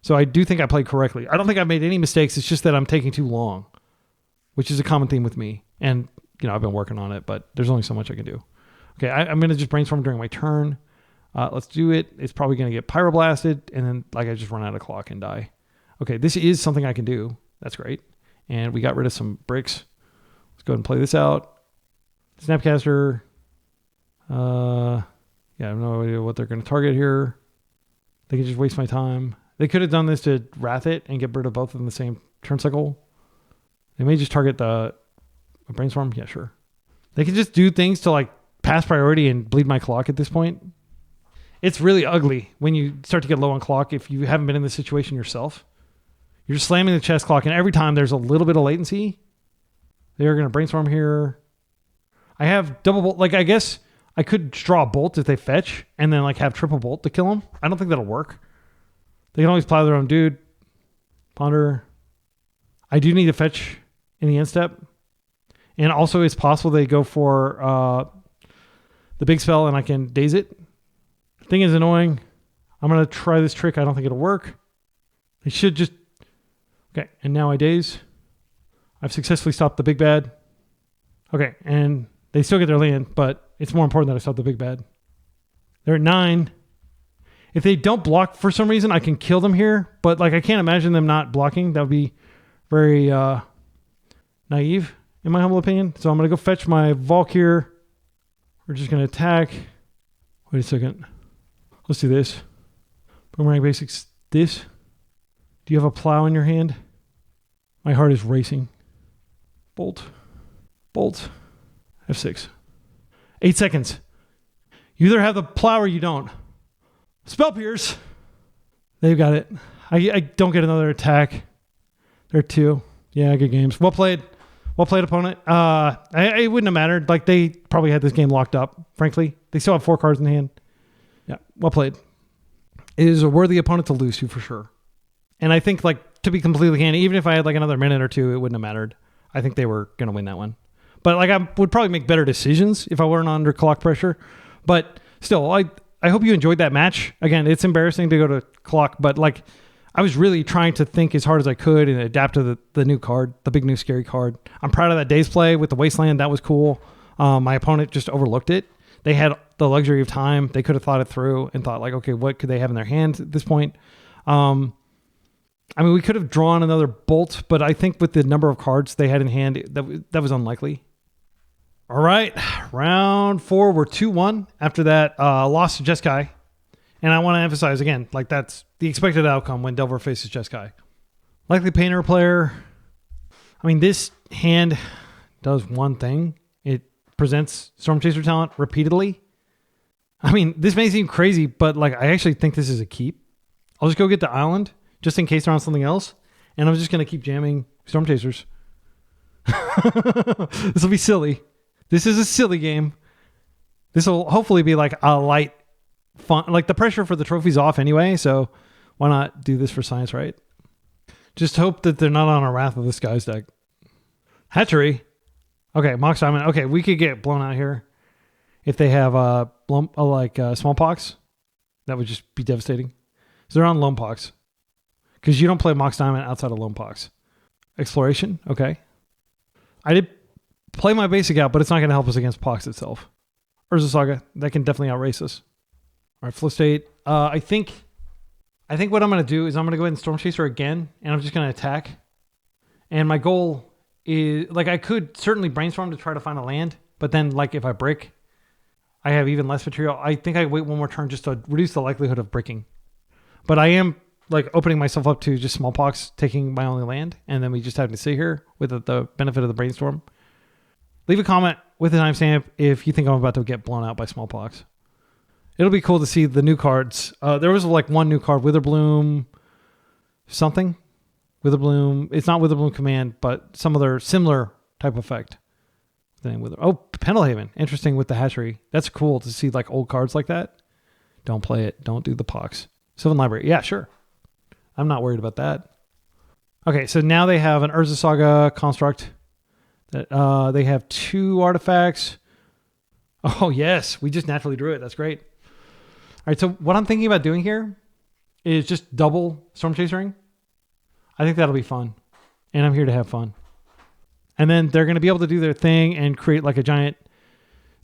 So I do think I played correctly. I don't think I've made any mistakes. It's just that I'm taking too long, which is a common theme with me. And, you know, I've been working on it, but there's only so much I can do. Okay, I'm going to just brainstorm during my turn. Let's do it. It's probably going to get pyroblasted, and then like I just run out of clock and die. Okay, this is something I can do. That's great. And we got rid of some bricks. Let's go ahead and play this out. Snapcaster. Yeah, I have no idea what they're going to target here. They can just waste my time. They could have done this to Wrath it and get rid of both of them in the same turn cycle. They may just target the Brainstorm. Yeah, sure. They can just do things to like pass priority and bleed my clock at this point. It's really ugly when you start to get low on clock if you haven't been in this situation yourself. You're just slamming the chess clock, and every time there's a little bit of latency. They're going to Brainstorm here. I have double Bolt. Like, I guess I could draw a Bolt if they fetch and then like have triple Bolt to kill them. I don't think that'll work. They can always plow their own dude. Ponder. I do need to fetch in the end step. And also it's possible they go for the big spell and I can daze it. Thing is annoying. I'm going to try this trick. I don't think it'll work. They should just... Okay, and now I daze. I've successfully stopped the big bad. Okay, and they still get their land, but it's more important that I stop the big bad. They're at 9. If they don't block for some reason, I can kill them here, but like I can't imagine them not blocking. That would be very naive, in my humble opinion. So I'm going to go fetch my Valk here. We're just going to attack. Wait a second. Let's do this. Boomerang Basics. This. Do you have a plow in your hand? My heart is racing. Bolt. Bolt. F6. 8 seconds. You either have the plow or you don't. Spell Pierce. They've got it. I don't get another attack. They're 2. Yeah, good games. Well played. Well played, opponent. It wouldn't have mattered. Like, they probably had this game locked up, frankly. They still have 4 cards in hand. Yeah, well played. It is a worthy opponent to lose to, for sure. And I think, like, to be completely candid, even if I had, like, another minute or 2, it wouldn't have mattered. I think they were going to win that one. But, like, I would probably make better decisions if I weren't under clock pressure. But still, I hope you enjoyed that match. Again, it's embarrassing to go to clock, but, like, I was really trying to think as hard as I could and adapt to the new card, the big new scary card. I'm proud of that day's play with the Wasteland. That was cool. My opponent just overlooked it. They had the luxury of time. They could have thought it through and thought, like, okay, what could they have in their hand at this point? I mean, we could have drawn another Bolt, but I think with the number of cards they had in hand, that was unlikely. All right, round 4, we're 2-1 after that loss to Jeskai. And I want to emphasize again, like that's the expected outcome when Delver faces Jeskai. Likely Painter player. I mean, this hand does one thing. It presents Stormchaser talent repeatedly. I mean, this may seem crazy, but like I actually think this is a keep. I'll just go get the island just in case they're on something else. And I'm just going to keep jamming Stormchasers. This will be silly. This is a silly game. This will hopefully be like a light fun. Like the pressure for the trophy's off anyway, so why not do this for science, right? Just hope that they're not on a Wrath of the Skies deck. Hatchery. Okay, Mox Diamond. Okay, we could get blown out here if they have Small Pox. That would just be devastating. So they're on Loam Pox. Because you don't play Mox Diamond outside of Loam Pox. Exploration. Okay. I did play my basic out, but it's not going to help us against Pox itself. Urza Saga, that can definitely outrace us. All right, Flow State. I think what I'm going to do is I'm going to go ahead and Stormchaser again, and I'm just going to attack. And my goal is, like, I could certainly brainstorm to try to find a land, but then, like, if I brick, I have even less material. I think I wait one more turn just to reduce the likelihood of bricking. But I am, like, opening myself up to just Smallpox taking my only land, and then we just have to sit here with the benefit of the brainstorm. Leave a comment with a timestamp if you think I'm about to get blown out by Smallpox. It'll be cool to see the new cards. There was like one new card, Witherbloom something. Witherbloom. It's not Witherbloom Command, but some other similar type effect. The name Pendlehaven. Interesting with the hatchery. That's cool to see like old cards like that. Don't play it. Don't do the Pox. Sylvan Library. Yeah, sure. I'm not worried about that. Okay, so now they have an Urza Saga construct. That they have 2 artifacts. Oh, yes. We just naturally drew it. That's great. All right, so what I'm thinking about doing here is just double Stormchasering. I think that'll be fun. And I'm here to have fun. And then they're going to be able to do their thing and create like a giant...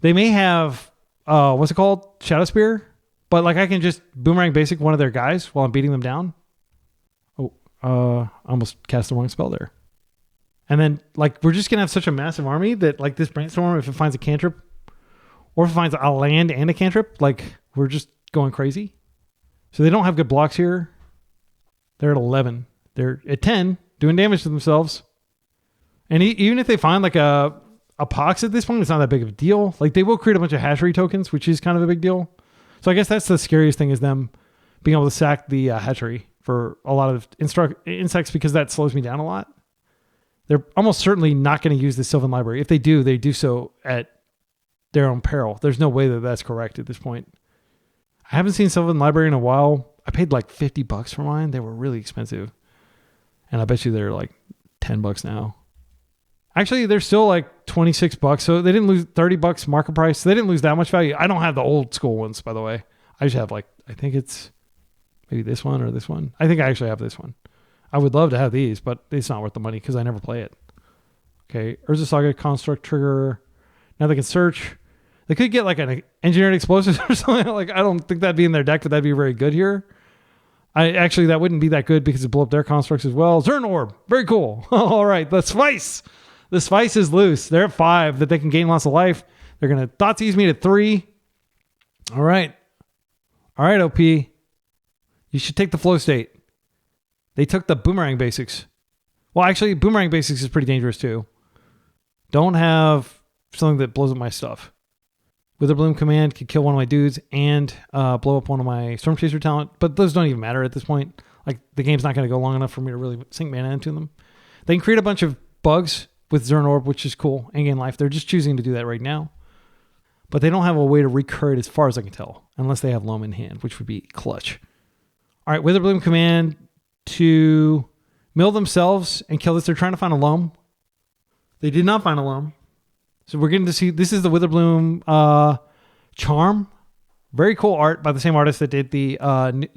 They may have... what's it called? Shadow Spear? But like I can just Boomerang basic one of their guys while I'm beating them down. Oh, I almost cast the wrong spell there. And then, like, we're just going to have such a massive army that, like, this Brainstorm, if it finds a cantrip, or if it finds a land and a cantrip, like, we're just going crazy. So they don't have good blocks here. They're at 11. They're at 10, doing damage to themselves. And even if they find, like, a Pox at this point, it's not that big of a deal. Like, they will create a bunch of hatchery tokens, which is kind of a big deal. So I guess that's the scariest thing is them being able to sack the hatchery for a lot of insects because that slows me down a lot. They're almost certainly not going to use the Sylvan Library. If they do so at their own peril. There's no way that that's correct at this point. I haven't seen Sylvan Library in a while. I paid like $50 for mine. They were really expensive. And I bet you they're like $10 now. Actually, they're still like $26. So they didn't lose $30 market price. So they didn't lose that much value. I don't have the old school ones, by the way. I just have like, I think it's maybe this one or this one. I think I actually have this one. I would love to have these, but it's not worth the money because I never play it. Okay, Urza Saga Construct Trigger. Now they can search. They could get like an Engineered Explosives or something. Like I don't think that'd be in their deck, but that'd be very good here. That wouldn't be that good because it blew up their constructs as well. Zern Orb, very cool. All right, the Spice. The Spice is loose. They're at 5 that they can gain lots of life. They're gonna Thoughtseize me to 3. All right, OP. You should take the Flow State. They took the Boomerang basics. Well, actually, Boomerang basics is pretty dangerous too. Don't have something that blows up my stuff. Witherbloom Command could kill one of my dudes and blow up one of my Stormchaser talent, but those don't even matter at this point. Like the game's not going to go long enough for me to really sink mana into them. They can create a bunch of bugs with Zern Orb, which is cool, and gain life. They're just choosing to do that right now. But they don't have a way to recur it as far as I can tell, unless they have Loam in hand, which would be clutch. All right, Witherbloom Command to mill themselves and kill this. They're trying to find a Loam. They did not find a Loam. So we're getting to see, this is the Witherbloom Charm. Very cool art by the same artist that did the,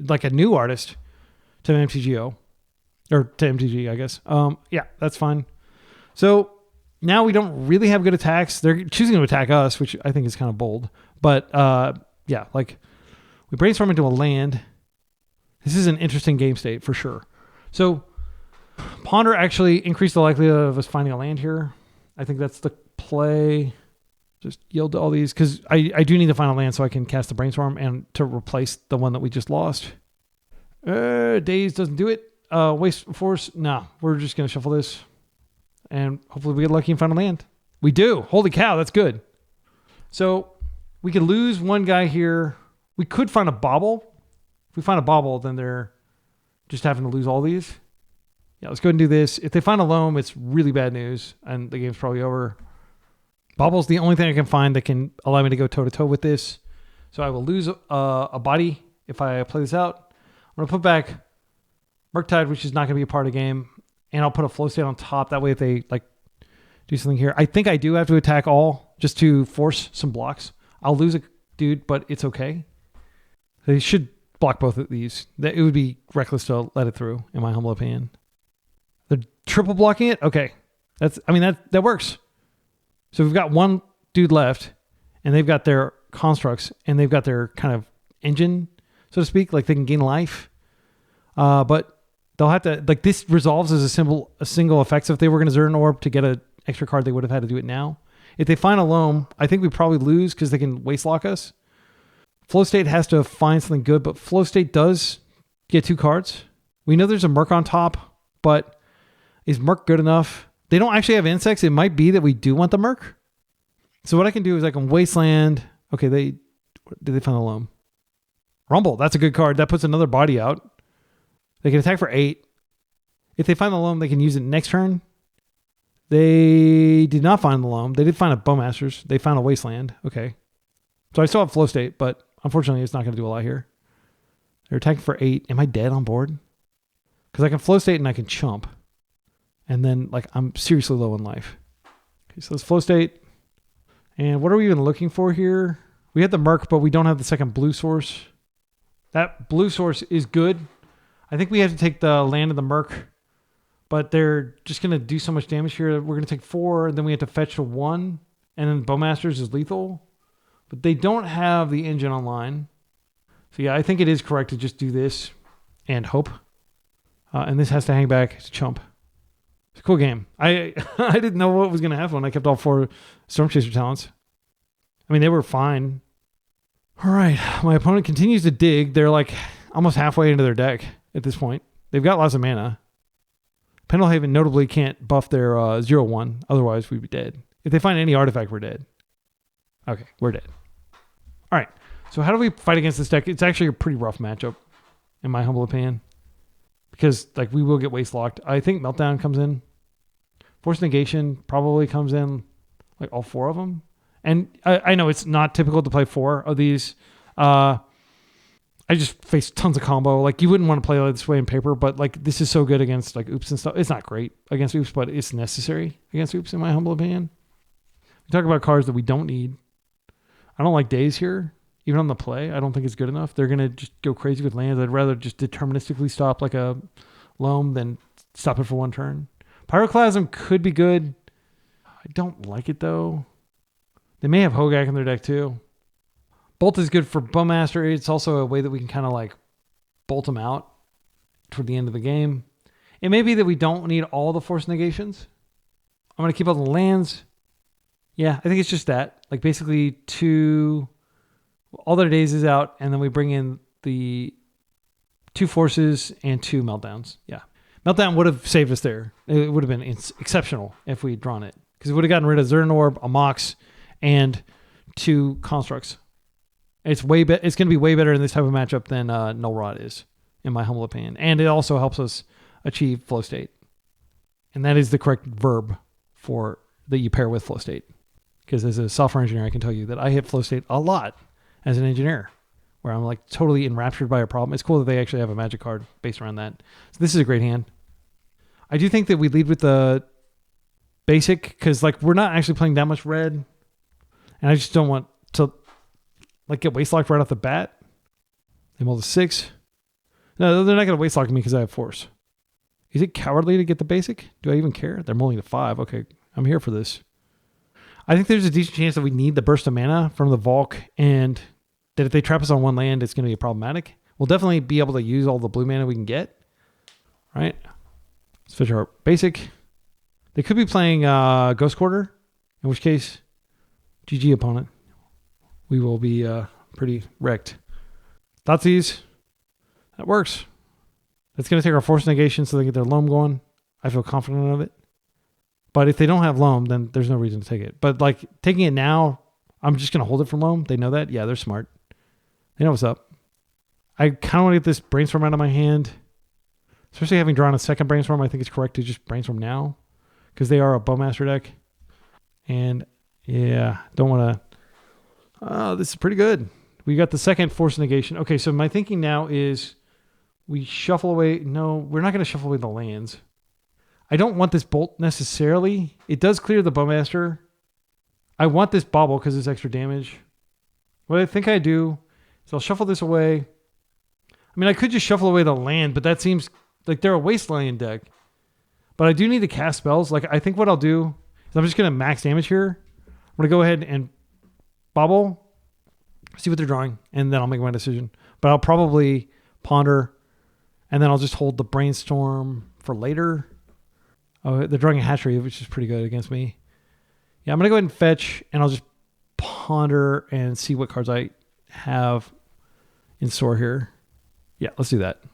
like a new artist to MTGO. Or to MTG, I guess. Yeah, that's fine. So now we don't really have good attacks. They're choosing to attack us, which I think is kind of bold. But yeah, like we brainstorm into a land. This is an interesting game state for sure. So Ponder actually increased the likelihood of us finding a land here. I think that's the play. Just yield to all these because I do need the final land so I can cast the Brainstorm and to replace the one that we just lost. Daze doesn't do it. Waste Force, no. We're just going to shuffle this. And hopefully we get lucky and final land. We do. Holy cow, that's good. So we could lose one guy here. We could find a bobble. If we find a bobble, then they're just having to lose all these. Yeah, let's go ahead and do this. If they find a loam, it's really bad news. And the game's probably over. Bobble's the only thing I can find that can allow me to go toe-to-toe with this. So I will lose a body if I play this out. I'm going to put back Murktide, which is not going to be a part of the game. And I'll put a flow state on top. That way if they like do something here. I think I do have to attack all just to force some blocks. I'll lose a dude, but it's okay. They should block both of these. It would be reckless to let it through, in my humble opinion. They're triple blocking it? Okay. That works. So we've got one dude left, and they've got their constructs, and they've got their kind of engine, so to speak, like they can gain life. But they'll have to, like this resolves as a single effect. So if they were going to Zerg Orb to get an extra card, they would have had to do it now. If they find a loam, I think we probably lose because they can waste lock us. Flow State has to find something good, but Flow State does get 2 cards. We know there's a Merc on top, but is Merc good enough? They don't actually have insects. It might be that we do want the Merc. So what I can do is I can Wasteland. Okay, did they find a loam? Rumble, that's a good card. That puts another body out. They can attack for 8. If they find the loam, they can use it next turn. They did not find the loam. They did find a Bowmasters. They found a Wasteland. Okay. So I still have Flow State, but unfortunately it's not going to do a lot here. They're attacking for 8. Am I dead on board? Because I can Flow State and I can chump. And then, like, I'm seriously low in life. Okay, so let's Flow State. And what are we even looking for here? We had the Merc, but we don't have the second blue source. That blue source is good. I think we have to take the land of the Merc, but they're just going to do so much damage here. We're going to take 4, and then we have to fetch to 1, and then Bowmasters is lethal. But they don't have the engine online. So yeah, I think it is correct to just do this and hope. And this has to hang back to chump. It's a cool game. I didn't know what was going to happen when I kept all 4 Stormchaser talents. I mean, they were fine. All right. My opponent continues to dig. They're like almost halfway into their deck at this point. They've got lots of mana. Pendlehaven notably can't buff their 0/1. Otherwise, we'd be dead. If they find any artifact, we're dead. Okay, we're dead. All right. So how do we fight against this deck? It's actually a pretty rough matchup, in my humble opinion. Because like we will get waste locked. I think Meltdown comes in. Force Negation probably comes in, like all 4 of them. And I know it's not typical to play 4 of these. I just face tons of combo. Like you wouldn't want to play this way in paper, but like this is so good against like Oops and stuff. It's not great against Oops, but it's necessary against Oops in my humble opinion. We talk about cards that we don't need. I don't like Daze here. Even on the play, I don't think it's good enough. They're going to just go crazy with lands. I'd rather just deterministically stop like a Loam than stop it for 1 turn. Pyroclasm could be good. I don't like it though. They may have Hogak in their deck too. Bolt is good for Bowmaster. It's also a way that we can kind of like bolt them out toward the end of the game. It may be that we don't need all the Force Negations. I'm going to keep all the lands. Yeah, I think it's just that. Like basically 2... All their Days is out, and then we bring in the 2 Forces and 2 Meltdowns. Yeah. Meltdown would have saved us there. It would have been exceptional if we'd drawn it. Because we would have gotten rid of Zerg Orb, a Mox, and 2 Constructs. It's going to be way better in this type of matchup than Null Rod is, in my humble opinion. And it also helps us achieve Flow State. And that is the correct verb for that you pair with Flow State. Because as a software engineer, I can tell you that I hit Flow State a lot as an engineer, where I'm like totally enraptured by a problem. It's cool that they actually have a magic card based around that. So this is a great hand. I do think that we lead with the basic because like we're not actually playing that much red, and I just don't want to like get waste locked right off the bat. They mull to 6. No, they're not going to waste lock me because I have Force. Is it cowardly to get the basic? Do I even care? They're mulling to 5. Okay, I'm here for this. I think there's a decent chance that we need the burst of mana from the Volk, and that if they trap us on 1 land, it's going to be problematic. We'll definitely be able to use all the blue mana we can get. Right? Let's fish our basic. They could be playing Ghost Quarter, in which case GG opponent. We will be pretty wrecked. Thoughtseize. That works. That's going to take our force negation so they get their loam going. I feel confident of it. But if they don't have loam, then there's no reason to take it. But like taking it now, I'm just going to hold it for loam. They know that. Yeah, they're smart. They know what's up. I kind of want to get this brainstorm out of my hand. Especially having drawn a second brainstorm, I think it's correct to just brainstorm now. Because they are a Bowmaster deck. And yeah, don't want to... Oh, this is pretty good. We got the second force negation. Okay, so my thinking now is we shuffle away... No, we're not going to shuffle away the lands. I don't want this bolt necessarily. It does clear the Bowmaster. I want this bobble because it's extra damage. What I think I do is I'll shuffle this away. I mean, I could just shuffle away the land, but that seems like they're a Wasteland deck. But I do need to cast spells. Like, I think what I'll do is I'm just going to max damage here. I'm going to go ahead and bobble, see what they're drawing, and then I'll make my decision. But I'll probably ponder, and then I'll just hold the brainstorm for later. Oh, they're drawing a hatchery, which is pretty good against me. Yeah, I'm going to go ahead and fetch, and I'll just ponder and see what cards I have in store here. Yeah, let's do that. And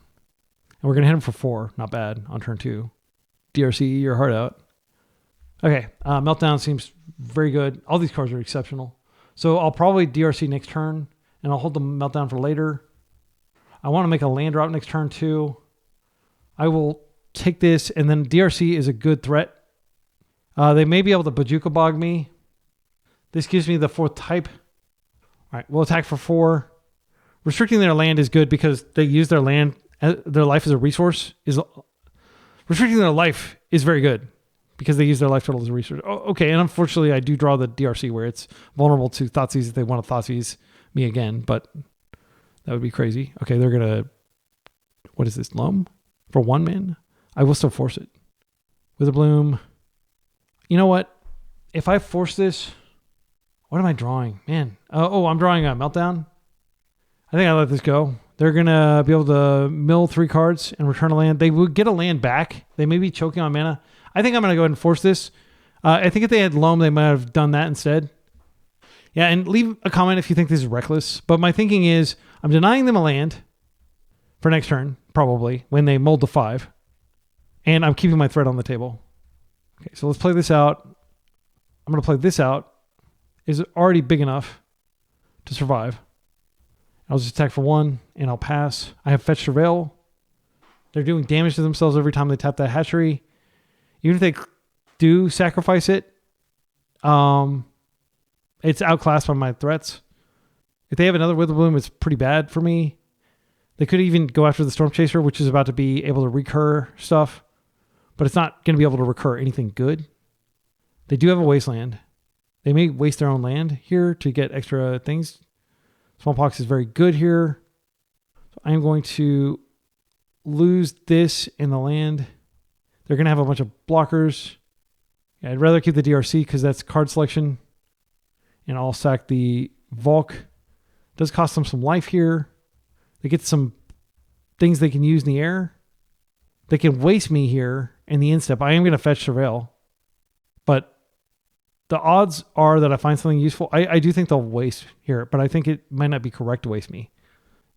we're going to hit him for 4. Not bad on turn 2. DRC, your heart out. Okay, Meltdown seems very good. All these cards are exceptional. So I'll probably DRC next turn, and I'll hold the Meltdown for later. I want to make a land drop next turn too. I will take this, and then DRC is a good threat. They may be able to Bajuka Bog me. This gives me the 4th type. All right, we'll attack for 4. Restricting their land is good because they use their land, their life as a resource. Restricting their life is very good because they use their life total as a resource. Oh, okay, and unfortunately, I do draw the DRC where it's vulnerable to Thoughtseize if they want to Thoughtseize me again, but that would be crazy. Okay, they're going to... What is this? Loam? For 1 man? I will still force it. With a bloom. You know what? If I force this... What am I drawing? Man. I'm drawing a Meltdown. I think I let this go. They're going to be able to mill 3 cards and return a land. They would get a land back. They may be choking on mana. I think I'm going to go ahead and force this. I think if they had Loam, they might have done that instead. Yeah, and leave a comment if you think this is reckless. But my thinking is I'm denying them a land for next turn, probably, when they mold to 5. And I'm keeping my threat on the table. Okay, so let's play this out. I'm going to play this out. Is it already big enough to survive? I'll just attack for 1, and I'll pass. I have Fetch Surveil. They're doing damage to themselves every time they tap that hatchery. Even if they do sacrifice it, it's outclassed by my threats. If they have another Witherbloom, it's pretty bad for me. They could even go after the Stormchaser, which is about to be able to recur stuff, but it's not going to be able to recur anything good. They do have a Wasteland. They may waste their own land here to get extra things. Loam Pox is very good here. So I'm going to lose this in the land. They're going to have a bunch of blockers. Yeah, I'd rather keep the DRC because that's card selection. And I'll sack the Volk. Does cost them some life here. They get some things they can use in the air. They can waste me here in the instep. I am going to fetch Surveil. But the odds are that I find something useful. I do think they'll waste here, but I think it might not be correct to waste me.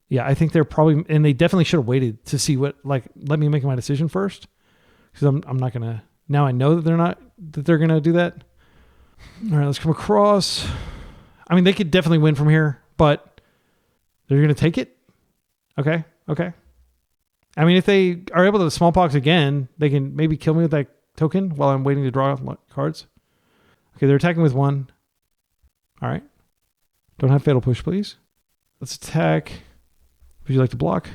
Yeah, I think they're probably, and they definitely should have waited to see what, like, let me make my decision first. Because I'm not going to, now I know that they're going to do that. All right, let's come across. I mean, they could definitely win from here, but they're going to take it. Okay. I mean, if they are able to Smallpox again, they can maybe kill me with that token while I'm waiting to draw cards. Okay, they're attacking with 1. All right. Don't have Fatal Push, please. Let's attack. Would you like to block?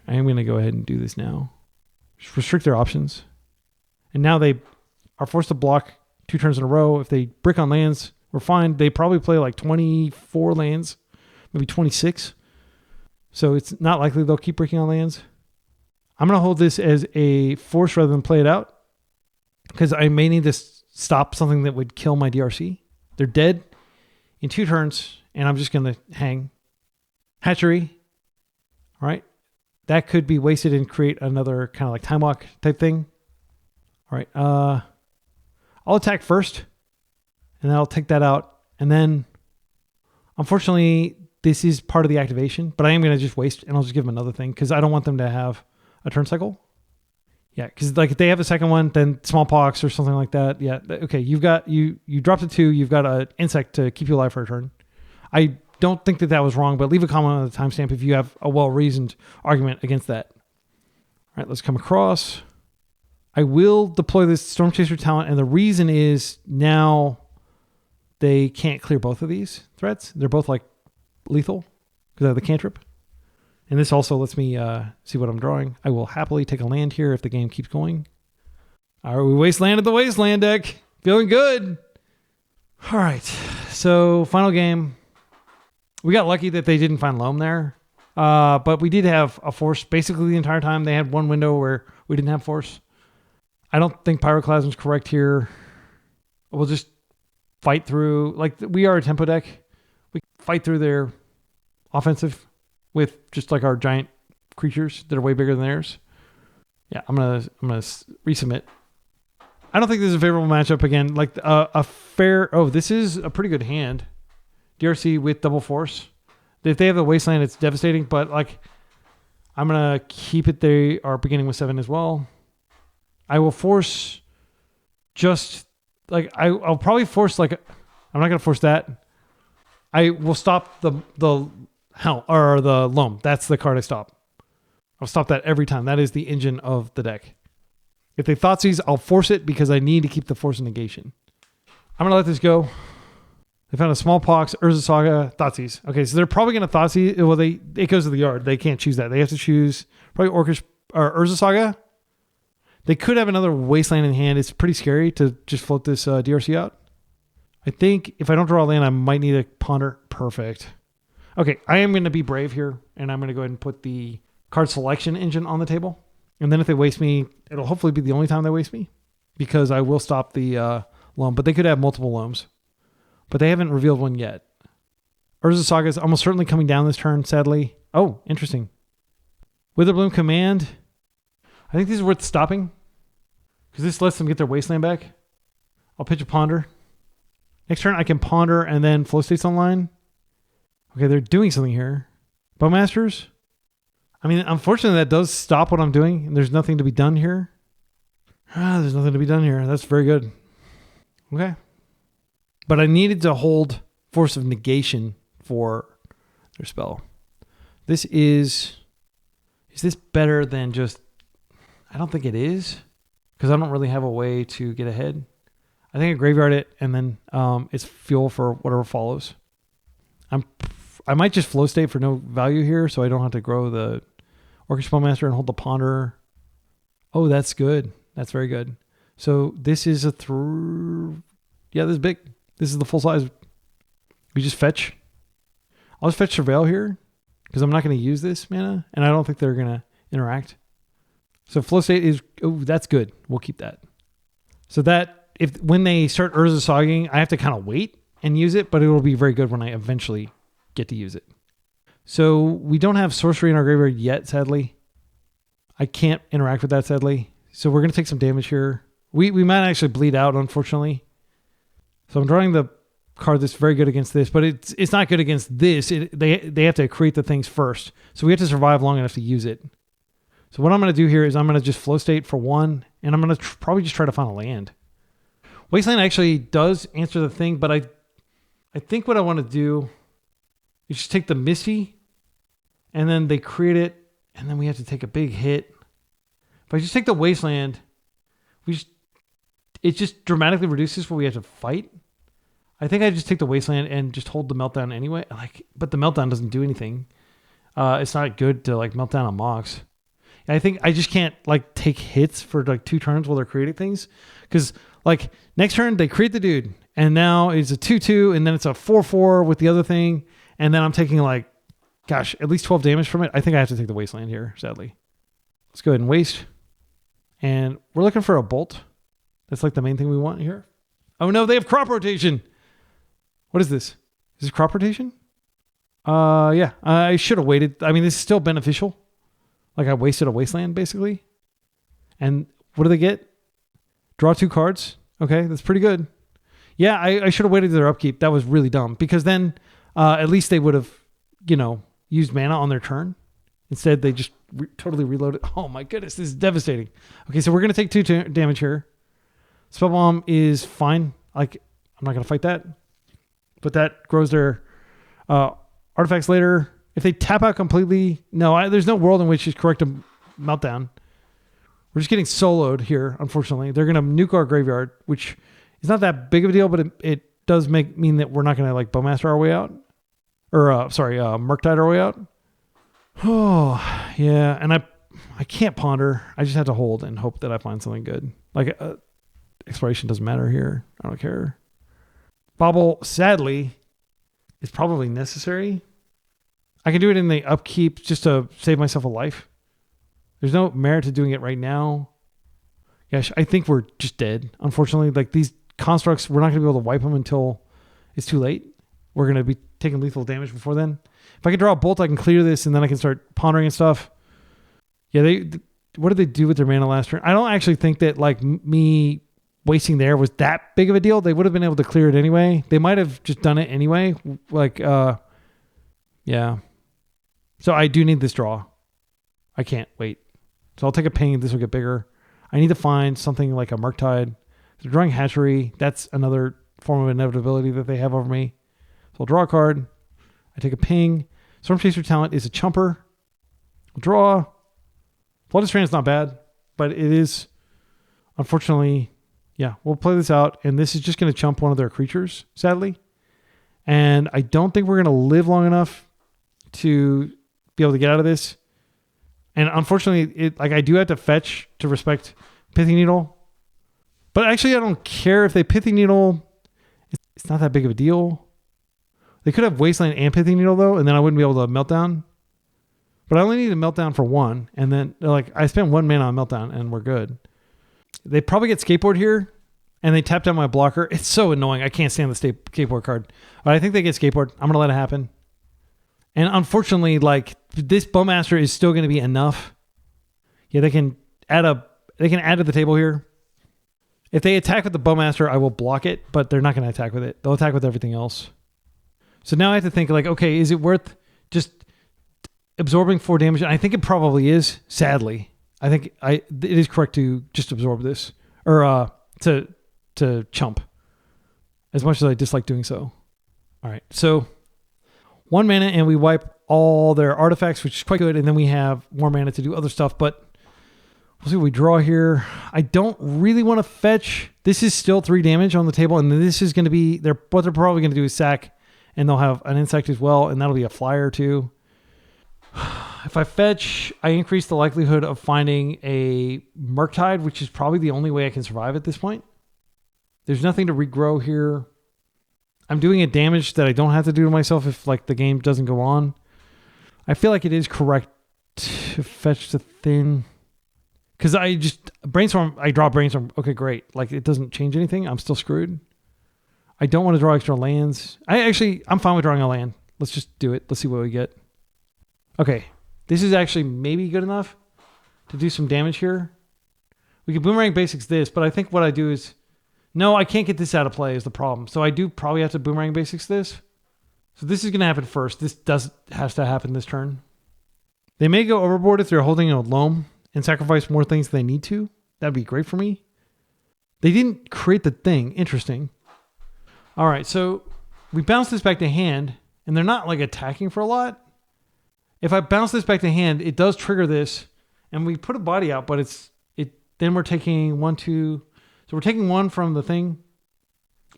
I am going to go ahead and do this now. Just restrict their options. And now they are forced to block 2 turns in a row. If they brick on lands, we're fine. They probably play like 24 lands, maybe 26. So it's not likely they'll keep bricking on lands. I'm going to hold this as a force rather than play it out because I may need to stop something that would kill my DRC. They're dead in 2 turns, and I'm just going to hang. Hatchery. All right. That could be wasted and create another kind of like time walk type thing. All right. I'll attack first, and then I'll take that out, And then, unfortunately, this is part of the activation, but I am going to just waste, and I'll just give them another thing because I don't want them to have a turn cycle. Yeah, because like if they have a second one, then small pox or something like that. Yeah, okay, you dropped a 2, you've got an insect to keep you alive for a turn. I don't think that was wrong, but leave a comment on the timestamp if you have a well-reasoned argument against that. All right, let's come across. I will deploy this Stormchaser talent, and the reason is now they can't clear both of these threats. They're both like lethal because I have the cantrip. And this also lets me see what I'm drawing. I will happily take a land here if the game keeps going. All right, we wastelanded the Wasteland deck. Feeling good. All right, so final game. We got lucky that they didn't find Loam there. But we did have a force basically the entire time. They had one window where we didn't have force. I don't think Pyroclasm's correct here. We'll just fight through. Like, we are a tempo deck. We fight through their offensive with just like our giant creatures that are way bigger than theirs. Yeah, I'm gonna resubmit. I don't think this is a favorable matchup again. Like a fair. Oh, this is a pretty good hand. DRC with double force. If they have the Wasteland, it's devastating. But like, I'm gonna keep it. They are beginning with 7 as well. I will force just like I'll probably force like I'm not gonna force that. I will stop the hell or the Loam. That's the card I stop. I'll stop that every time. That is the engine of the deck. If they Thoughtseize, I'll force it because I need to keep the force of negation. I'm gonna let this go. They found a small pox, Urza Saga, Thoughtseize. Okay, so they're probably gonna Thoughtseize. Well, it goes to the yard. They can't choose that. They have to choose probably Orcish or Urza Saga. They could have another Wasteland in hand. It's pretty scary to just float this DRC out. I think if I don't draw a land, I might need a ponder. Perfect. Okay, I am going to be brave here, and I'm going to go ahead and put the card selection engine on the table. And then if they waste me, it'll hopefully be the only time they waste me because I will stop the Loam. But they could have multiple Loams. But they haven't revealed one yet. Urza Saga is almost certainly coming down this turn, sadly. Oh, interesting. Witherbloom Command. I think this is worth stopping because this lets them get their Wasteland back. I'll pitch a ponder. Next turn, I can ponder and then flow states online. Okay, they're doing something here. Bowmasters. I mean, unfortunately, that does stop what I'm doing. And there's nothing to be done here. There's nothing to be done here. That's very good. Okay. But I needed to hold Force of Negation for their spell. This is this better than just... I don't think it is because I don't really have a way to get ahead. I think I graveyard it and then it's fuel for whatever follows. I might just flow state for no value here so I don't have to grow the Orcish Bowmaster and hold the ponder. Oh, that's good. That's very good. So this is a yeah, this is big. This is the full size. We just fetch. I'll just fetch Surveil here because I'm not going to use this mana and I don't think they're going to interact. So flow state is, oh, that's good. We'll keep that. So that when they start Urza Sagging, I have to kind of wait and use it, but it will be very good when I eventually get to use it. So we don't have sorcery in our graveyard yet, sadly. I can't interact with that, sadly. So we're going to take some damage here. We might actually bleed out, unfortunately. So I'm drawing the card that's very good against this, but it's not good against this. They have to create the things first. So we have to survive long enough to use it. So what I'm going to do here is I'm going to just flow state for 1, and I'm going to probably just try to find a land. Wasteland actually does answer the thing, but I think what I want to do is just take the Misty, and then they create it, and then we have to take a big hit. If I just take the Wasteland, it just dramatically reduces what we have to fight. I think I just take the Wasteland and just hold the Meltdown anyway. But the Meltdown doesn't do anything. It's not good to melt down a Mox. I think I just can't take hits for 2 turns while they're creating things. Because next turn they create the dude and now it's a 2/2 and then it's a 4/4 with the other thing. And then I'm taking at least 12 damage from it. I think I have to take the Wasteland here, sadly. Let's go ahead and waste. And we're looking for a bolt. That's the main thing we want here. Oh no, they have crop rotation. What is this? Is this crop rotation? Yeah, I should have waited. I mean, this is still beneficial. I wasted a Wasteland, basically. And what do they get? Draw 2 cards. Okay, that's pretty good. Yeah, I should have waited their upkeep. That was really dumb because then at least they would have, used mana on their turn. Instead, they just totally reloaded. Oh my goodness, this is devastating. Okay, so we're going to take 2 damage here. Spell Bomb is fine. Like, I'm not going to fight that. But that grows their artifacts later. If they tap out completely, no, there's no world in which it's correct to Meltdown. We're just getting soloed here, unfortunately. They're going to nuke our graveyard, which is not that big of a deal, but it does mean that we're not going to like Bowmaster our way out. Or, Murktide our way out. Oh, yeah. And I can't ponder. I just have to hold and hope that I find something good. Like, exploration doesn't matter here. I don't care. Bobble, sadly, is probably necessary. I can do it in the upkeep just to save myself a life. There's no merit to doing it right now. Gosh, I think we're just dead. Unfortunately, like these constructs, we're not going to be able to wipe them until it's too late. We're going to be taking lethal damage before then. If I can draw a bolt, I can clear this, and then I can start pondering and stuff. Yeah, what did they do with their mana last turn? I don't actually think that like me wasting there was that big of a deal. They would have been able to clear it anyway. They might have just done it anyway. Like, yeah. So I do need this draw. I can't wait. So I'll take a ping. This will get bigger. I need to find something like a Murktide. So drawing Hatchery, that's another form of inevitability that they have over me. So I'll draw a card. I take a ping. Stormchaser talent is a chumper. I'll draw. Flooded Strand's not bad, but it is, unfortunately, yeah, we'll play this out, and this is just going to chump one of their creatures, sadly. And I don't think we're going to live long enough to be able to get out of this. And unfortunately, I do have to fetch to respect Pithy Needle. But actually, I don't care if they Pithy Needle. It's not that big of a deal. They could have Wasteland and Pithy Needle, though, and then I wouldn't be able to Meltdown. But I only need a Meltdown for one, and then I spent 1 mana on Meltdown, and we're good. They probably get Skateboard here, and they tap down my blocker. It's so annoying. I can't stand the Skateboard card. But I think they get Skateboard. I'm going to let it happen. And unfortunately, this Bowmaster is still going to be enough. Yeah, they can add to the table here. If they attack with the Bowmaster, I will block it, but they're not going to attack with it. They'll attack with everything else. So now I have to think okay, is it worth just absorbing 4 damage? And I think it probably is, sadly. I think it is correct to just absorb this or to chump, as much as I dislike doing so. All right, so 1 mana and we wipe all their artifacts, which is quite good, and then we have more mana to do other stuff, but we'll see what we draw here. I don't really want to fetch. This is still 3 damage on the table, and this is going to be what they're probably going to do is sack, and they'll have an insect as well, and that'll be a flyer too. If I fetch, I increase the likelihood of finding a Murktide, which is probably the only way I can survive at this point. There's nothing to regrow here. I'm doing a damage that I don't have to do to myself if the game doesn't go on. I feel like it is correct to fetch the thin. Because I just Brainstorm, I draw Brainstorm. Okay, great. It doesn't change anything. I'm still screwed. I don't want to draw extra lands. I'm fine with drawing a land. Let's just do it. Let's see what we get. Okay, this is actually maybe good enough to do some damage here. We can Boomerang Basics this, but I think what I do is... No, I can't get this out of play is the problem. So I do probably have to Boomerang Basics this. So this is going to happen first. This has to happen this turn. They may go overboard if they're holding a Loam and sacrifice more things than they need to. That'd be great for me. They didn't create the thing. Interesting. All right, so we bounce this back to hand, and they're not attacking for a lot. If I bounce this back to hand, it does trigger this, and we put a body out, but then we're taking 1, 2. So we're taking 1 from the thing.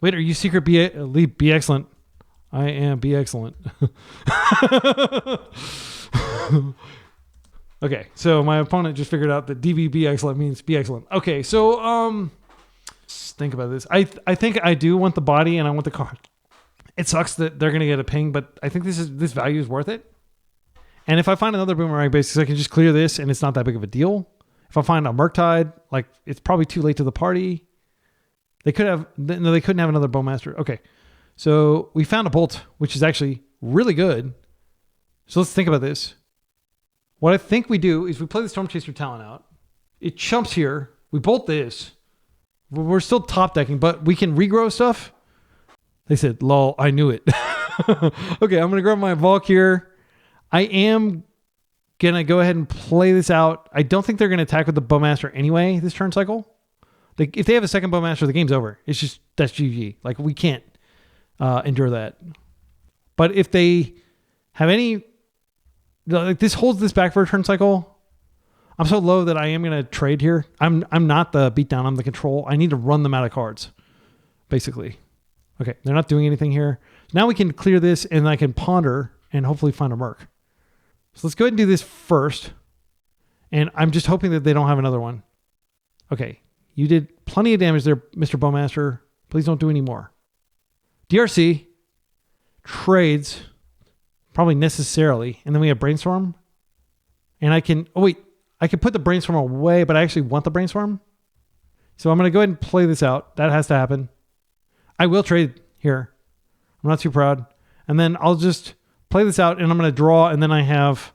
Wait, are you secret be excellent? I am be excellent. Okay, so my opponent just figured out that DB be excellent means be excellent. Okay, so think about this. I think I do want the body and I want the card. It sucks that they're gonna get a ping, but I think this value is worth it. And if I find another Boomerang Basics, I can just clear this and it's not that big of a deal. If I find a Murktide, it's probably too late to the party. They couldn't have another Bowmaster. Okay, so we found a Bolt, which is actually really good. So let's think about this. What I think we do is we play the Stormchaser talent out. It chumps here. We bolt this. We're still top decking, but we can regrow stuff. They said, lol, I knew it. Okay, I'm going to grab my Volk here. I am going to go ahead and play this out. I don't think they're going to attack with the Bowmaster anyway this turn cycle. If they have a second Bowmaster, the game's over. It's just, that's GG. Like, we can't endure that. But if they have any... Like, this holds this back for a turn cycle. I'm so low that I am going to trade here. I'm not the beatdown. I'm the control. I need to run them out of cards, basically. Okay, they're not doing anything here. So now we can clear this, and I can ponder and hopefully find a Merc. So let's go ahead and do this first. And I'm just hoping that they don't have another one. Okay, you did plenty of damage there, Mr. Bowmaster. Please don't do any more. DRC trades, probably necessarily, and then we have Brainstorm. And I can... Oh, wait. I can put the Brainstorm away, but I actually want the Brainstorm. So I'm going to go ahead and play this out. That has to happen. I will trade here. I'm not too proud. And then I'll just play this out, and I'm going to draw, and then I have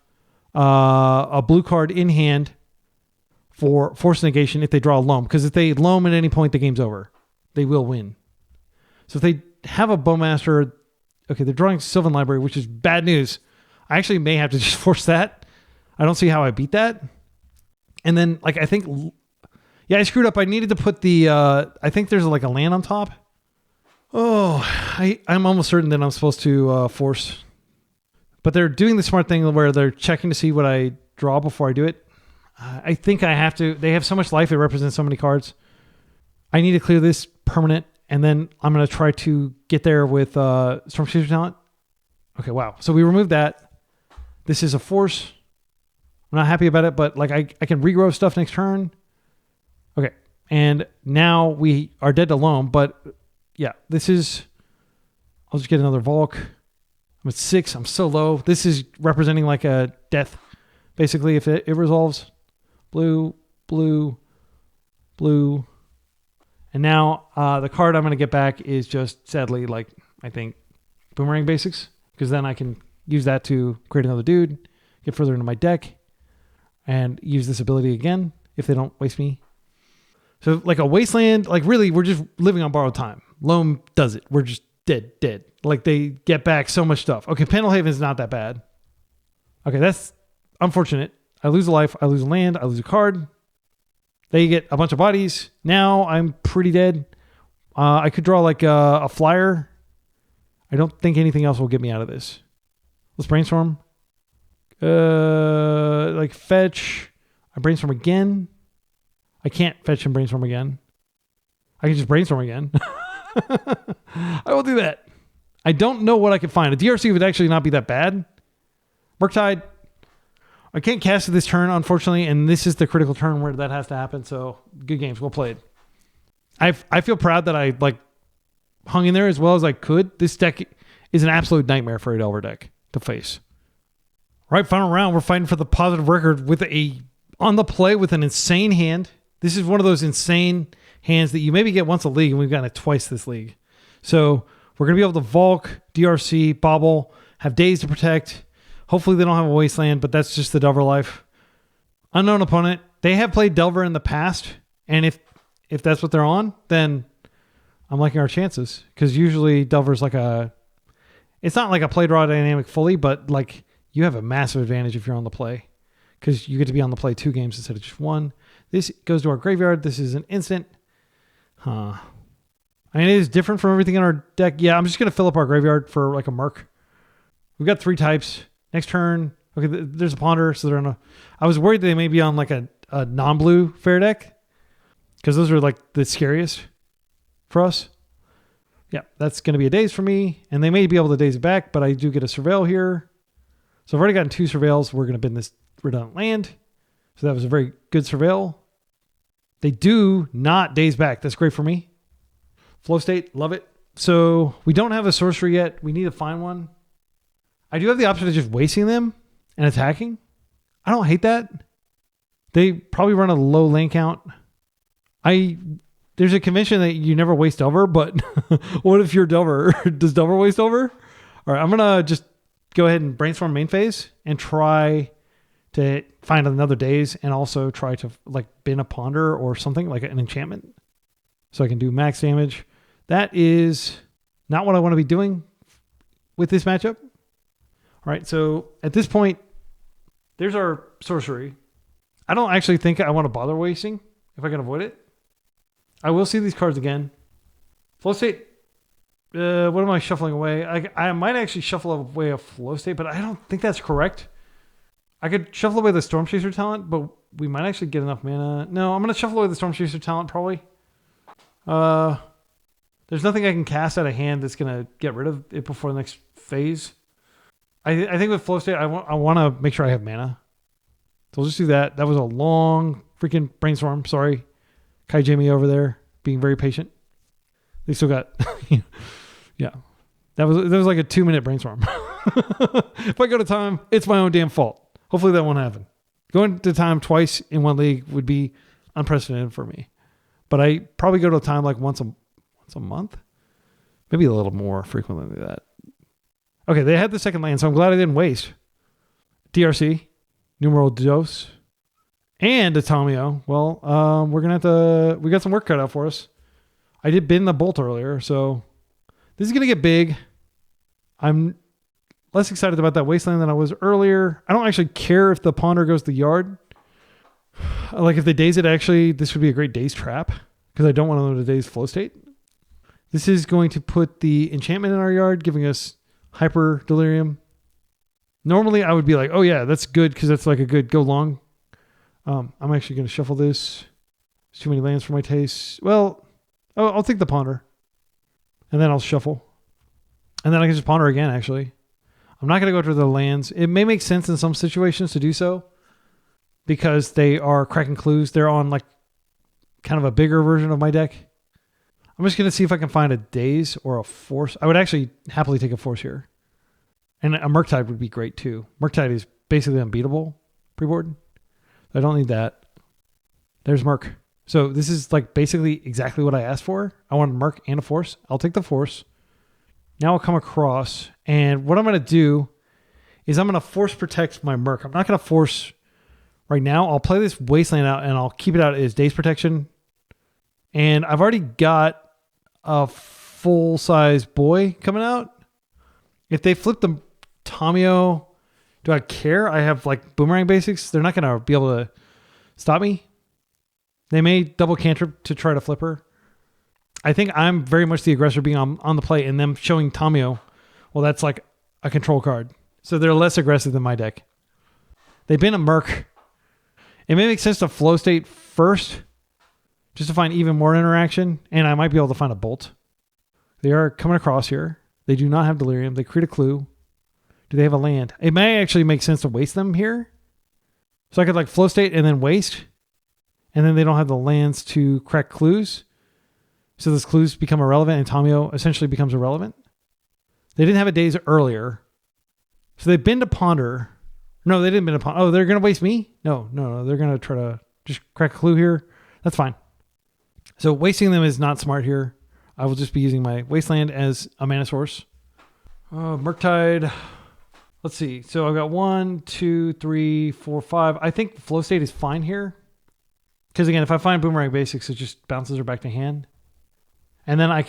a blue card in hand for Force Negation if they draw a Loam. Because if they Loam at any point, the game's over. They will win. So if they have a Bowmaster... Okay, they're drawing Sylvan Library, which is bad news. I actually may have to just force that. I don't see how I beat that. And then, like, I think... Yeah, I screwed up. I needed to put the... I think there's like a land on top. Oh, I'm almost certain that I'm supposed to force. But they're doing the smart thing where they're checking to see what I draw before I do it. I think I have to. They have so much life. It represents so many cards. I need to clear this permanent. And then I'm going to try to get there with Stormchaser talent. Okay, wow. So we removed that. This is a force. I'm not happy about it, but like I can regrow stuff next turn. Okay. And now we are dead to Loam, but... Yeah, this is... I'll just get another Volk. I'm at 6. I'm so low. This is representing like a death, basically, if it resolves. Blue, blue, blue. And now the card I'm going to get back is just, sadly, like, I think, Boomerang Basics. Because then I can use that to create another dude, get further into my deck, and use this ability again if they don't waste me. So, like a Wasteland, like, really, we're just living on borrowed time. Loam does it. We're just dead. Like, they get back so much stuff. Okay, Pendelhaven is not that bad. Okay, that's unfortunate. I lose a life. I lose a land. I lose a card. They get a bunch of bodies. Now I'm pretty dead. I could draw like a flyer. I don't think anything else will get me out of this. Let's brainstorm. Like fetch. I brainstorm again. I can't fetch and brainstorm again. I can just brainstorm again. I will do that. I don't know what I could find. A DRC would actually not be that bad. Murktide. I can't cast it this turn, unfortunately, and this is the critical turn where that has to happen. So good games. Well played. I feel proud that I like hung in there as well as I could. This deck is an absolute nightmare for a Delver deck to face. All right, final round. We're fighting for the positive record with on the play with an insane hand. This is one of those insane hands that you maybe get once a league, and we've gotten it twice this league. So we're going to be able to Volk, DRC, Bobble, have Days to protect. Hopefully they don't have a Wasteland, but that's just the Delver life. Unknown opponent. They have played Delver in the past, and if that's what they're on, then I'm liking our chances. Because usually Delver's like it's not like a play draw dynamic fully, but like you have a massive advantage if you're on the play. Because you get to be on the play 2 games instead of just 1. This goes to our graveyard. This is an instant. I mean, it is different from everything in our deck. Yeah, I'm just going to fill up our graveyard for like a Merc. We've got 3 types. Next turn. Okay, there's a Ponder. So they're on I was worried they may be on like a non-blue fair deck. Because those are like the scariest for us. Yeah, that's going to be a Daze for me. And they may be able to Daze it back, but I do get a Surveil here. So I've already gotten 2 Surveils. We're going to bin this redundant land. So that was a very good Surveil. They do not Daze back. That's great for me. Flow state, love it. So we don't have a sorcery yet. We need to find one. I do have the option of just wasting them and attacking. I don't hate that. They probably run a low lane count. There's a convention that you never waste Delver, but what if you're Delver? Does Delver waste over? All right, I'm going to just go ahead and brainstorm main phase and try to find another Daze and also try to like bin a Ponder or something like an enchantment so I can do max damage. That is Not what I want to be doing with this matchup. All right, so at this point, there's our sorcery. I don't actually think I want to bother wasting if I can avoid it. I will see these cards again. Flow state. What am I shuffling away? I might actually shuffle away a flow state, but I don't think that's correct. I could shuffle away the Stormchaser talent, but we might actually get enough mana. No, I'm going to shuffle away the Stormchaser talent probably. There's nothing I can cast out of hand that's going to get rid of it before the next phase. I think with flow state, I want to make sure I have mana. So I'll just do that. That was a long freaking brainstorm. Sorry. Kai Jamie over there being very patient. They still got... Yeah. That was like a 2-minute brainstorm. If I go to time, it's my own damn fault. Hopefully that won't happen. Going to time twice in one league would be unprecedented for me. But I probably go to time like once a month. Maybe a little more frequently than that. Okay, they had the second land, so I'm glad I didn't waste. DRC, numeral dos, and a Tamio. Well, we're going to have to... We got some work cut out for us. I did bin the bolt earlier, so... This is going to get big. I'm less excited about that Wasteland than I was earlier. I don't actually care if the Ponder goes to the yard. Like if they daze it, actually, this would be a great daze trap because I don't want them to daze flow state. This is going to put the enchantment in our yard, giving us hyper delirium. Normally, I would be like, oh yeah, that's good because that's like a good go long. I'm actually going to shuffle this. There's too many lands for my taste. Well, I'll take the Ponder. And then I'll shuffle. And then I can just ponder again, actually. I'm not going to go to the lands. It may make sense in some situations to do so because they are cracking clues. They're on like kind of a bigger version of my deck. I'm just going to see if I can find a daze or a force. I would actually happily take a force here. And a Murktide would be great too. Murktide is basically unbeatable pre-board. I don't need that. There's Murk. So this is like basically exactly what I asked for. I want a Merc and a Force. I'll take the Force. Now I'll come across. And what I'm going to do is I'm going to Force protect my Merc. I'm not going to Force right now. I'll play this Wasteland out and I'll keep it out as Daze Protection. And I've already got a full-size boy coming out. If they flip the Tamio, do I care? I have like Boomerang basics. They're not going to be able to stop me. They may double cantrip to try to flip her. I think I'm very much the aggressor being on the play and them showing Tamio. Well, that's like a control card. So they're less aggressive than my deck. They've been a Merc. It may make sense to flow state first just to find even more interaction. And I might be able to find a bolt. They are coming across here. They do not have delirium. They create a clue. Do they have a land? It may actually make sense to waste them here. So I could like flow state and then waste. And then they don't have the lands to crack clues. So those clues become irrelevant and Tamio essentially becomes irrelevant. They didn't have a daze earlier. So they've been to ponder. No, they didn't been to ponder. Oh, they're going to waste me? No. They're going to try to just crack a clue here. That's fine. So wasting them is not smart here. I will just be using my Wasteland as a mana source. Murktide. Let's see. So I've got 1, 2, 3, 4, 5. I think flow state is fine here. Because again, if I find Boomerang basics, it just bounces her back to hand. And then I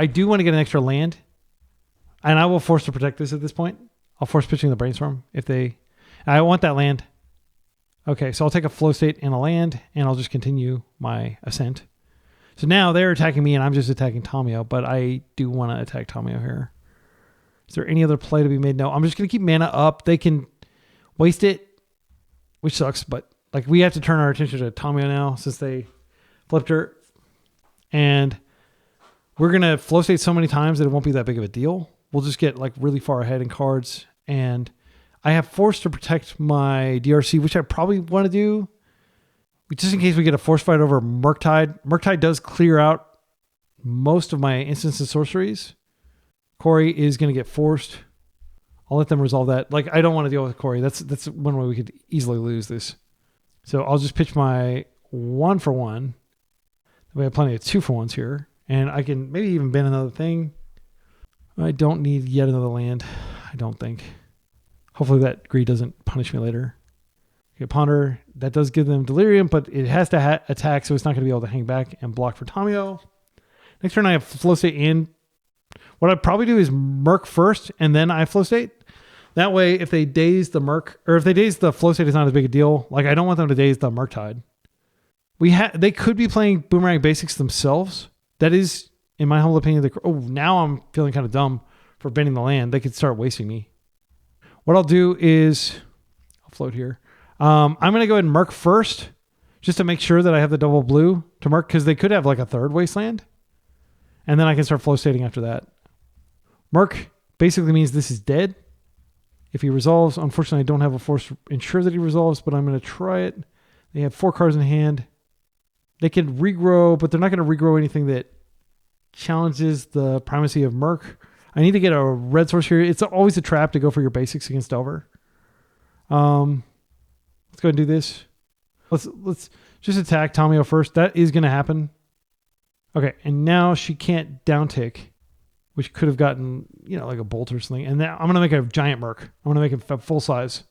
do want to get an extra land. And I will force to protect this at this point. I'll force pitching the Brainstorm I want that land. Okay, so I'll take a flow state and a land, and I'll just continue my ascent. So now they're attacking me, and I'm just attacking Tamio, but I do want to attack Tamio here. Is there any other play to be made? No, I'm just going to keep mana up. They can waste it, which sucks, but like we have to turn our attention to Tamio now since they flipped her. And we're going to flow state so many times that it won't be that big of a deal. We'll just get like really far ahead in cards. And I have force to protect my DRC, which I probably want to do just in case we get a force fight over Murktide. Murktide does clear out most of my instants and sorceries. Corey is going to get forced. I'll let them resolve that. Like, I don't want to deal with Corey. That's one way we could easily lose this. So I'll just pitch my 1-for-1. We have plenty of 2-for-1s here. And I can maybe even ban another thing. I don't need yet another land. I don't think. Hopefully that greed doesn't punish me later. Okay, Ponder. That does give them delirium, but it has to attack, so it's not going to be able to hang back and block for Tamio. Next turn I have flow state and... What I'd probably do is Merc first and then I flow state. That way, if they daze the Merc, or if they daze the flow state, it's not as big a deal. Like, I don't want them to daze the Murktide. They could be playing Boomerang Basics themselves. That is, in my humble opinion, now I'm feeling kind of dumb for bending the land. They could start wasting me. What I'll do is, I'll float here. I'm going to go ahead and Merc first, just to make sure that I have the double blue to Merc, because they could have like a third Wasteland. And then I can start flow stating after that. Merc basically means this is dead. If he resolves, unfortunately, I don't have a force to ensure that he resolves, but I'm going to try it. They have 4 cards in hand. They can regrow, but they're not going to regrow anything that challenges the primacy of Merc. I need to get a red source here. It's always a trap to go for your basics against Delver. Let's go ahead and do this. Let's just attack Tamio first. That is going to happen. Okay, and now she can't downtick, which could have gotten, like a bolt or something. And now I'm going to make a giant Merc. I'm going to make it full size.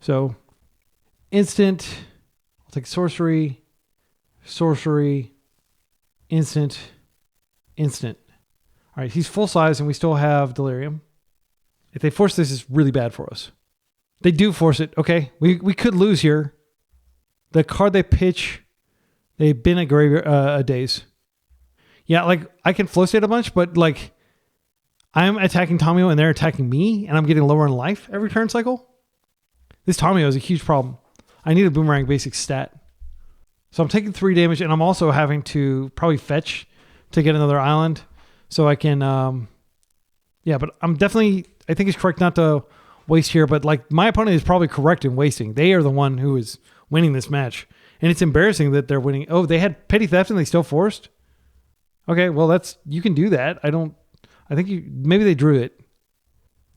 So, instant. I'll take sorcery, instant. All right, he's full size and we still have Delirium. If they force this, it's really bad for us. They do force it. Okay, we could lose here. The card they pitch, they've been a daze. Yeah, like I can flow state a bunch, but like I'm attacking Tamio and they're attacking me and I'm getting lower in life every turn cycle. This Tamio is a huge problem. I need a Boomerang basic stat. So I'm taking 3 damage and I'm also having to probably fetch to get another island. So I can, but I'm definitely, I think it's correct not to waste here, but like my opponent is probably correct in wasting. They are the one who is winning this match. And it's embarrassing that they're winning. Oh, they had petty theft and they still forced? Okay, well you can do that. Maybe they drew it.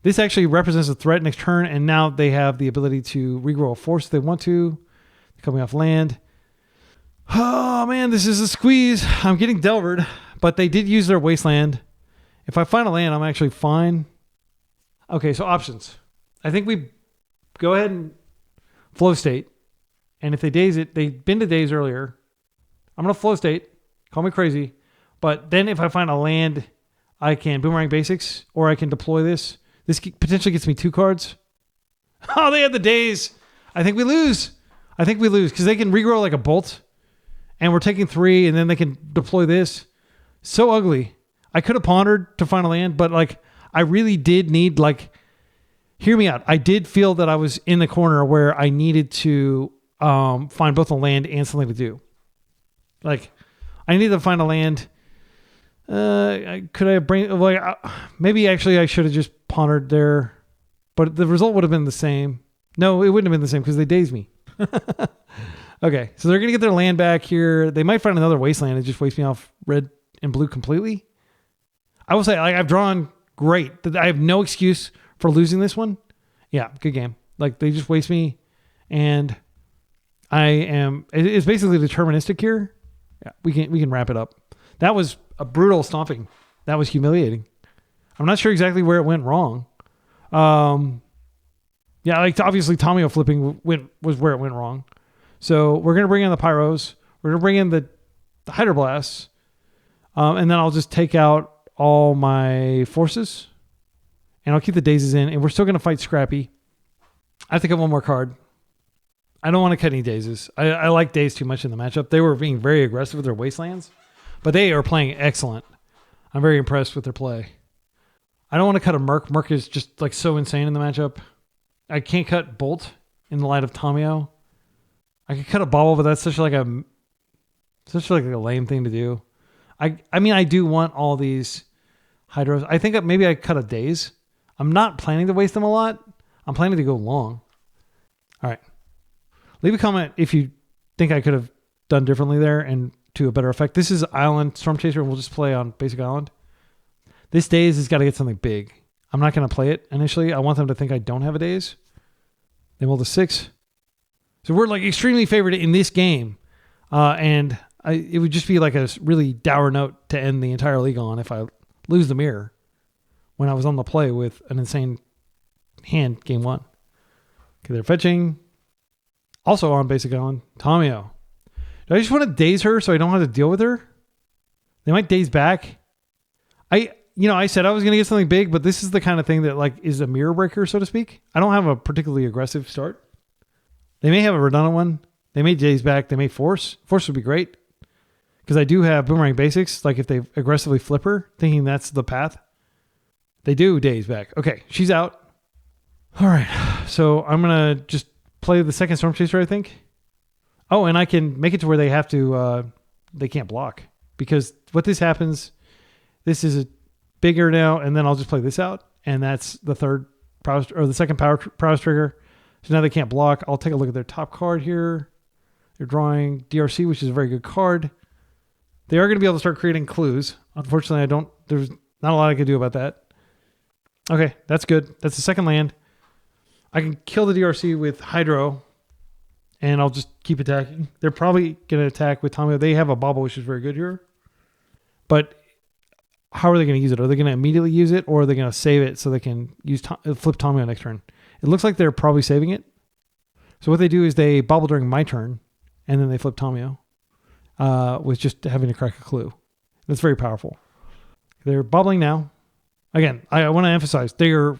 This actually represents a threat next turn, and now they have the ability to regrow a force if they want to. They're coming off land. Oh man, this is a squeeze. I'm getting Delvered, but they did use their Wasteland. If I find a land, I'm actually fine. Okay, so options. I think we go ahead and flow state. And if they daze it, they've been to daze earlier. I'm going to flow state. Call me crazy. But then if I find a land, I can Boomerang Basics, or I can deploy this. This potentially gets me 2 cards. Oh, they had the daze. I think we lose because they can regrow like a bolt. And we're taking 3, and then they can deploy this. So ugly. I could have pondered to find a land, but like I really did need, like, hear me out. I did feel that I was in the corner where I needed to find both a land and something to do. Like, I needed to find a land. Could I bring, like, maybe actually I should have just pondered there, but the result would have been the same. No, it wouldn't have been the same because they dazed me. Okay, so they're going to get their land back here. They might find another Wasteland and just waste me off red and blue completely. I will say, I've drawn great. I have no excuse for losing this one. Yeah, good game. Like, they just waste me, and it's basically deterministic here. Yeah, we can wrap it up. That was a brutal stomping. That was humiliating. I'm not sure exactly where it went wrong. Like obviously Tamio flipping was where it went wrong. So we're going to bring in the Pyros. We're going to bring in the Hydroblasts. And then I'll just take out all my forces. And I'll keep the dazes in. And we're still going to fight Scrappy. I have to get one more card. I don't want to cut any dazes. I like daze too much in the matchup. They were being very aggressive with their Wastelands. But they are playing excellent. I'm very impressed with their play. I don't want to cut a Merc. Merc is just like so insane in the matchup. I can't cut Bolt in the light of Tamio. I could cut a Bobble, but that's such like a lame thing to do. I mean, I do want all these Hydros. I think maybe I cut a Daze. I'm not planning to waste them a lot. I'm planning to go long. All right. Leave a comment if you think I could have done differently there and to a better effect. This is Island Stormchaser, and we'll just play on basic Island. This Daze has got to get something big. I'm not going to play it initially. I want them to think I don't have a Daze. They roll the 6. So we're like extremely favored in this game. And it would just be like a really dour note to end the entire league on if I lose the mirror when I was on the play with an insane hand game 1. Okay, they're fetching. Also on basic Island, Tamio. Do I just want to daze her so I don't have to deal with her? They might daze back. I said I was going to get something big, but this is the kind of thing that like is a mirror breaker, so to speak. I don't have a particularly aggressive start. They may have a redundant one. They may daze back. They may force. Force would be great because I do have Boomerang basics. Like if they aggressively flip her, thinking that's the path, they do daze back. Okay, she's out. All right, so I'm going to just play the second Stormchaser, I think. Oh, and I can make it to where they have to, they can't block. Because what this happens, this is bigger now, and then I'll just play this out, and that's the third prowess, or the second prowess trigger. So now they can't block. I'll take a look at their top card here. They're drawing DRC, which is a very good card. They are going to be able to start creating clues. Unfortunately, there's not a lot I can do about that. Okay, that's good. That's the second land. I can kill the DRC with Hydro, and I'll just keep attacking. They're probably going to attack with Tomio. They have a bobble, which is very good here. But how are they going to use it? Are they going to immediately use it, or are they going to save it so they can use flip Tomio next turn? It looks like they're probably saving it. So what they do is they bobble during my turn, and then they flip Tomio with just having to crack a clue. That's very powerful. They're bobbling now. Again, I want to emphasize, they're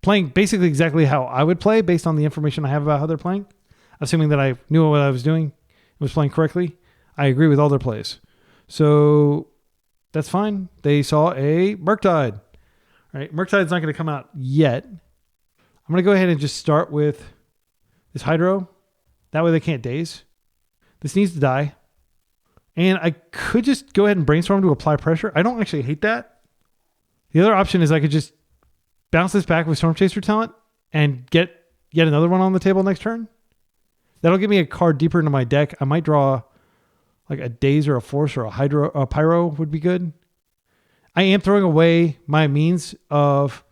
playing basically exactly how I would play based on the information I have about how they're playing. Assuming that I knew what I was doing, was playing correctly. I agree with all their plays. So that's fine. They saw a Murktide. Right? Murktide's not going to come out yet. I'm going to go ahead and just start with this Hydro. That way they can't daze. This needs to die. And I could just go ahead and Brainstorm to apply pressure. I don't actually hate that. The other option is I could just bounce this back with Stormchaser talent and get yet another one on the table next turn. That'll give me a card deeper into my deck. I might draw like a Daze or a Force or a Pyro would be good. I am throwing away my means of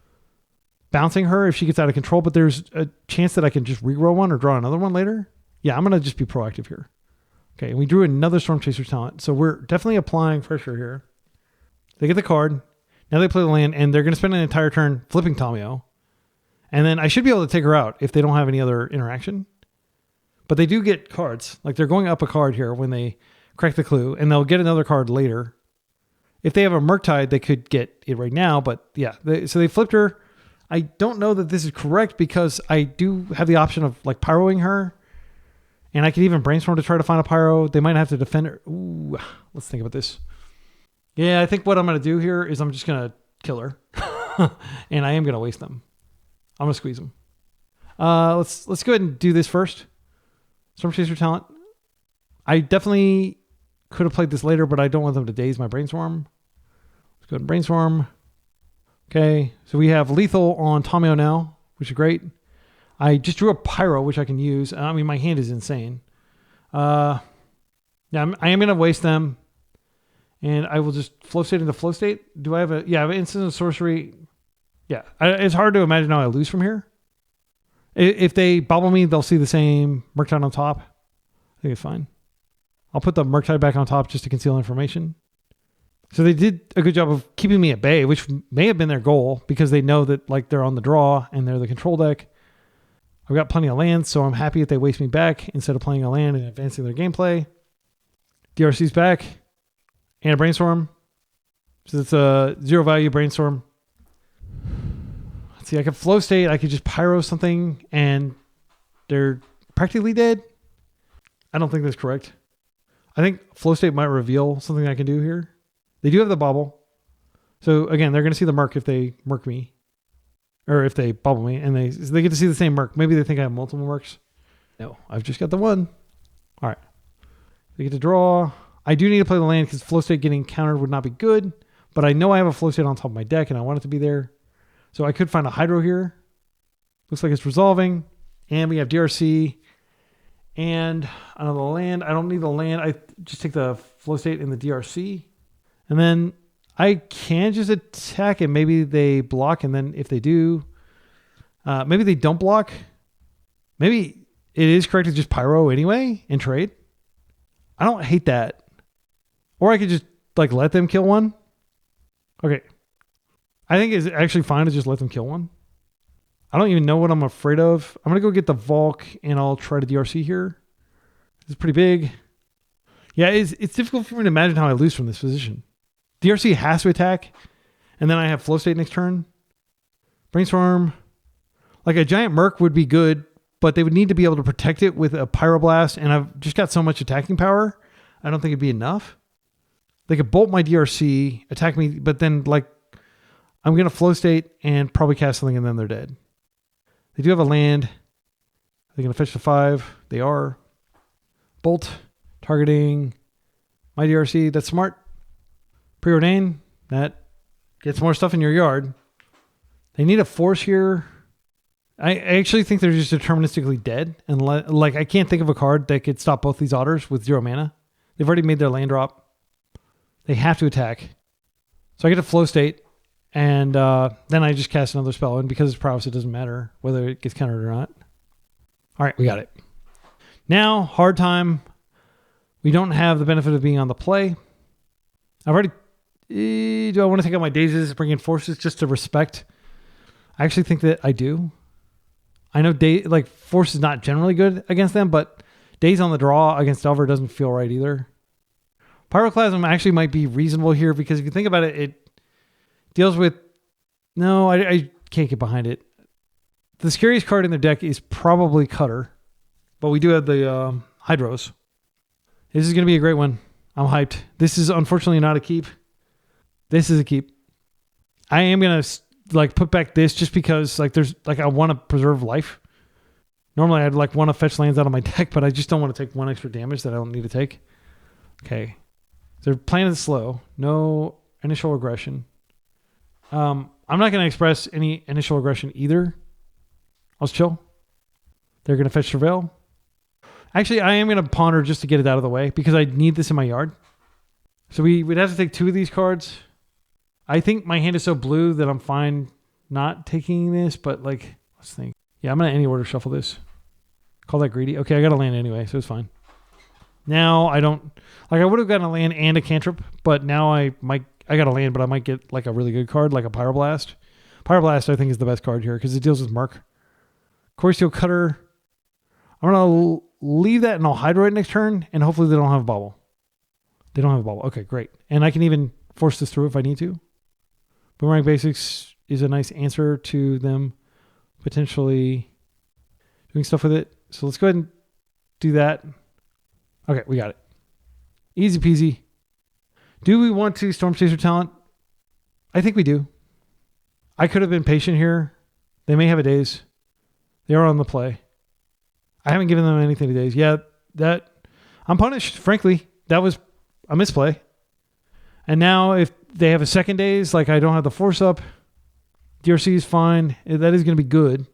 bouncing her if she gets out of control, but there's a chance that I can just regrow one or draw another one later. Yeah, I'm going to just be proactive here. Okay, and we drew another Stormchaser talent. So we're definitely applying pressure here. They get the card. Now they play the land, and they're going to spend an entire turn flipping Tomio. And then I should be able to take her out if they don't have any other interaction. But they do get cards. Like they're going up a card here when they crack the clue, and they'll get another card later. If they have a Murktide, they could get it right now. But yeah, so they flipped her. I don't know that this is correct because I do have the option of like pyroing her. And I could even Brainstorm to try to find a Pyro. They might have to defend her. Ooh, let's think about this. Yeah, I think what I'm going to do here is I'm just going to kill her. And I am going to waste them. I'm going to squeeze them. Let's go ahead and do this first. Stormchaser talent. I definitely could have played this later, but I don't want them to daze my Brainstorm. Let's go ahead and Brainstorm. Okay, so we have lethal on Tomio now, which is great. I just drew a Pyro, which I can use. I mean, my hand is insane. Yeah, I am going to waste them. And I will just flow state into flow state. Do I have I have an instant and sorcery. Yeah, it's hard to imagine how I lose from here. If they bobble me, they'll see the same Murktide on top. I think it's fine. I'll put the Murktide back on top just to conceal information. So they did a good job of keeping me at bay, which may have been their goal because they know that like they're on the draw and they're the control deck. I've got plenty of lands, so I'm happy if they waste me back instead of playing a land and advancing their gameplay. DRC's back. And a Brainstorm. So it's a 0 value Brainstorm. Let's see, I could flow state. I could just Pyro something and they're practically dead. I don't think that's correct. I think flow state might reveal something I can do here. They do have the bobble. So again, they're going to see the Murk if they Murk me. Or if they bobble me. And they get to see the same Murk. Maybe they think I have multiple Murks. No, I've just got the one. All right. They get to draw. I do need to play the land because flow state getting countered would not be good, but I know I have a flow state on top of my deck and I want it to be there. So I could find a Hydro here. Looks like it's resolving. And we have DRC and another land. I don't need the land. I just take the flow state in the DRC. And then I can just attack and maybe they block. And then if they do, maybe they don't block. Maybe it is correct to just Pyro anyway and trade. I don't hate that. Or I could just like let them kill one. Okay. I think it's actually fine to just let them kill one. I don't even know what I'm afraid of. I'm going to go get the Volk and I'll try to DRC here. It's pretty big. Yeah, it's difficult for me to imagine how I lose from this position. DRC has to attack. And then I have Flow State next turn. Brainstorm. Like a giant Merc would be good, but they would need to be able to protect it with a Pyroblast, and I've just got so much attacking power, I don't think it'd be enough. They could bolt my DRC, attack me, but then like I'm going to Flow State and probably cast something and then they're dead. They do have a land. They're going to fetch the 5. They are. Bolt, targeting my DRC. That's smart. Preordain. That gets more stuff in your yard. They need a force here. I actually think they're just deterministically dead. And like I can't think of a card that could stop both these otters with 0 mana. They've already made their land drop. They have to attack. So I get a Flow State. And then I just cast another spell. And because it's prowess, it doesn't matter whether it gets countered or not. All right, we got it. Now, hard time. We don't have the benefit of being on the play. I've already... do I want to take out my dazes, bring in forces just to respect? I actually think that I do. I know force is not generally good against them, but daze on the draw against Delver doesn't feel right either. Pyroclasm actually might be reasonable here because if you think about it, it deals with... No, I can't get behind it. The scariest card in their deck is probably Cutter, but we do have the Hydros. This is going to be a great one. I'm hyped. This is unfortunately not a keep. This is a keep. I am going to put back this just because I want to preserve life. Normally I'd want to fetch lands out of my deck, but I just don't want to take 1 extra damage that I don't need to take. Okay. They're playing it slow. No initial aggression. I'm not going to express any initial aggression either. I'll just chill. They're going to fetch Surveil. Actually, I am going to ponder just to get it out of the way because I need this in my yard. So we'd have to take 2 of these cards. I think my hand is so blue that I'm fine not taking this, but let's think. Yeah, I'm going to any order shuffle this. Call that greedy. Okay, I got a land anyway, so it's fine. Now I don't... I would have gotten a land and a cantrip, but now I got a land, but I might get a really good card, like a Pyroblast. Pyroblast, I think, is the best card here because it deals with Merc. Core Steel Cutter. I'm going to leave that and I'll Hydro it next turn, and hopefully they don't have a bobble. They don't have a bobble. Okay, great. And I can even force this through if I need to. Boomerang Basics is a nice answer to them potentially doing stuff with it. So let's go ahead and do that. Okay, we got it. Easy peasy. Do we want to Stormchaser talent? I think we do. I could have been patient here. They may have a daze. They are on the play. I haven't given them anything to daze. Yeah, I'm punished, frankly. That was a misplay. And now if they have a second daze, I don't have the force up, DRC is fine. That is going to be good.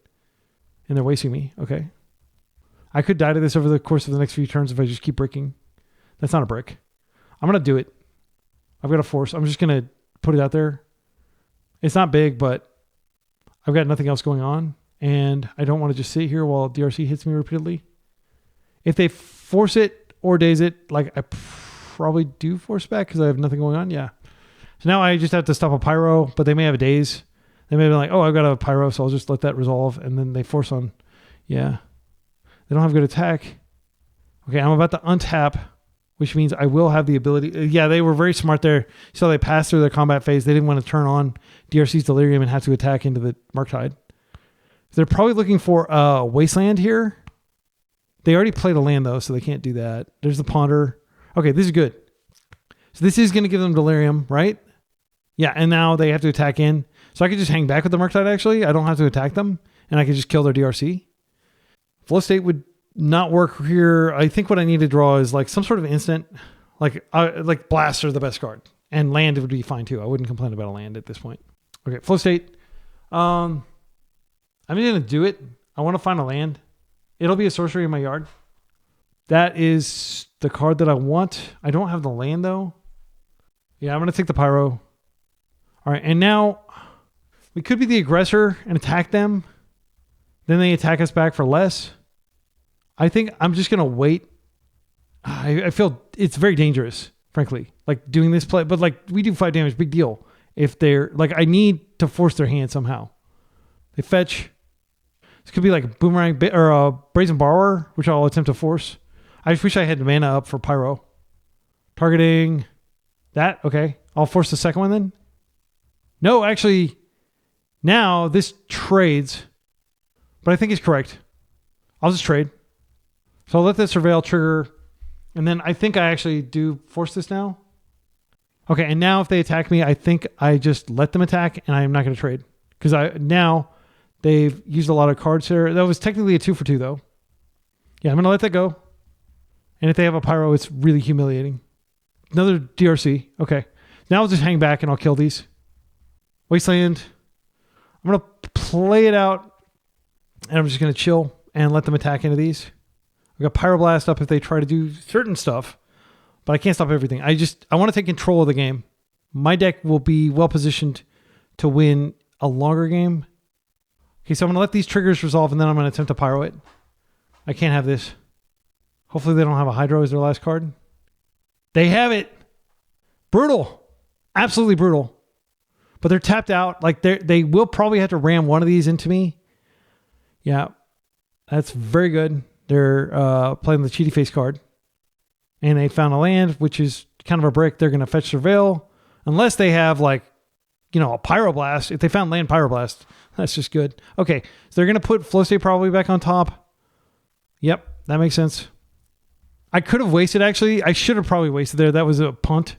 And they're wasting me. Okay. I could die to this over the course of the next few turns if I just keep bricking. That's not a brick. I'm going to do it. I've got a force. I'm just going to put it out there. It's not big, but I've got nothing else going on. And I don't want to just sit here while DRC hits me repeatedly. If they force it or daze it, I probably do force back because I have nothing going on. Yeah. So now I just have to stop a Pyro, but they may have a daze. They may be like, oh, I've got a Pyro, so I'll just let that resolve. And then they force on. Yeah. They don't have good attack. Okay, I'm about to untap, which means I will have the ability. Yeah, they were very smart there. So they passed through their combat phase. They didn't want to turn on DRC's Delirium and have to attack into the Murktide. They're probably looking for a Wasteland here. They already played a land, though, so they can't do that. There's the Ponder. Okay, this is good. So this is going to give them Delirium, right? Yeah, and now they have to attack in. So I could just hang back with the Murktide, actually. I don't have to attack them, and I could just kill their DRC. Flow State would not work here. I think what I need to draw is some sort of instant. Blasts are the best card. And land would be fine, too. I wouldn't complain about a land at this point. Okay, Flow State. I'm going to do it. I want to find a land. It'll be a sorcery in my yard. That is the card that I want. I don't have the land, though. Yeah, I'm going to take the Pyro. All right, and now we could be the aggressor and attack them. Then they attack us back for less. I think I'm just going to wait. I feel it's very dangerous, frankly, doing this play. But we do 5 damage, big deal. If they're I need to force their hand somehow. They fetch. This could be a Boomerang or a Brazen Borrower, which I'll attempt to force. I just wish I had mana up for Pyro. Targeting that. Okay. I'll force the second one then. No, actually, now this trades, but I think he's correct. I'll just trade. So I'll let the surveil trigger, and then I think I actually do force this now. Okay, and now if they attack me, I think I just let them attack, and I'm not going to trade. Because now they've used a lot of cards here. That was technically a 2 for 2, though. Yeah, I'm going to let that go. And if they have a pyro, it's really humiliating. Another DRC. Okay. Now I'll just hang back and I'll kill these. Wasteland. I'm going to play it out, and I'm just going to chill and let them attack into these. I've got Pyroblast up if they try to do certain stuff, but I can't stop everything. I want to take control of the game. My deck will be well positioned to win a longer game. Okay, so I'm going to let these triggers resolve, and then I'm going to attempt to pyro it. I can't have this. Hopefully they don't have a Hydro as their last card. They have it. Brutal. Absolutely brutal. But they're tapped out. Like they will probably have to ram one of these into me. Yeah. That's very good. They're playing the cheaty face card. And they found a land, which is kind of a brick. They're going to fetch Surveil. Unless they have a Pyroblast. If they found land Pyroblast, that's just good. Okay. So they're going to put Flow State probably back on top. Yep. That makes sense. I could have wasted, actually. I should have probably wasted there. That was a punt.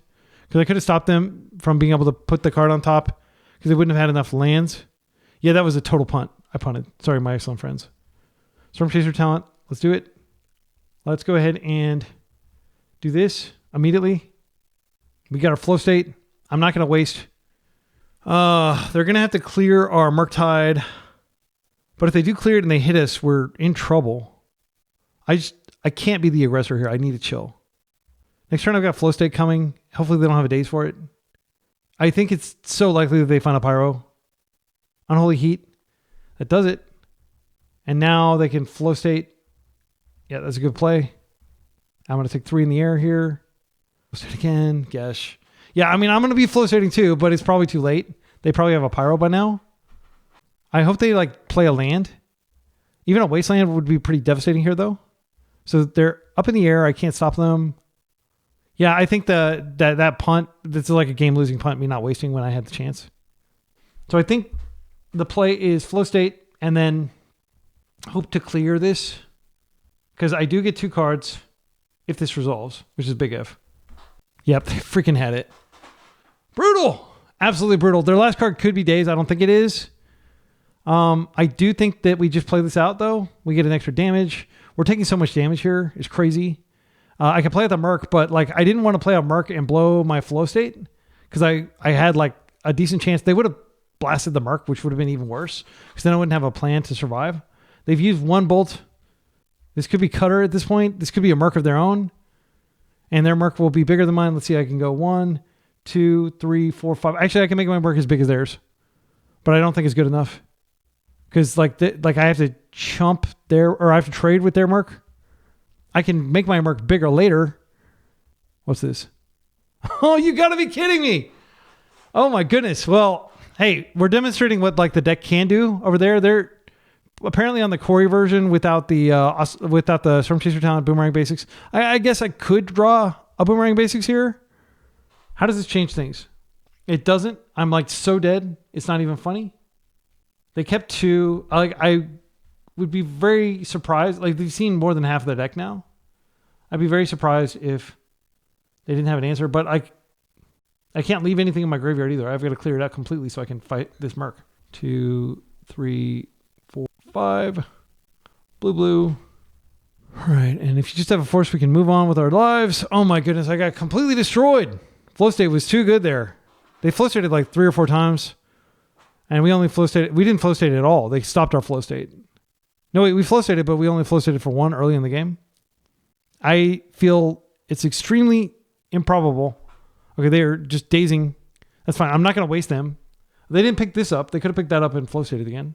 Because I could have stopped them from being able to put the card on top. Because they wouldn't have had enough lands. Yeah, that was a total punt. I punted. Sorry, my excellent friends. Stormchaser talent. Let's do it. Let's go ahead and do this immediately. We got our Flow State. I'm not going to waste. They're going to have to clear our Murktide. But if they do clear it and they hit us, we're in trouble. I can't be the aggressor here. I need to chill. Next turn, I've got Flow State coming. Hopefully they don't have a daze for it. I think it's so likely that they find a Pyro. Unholy Heat. That does it. And now they can Flow State. Yeah, that's a good play. I'm going to take 3 in the air here. Flow State again. Gesh. Yeah, I mean, I'm going to be Flow Stating too, but it's probably too late. They probably have a Pyro by now. I hope they play a land. Even a Wasteland would be pretty devastating here, though. So they're up in the air. I can't stop them. Yeah, I think that punt, that's like a game-losing punt, me not wasting when I had the chance. So I think the play is Flow State and then hope to clear this. Because I do get 2 cards if this resolves, which is a big if. Yep, they freaking had it. Brutal! Absolutely brutal. Their last card could be Daze. I don't think it is. I do think that we just play this out, though. We get an extra damage. We're taking so much damage here. It's crazy. I can play with the Merc, but I didn't want to play a Merc and blow my Flow State because I had a decent chance. They would have blasted the Merc, which would have been even worse because then I wouldn't have a plan to survive. They've used 1 bolt. This could be Cutter at this point. This could be a Merc of their own. And their Merc will be bigger than mine. Let's see. I can go 1, 2, 3, 4, 5. Actually, I can make my Merc as big as theirs. But I don't think it's good enough. Because I have to chump or I have to trade with their Merc. I can make my Merc bigger later. What's this? Oh, you got to be kidding me. Oh my goodness. Well, hey, we're demonstrating what the deck can do over there. They're apparently on the Corey version without the Stormchaser talent Boomerang basics. I guess I could draw a Boomerang basics here. How does this change things? It doesn't. I'm so dead. It's not even funny. They kept 2. I would be very surprised. They've seen more than half of their deck now. I'd be very surprised if they didn't have an answer. But I can't leave anything in my graveyard either. I've got to clear it out completely so I can fight this Merc. 2, 3, 4, 5. Blue. All right. And if you just have a force, we can move on with our lives. Oh my goodness. I got completely destroyed. Flow State was too good there. They Flow Stated 3 or 4 times. And we only Flow Stated. We didn't Flow State at all. They stopped our Flow State. No, wait, we Flow Stated, but we only Flow Stated for 1 early in the game. I feel it's extremely improbable. Okay, they are just dazing. That's fine. I'm not going to waste them. They didn't pick this up. They could have picked that up and Flow Stated again.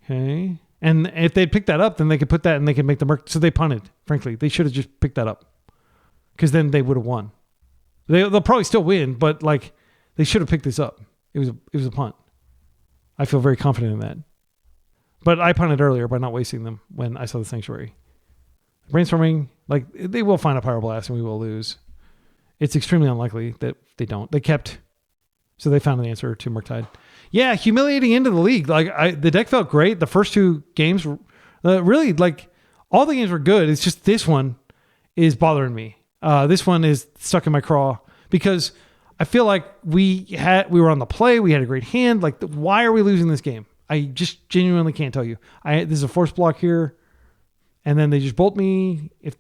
Okay. And if they'd picked that up, then they could put that and they could make the Merc. So they punted, frankly. They should have just picked that up. Because then they would have won. They'll probably still win, but they should have picked this up. It was a punt. I feel very confident in that. But I punted earlier by not wasting them when I saw the Sanctuary. Brainstorming, they will find a Pyroblast and we will lose. It's extremely unlikely that they don't. They kept So they found an answer to Murktide. Yeah, humiliating into the league. Like the deck felt great. The first 2 games, really, like all the games were good. It's just this one is bothering me. This one is stuck in my craw because I feel like we were on the play. We had a great hand. Like, why are we losing this game? I just genuinely can't tell you. There's a force block here, and then they just bolt me. If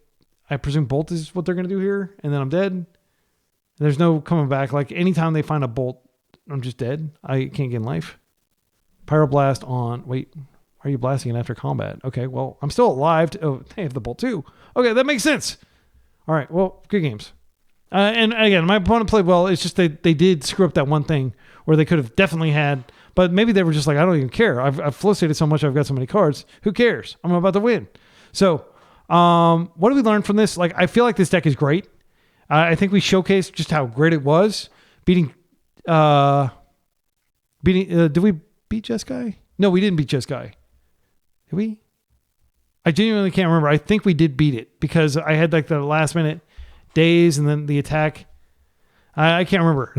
I presume bolt is what they're going to do here, and then I'm dead. There's no coming back. Like, anytime they find a bolt, I'm just dead. I can't gain life. Pyroblast on. Wait, why are you blasting it after combat? Okay, well, I'm still alive. They have the bolt too. Okay, that makes sense. All right, well, good games. And again, my opponent played well. It's just they did screw up that one thing where they could have definitely had, but maybe they were just like, I don't even care. I've flow stated so much. I've got so many cards. Who cares? I'm about to win. So, what did we learn from this? Like, I feel like this deck is great. I think we showcased just how great it was. Did we beat Jeskai? No, we didn't beat Jeskai. Did we? I genuinely can't remember. I think we did beat it because I had like the last minute days and then the attack. I can't remember.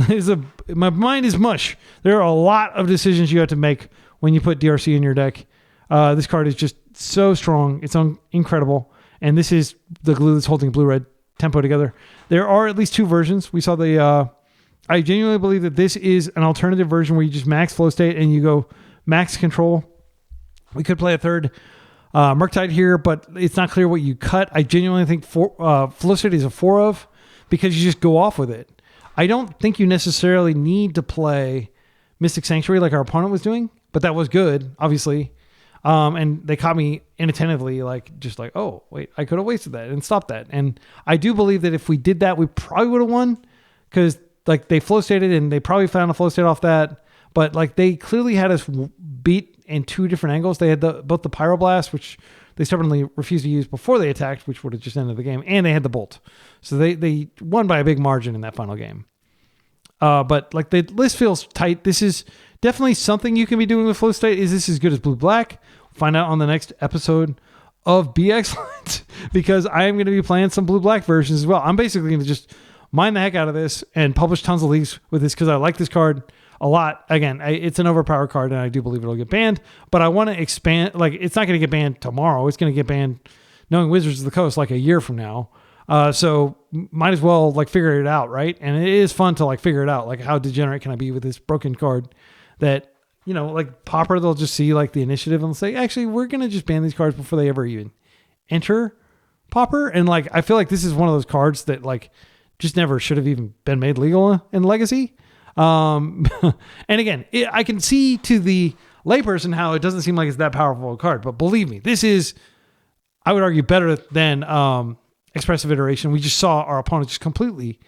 My mind is mush. There are a lot of decisions you have to make when you put DRC in your deck. This card is just so strong. It's incredible. And this is the glue that's holding blue-red tempo together. There are at least 2 versions. We saw I genuinely believe that this is an alternative version where you just max flow state and you go max control. We could play a third Murktide here, but it's not clear what you cut. I genuinely think flow state is a 4 of because you just go off with it. I don't think you necessarily need to play Mystic Sanctuary like our opponent was doing, but that was good, obviously. And they caught me inattentively, like, oh, wait, I could have wasted that and stopped that. And I do believe that if we did that, we probably would have won because like they flow stated and they probably found a flow state off that. But like they clearly had us beat in 2 different angles. They had both the Pyroblast, which they stubbornly refused to use before they attacked, which would have just ended the game. And they had the Bolt. So they won by a big margin in that final game. But like the list feels tight. This is definitely something you can be doing with flow state. Is this as good as blue-black? Find out on the next episode of Be Excellent because I am going to be playing some blue-black versions as well. I'm basically going to just mine the heck out of this and publish tons of leagues with this because I like this card a lot. Again, it's an overpowered card and I do believe it'll get banned, but I want to expand. Like, it's not going to get banned tomorrow. It's going to get banned, knowing Wizards of the Coast, like a year from now. So might as well like figure it out, right? And it is fun to like figure it out. Like, how degenerate can I be with this broken card that, you know, like Pauper, they'll just see like the initiative and they'll say, actually, we're going to just ban these cards before they ever even enter Pauper. And like, I feel like this is one of those cards that like just never should have even been made legal in Legacy. And again, I can see to the layperson how it doesn't seem like it's that powerful a card, but believe me, this is, I would argue, better than Expressive Iteration. We just saw our opponent just completely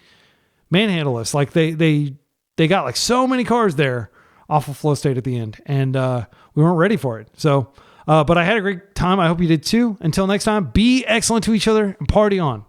manhandle us. Like they got like so many cards there off of flow state at the end, and we weren't ready for it. So, but I had a great time. I hope you did too. Until next time, be excellent to each other and party on.